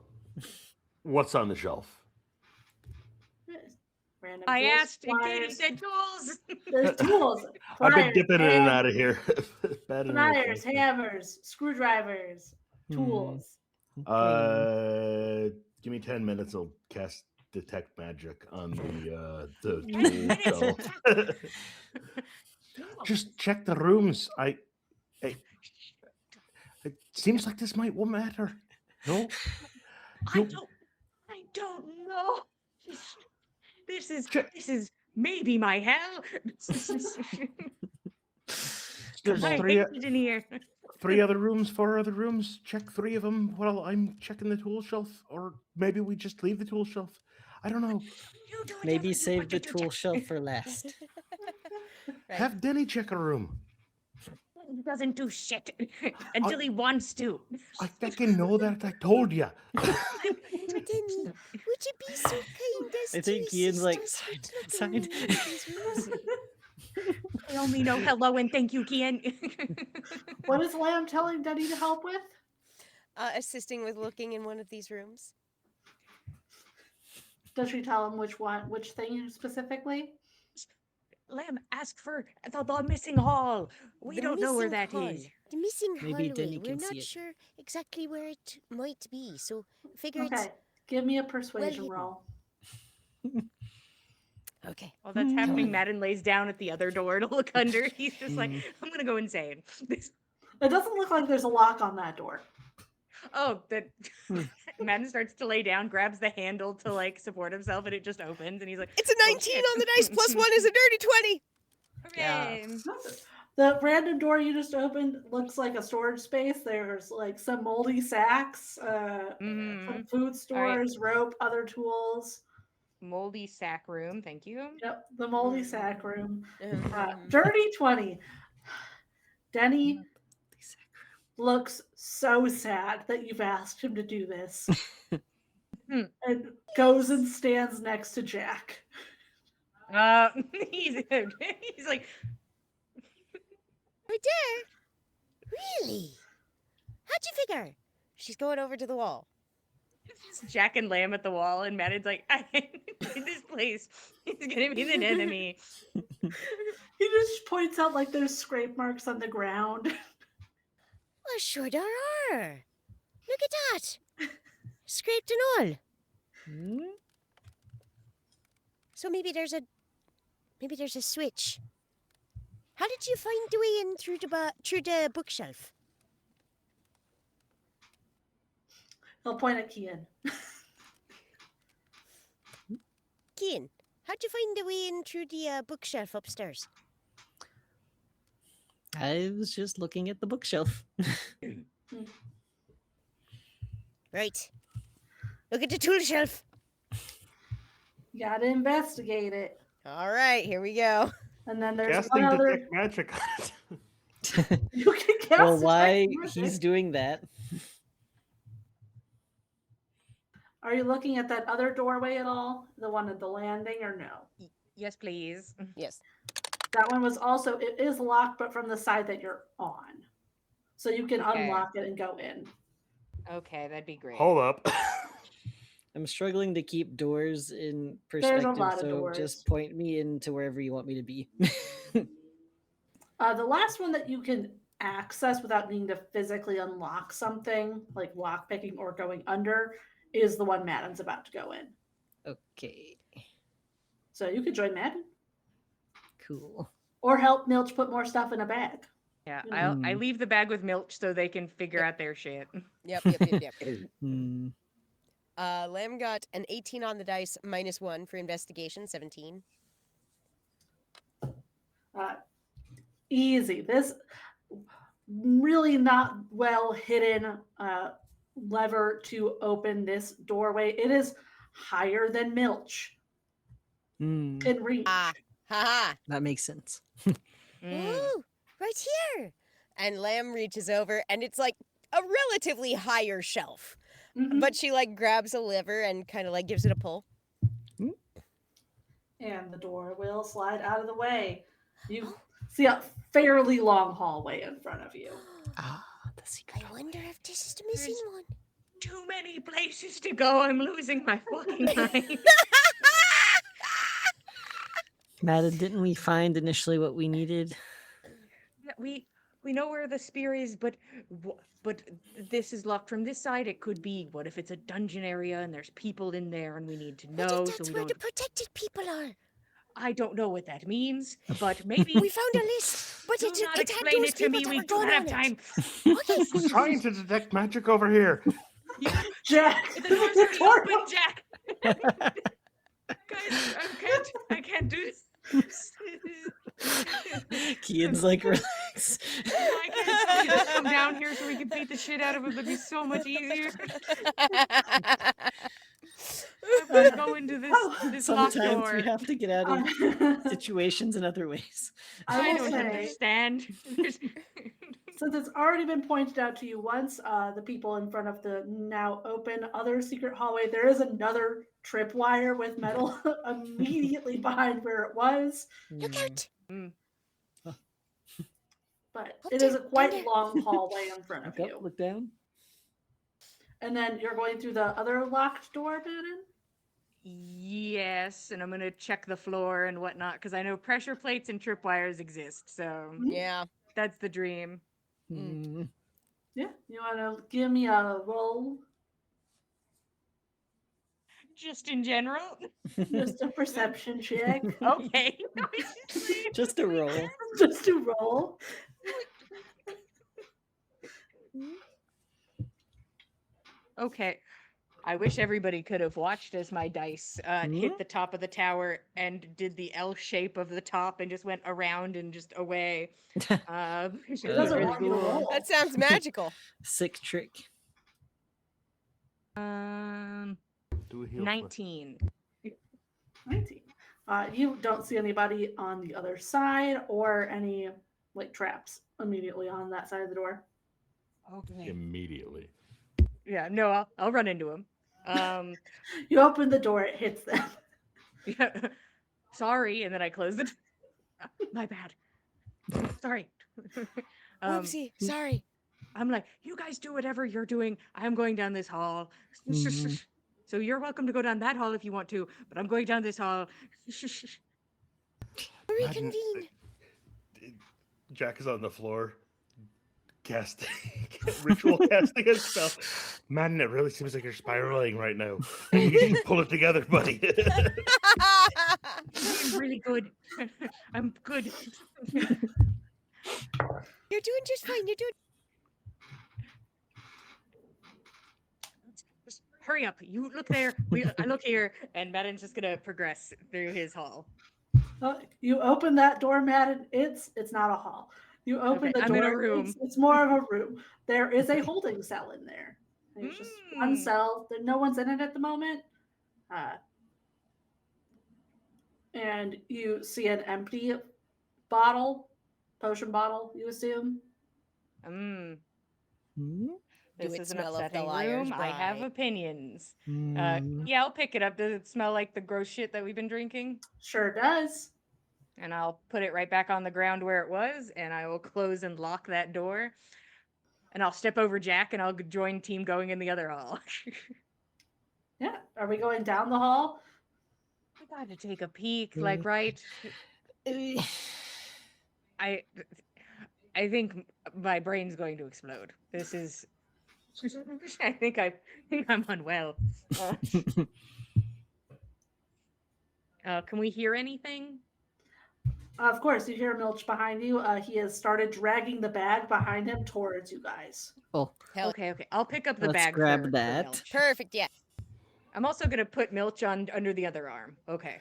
what's on the shelf? Random I tools, asked, and Katie pliers. said tools. There's tools. I've been pliers, dipping in and out of here. pliers, hammers, screwdrivers, tools. Give me 10 minutes. I'll cast detect magic on the tool shelf. Just check the rooms. It seems like this might matter. No, I don't know. This is maybe my hell. there's I hate it in here. 3 other rooms, 4 other rooms. Check 3 of them while I'm checking the tool shelf, or maybe we just leave the tool shelf. I don't know. Maybe save the tool shelf for last. Right. Have Denny check a room. He doesn't do shit until he wants to. I fucking know that. I told you. Denny, would you be so kind as I think to Ian's assist like, us with sign. looking in these rooms? I only know hello and thank you, Kian. What is Lamb telling Denny to help with? Assisting with looking in one of these rooms. Does she tell him which thing specifically? Lamb, ask for the missing hall. We The don't know where missing that hall. is. The missing Maybe hallway. Denny We're can not see it. sure exactly where it might be, so figure Okay, it's give me a persuasion hidden. roll. okay. While that's happening, Madden lays down at the other door to look under. He's just like, I'm gonna go insane. It doesn't look like there's a lock on that door. That Madden starts to lay down, grabs the handle to like support himself, and it just opens, and he's like, It's a 19 on the dice, plus 1 is a dirty 20. hooray! The random door you just opened looks like a storage space. There's like some moldy sacks, from food stores, rope, other tools. Moldy sack room, thank you. Yep, the moldy sack room. Mhm. Dirty 20. Denny looks so sad that you've asked him to do this. And goes and stands next to Jack. He's like, Right there? Really? How'd you figure? She's going over to the wall. it's Jack and Lamb at the wall, and Madden's like, in this place, he's gonna be an enemy. He just points out like there's scrape marks on the ground. Well, sure there are. Look at that. Scraped and all. So maybe there's a switch. How did you find the way in through the bookshelf? He'll point at Kian. Kian, how'd you find the way in through the bookshelf upstairs? I was just looking at the bookshelf. Right. Look at the tool shelf. You gotta investigate it. All right, here we go. And then there's Casting one other. detect magic. You can cast Well, detect why magic. he's doing that? Are you looking at that other doorway at all? The one at the landing, or no? Yes, please. Yes. That one was also, it is locked, but from the side that you're on. So you can Okay. unlock it and go in. Okay, that'd be great. Hold up. I'm struggling to keep doors in There's a perspective, lot of so doors. just point me into wherever you want me to be. The last one that you can access without needing to physically unlock something, like lock picking or going under, is the one Madden's about to go in. Okay, So you could join Madden cool. or help Milch put more stuff in a bag. Yeah, you I know. leave the bag with Milch so they can figure out their shit. Yep. Hmm. Lamb got an 18 on the dice, -1 for investigation, 17. Easy. This really not well hidden lever to open this doorway. It is higher than Milch Hmm. in reach. Haha. That makes sense. Mm. Ooh, right here. And Lamb reaches over, and it's like a relatively higher shelf. Mhm. But she like grabs a lever and kind of like gives it a pull. And the door will slide out of the way. You see a fairly long hallway in front of you. Ah, the secret. I wonder if this is the missing one. Too many places to go. I'm losing my fucking mind. Madden, didn't we find initially what we needed? Yeah, we know where the spear is, but this is locked from this side. It could be. What if it's a dungeon area and there's people in there and we need to What know? if So that's we where the don't. protected people are? I don't know what that means, but maybe. We found a list, but Do it not had explain those it to me. people that We were don't going have on it. time. Okay. I'm trying to detect magic over here. Jack! The door's already open, Jack. Guys, I can't do this. Kian's like, relax. Why can't somebody just come down here so we can beat the shit out of him? That'd be so much easier. I'm gonna go into this locked Sometimes door. we have to get out of situations in other ways. I will don't say, understand. since it's already been pointed out to you once, the people in front of the now open other secret hallway, there is another tripwire with metal immediately behind where it was. Look out! But Up it is there, a quite down there. long hallway in front of Look you. up, look down. And then you're going through the other locked door, Madden? Yes, and I'm gonna check the floor and whatnot because I know pressure plates and tripwires exist. So Yeah. that's the dream. Hmm. Yeah. You want to give me a roll? Just in general. Just a perception check. Okay. Just a roll. Just to roll. Okay. I wish everybody could have watched as my dice hit the top of the tower and did the L shape of the top and just went around and just away. It was doesn't really want you to cool. roll. That sounds magical. Sick trick. 19. Do a heal. 19. You don't see anybody on the other side or any like traps immediately on that side of the door. Okay. Immediately. Yeah, no, I'll run into him. You open the door, it hits them. Yeah, sorry, and then I close it. My bad. Sorry. Whoopsie. Sorry. I'm like, you guys do whatever you're doing. I'm going down this hall. So you're welcome to go down that hall if you want to, but I'm going down this hall. Reconvene. Jack is on the floor. Casting ritual casting a spell. Man, it really seems like you're spiraling right now. And you need to pull it together, buddy. doing really good. I'm good. You're doing just fine. You're doing. Just hurry up. You look there. I look here, and Madden's just gonna progress through his hall. You open that door, Madden. It's not a hall. You open Okay, the I'm door. in a room. It's more of a room. There is a holding cell in there. There's just one cell. No one's in it at the moment. And you see an empty bottle, potion bottle, you assume. Hmm? This it is an smell of the upsetting liar's room. I have bride? opinions. Hmm. Yeah, I'll pick it up. Does it smell like the gross shit that we've been drinking? Sure does. And I'll put it right back on the ground where it was, and I will close and lock that door. And I'll step over Jack, and I'll join team going in the other hall. Yeah. Are we going down the hall? I gotta take a peek, like, right? I think my brain's going to explode. This is. I think I'm unwell. Can we hear anything? Of course, you hear Milch behind you. He has started dragging the bag behind him towards you guys. Oh, Hell, Okay. I'll pick up the Let's bag grab for that. Milch. perfect. Yeah. I'm also gonna put Milch on under the other arm. Okay.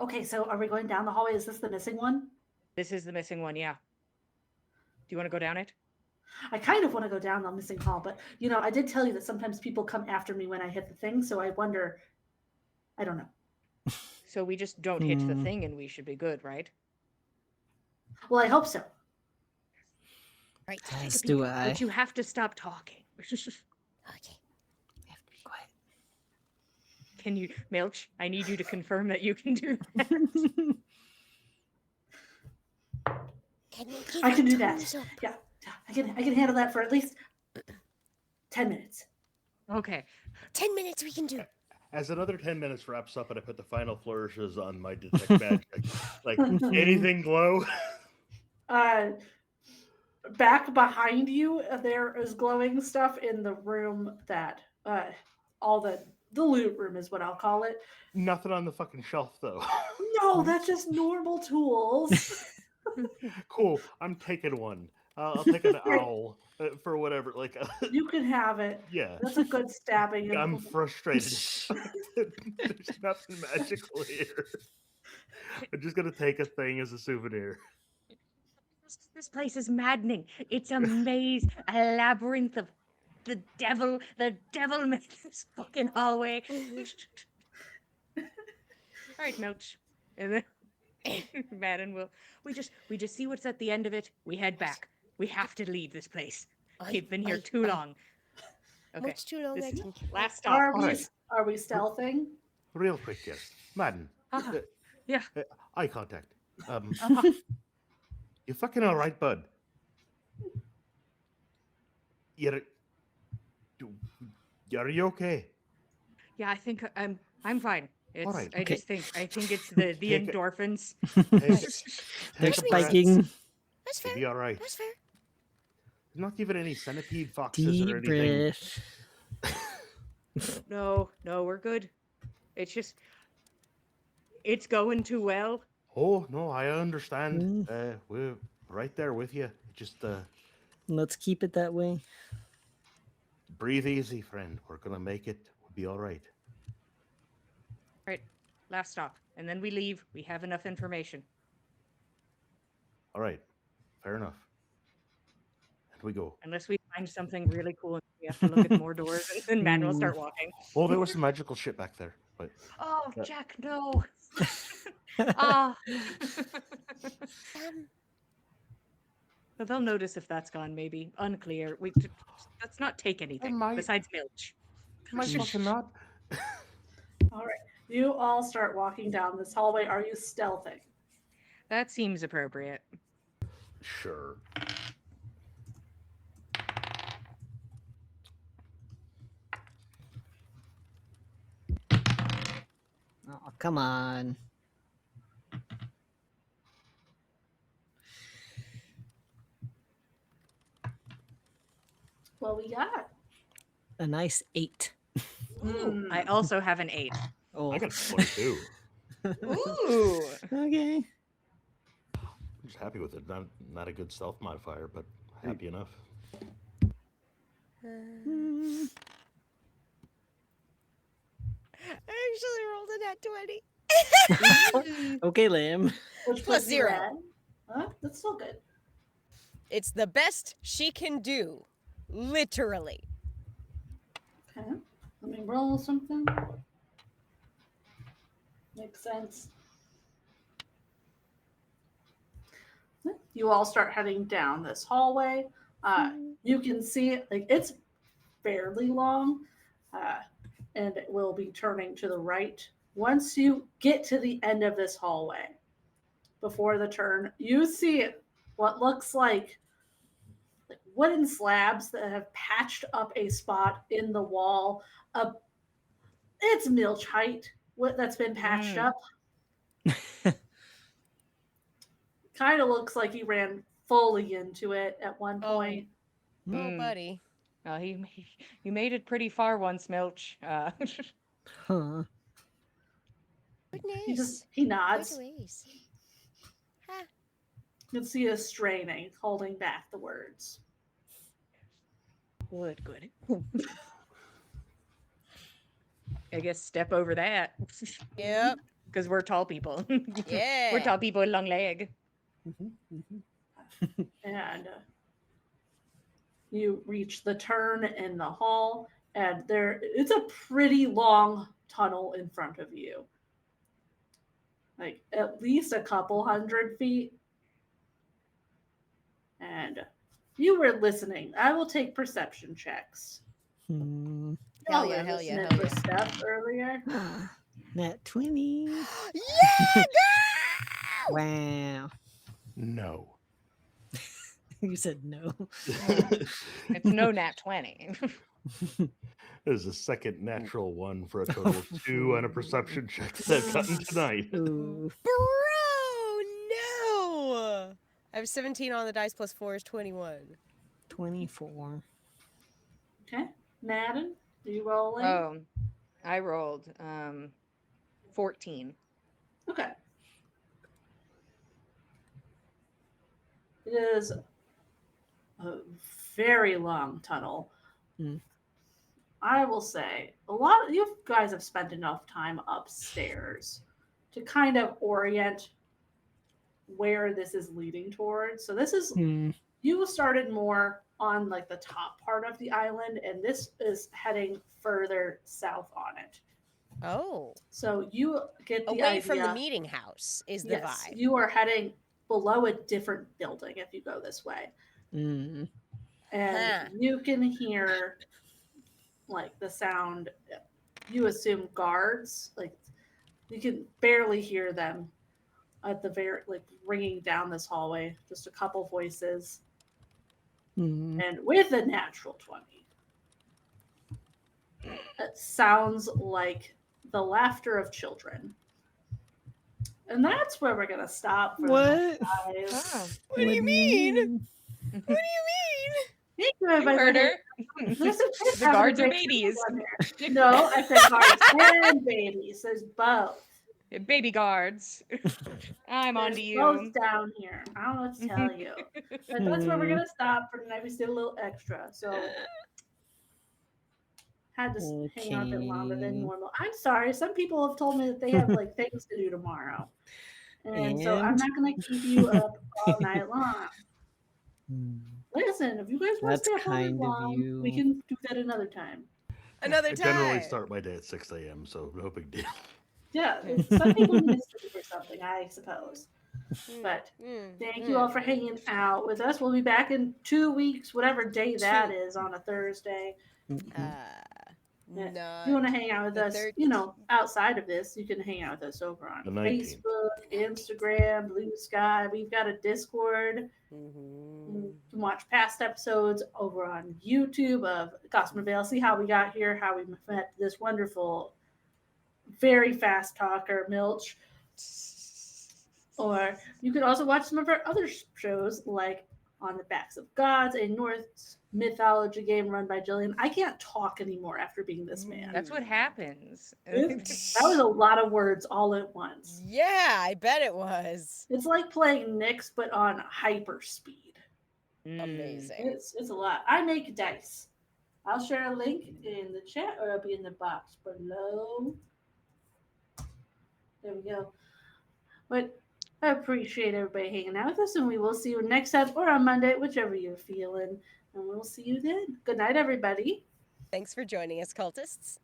Okay, so are we going down the hallway? Is this the missing one? This is the missing one, yeah. Do you want to go down it? I kind of want to go down the missing hall, but I did tell you that sometimes people come after me when I hit the thing, so I wonder. I don't know. So we just don't hit the thing and we should be good, right? Well, I hope so. Right. as do I. But you have to stop talking. Okay. We have to be quiet. Can you, Milch? I need you to confirm that you can do that. Can you give I can a do that. thumbs up? Yeah, I can handle that for at least 10 minutes. Okay. 10 minutes we can do. As another 10 minutes wraps up and I put the final flourishes on my detect magic, like anything glow? Back behind you, there is glowing stuff in the room that all the loot room is what I'll call it. Nothing on the fucking shelf though. No, that's just normal tools. Cool. I'm taking one. I'll take an owl for whatever. Like, You can have it. yeah. That's a good stabbing. I'm frustrated. There's nothing magical here. I'm just gonna take a thing as a souvenir. This place is maddening. It's a maze, a labyrinth of the devil. The devil made this fucking hallway. All right, Milch. And then Madden will. We just see what's at the end of it. We head back. We have to leave this place. We've been here too long. Okay. Much too long, This I is think. last stop. Are we, Alright. are we stealthing? Real quick here. Madden. Yeah. Eye contact. Uh-huh. You fucking alright, bud? Are you okay? Yeah, I think I'm fine. It's, Alright. I just think it's the Take it. endorphins. They're Take a breath. spiking. That's You'll fair. be alright. That's fair. There's not even any centipede foxes or Deep anything. breath. No, we're good. It's just it's going too well. Oh no, I understand. We're right there with you. Just Let's keep it that way. breathe easy, friend. We're gonna make it. We'll be all right. Right. Last stop. And then we leave. We have enough information. All right. Fair enough. And we go. Unless we find something really cool and we have to look at more doors and then Matt will start walking. Well, there was some magical shit back there, but Oh, Jack, no. Ah. But they'll notice if that's gone, maybe. Unclear. Let's not take anything might. besides Milch. my fucking not. All right. You all start walking down this hallway. Are you stealthing? That seems appropriate. Sure. Oh, come on. What we got? A nice 8. I also have an 8. Oh, I got 22. Ooh. Okay. I'm just happy with it. Not a good stealth modifier, but happy enough. Hmm. I actually rolled a nat 20. Okay, Lamb. Which Plus puts you 0. at- That's still good. It's the best she can do. Literally. Okay. Let me roll something. Makes sense. You all start heading down this hallway. You can see it, like it's fairly long, and it will be turning to the right. Once you get to the end of this hallway, before the turn, you see what looks like wooden slabs that have patched up a spot in the wall. It's milch height that's been patched Mm. up. Kind of looks like he ran fully into it at one Oh. point. Oh, Mm. buddy. You made it pretty far once, Milch. Huh. Goodness. He Good nods. ways. Ha. You can see us straining, holding back the words. Good. I guess step over that. Yep. Because we're tall people. Yeah. We're tall people with long leg. And you reach the turn in the hall, and it's a pretty long tunnel in front of you. Like at least a couple 100 feet. And you were listening. I will take perception checks. Hmm. Hell Y'all yeah, were hell yeah, listening hell for yeah. stuff earlier. Nat 20. Yeah! No! Wow. No. You said no. It's no nat 20. There's a second natural one for a total of 2 on a perception check that I've gotten tonight. Ooh. Bro, no! I have 17 on the dice plus 4 is 21. 24. Okay. Madden, are you rolling? Oh, I rolled 14. Okay. It is a very long tunnel. Mm. I will say a lot of you guys have spent enough time upstairs to kind of orient where this is leading towards. So this is Hmm. you started more on like the top part of the island, and this is heading further south on it. Oh. So you get the Away idea. from the meeting house is the Yes, vibe. you are heading below a different building if you go this way. Mm. And Huh. you can hear like the sound, you assume guards, like you can barely hear them at the very like ringing down this hallway, just a couple voices. Mm. And with a natural 20, it sounds like the laughter of children. And that's where we're gonna stop for What? the night, guys. Oh, What do you mean? What do you Thank you, you everybody. heard her. This is The guards are babies. No, I said guards and babies. There's both. Baby guards. I'm There's onto both you. down here. I don't know what to tell you. But that's where we're Hmm. gonna stop for tonight. We did a little extra, so had to hang out a bit longer than Okay. normal. I'm sorry. Some people have told me that they have like things to do tomorrow, and so I'm And? not gonna keep you up all night long. Hmm. Listen, if you guys want to That's stay up all night kind of long, we you. can do that another time. Another I time. generally start my day at 6 a.m., so no big deal. Yeah, some people need to sleep or something, I suppose. Mm, But mm, thank mm. you all for hanging out with us. We'll be back in 2 weeks, whatever day that is, on a Thursday. Mhm. Yeah. If Not you want to hang out with the us, outside of this, you can hang out with us over on The 19th. Facebook, Instagram, Blue Sky. We've got a Discord. Mhm. You can watch past episodes over on YouTube of Gossamer Vale. See how we got here, how we met this wonderful, very fast talker, Milch. Or you could also watch some of our other shows like on the Backs of Gods, a Norse mythology game run by Jillian. I can't talk anymore after being this man. That's what happens. That was a lot of words all at once. Yeah, I bet it was. It's like playing Nyx, but on hyper speed. Amazing. It's a lot. I make dice. I'll share a link in the chat or it'll be in the box below. There we go. But I appreciate everybody hanging out with us, and we will see you next time or on Monday, whichever you're feeling. And we'll see you then. Good night, everybody. Thanks for joining us, cultists.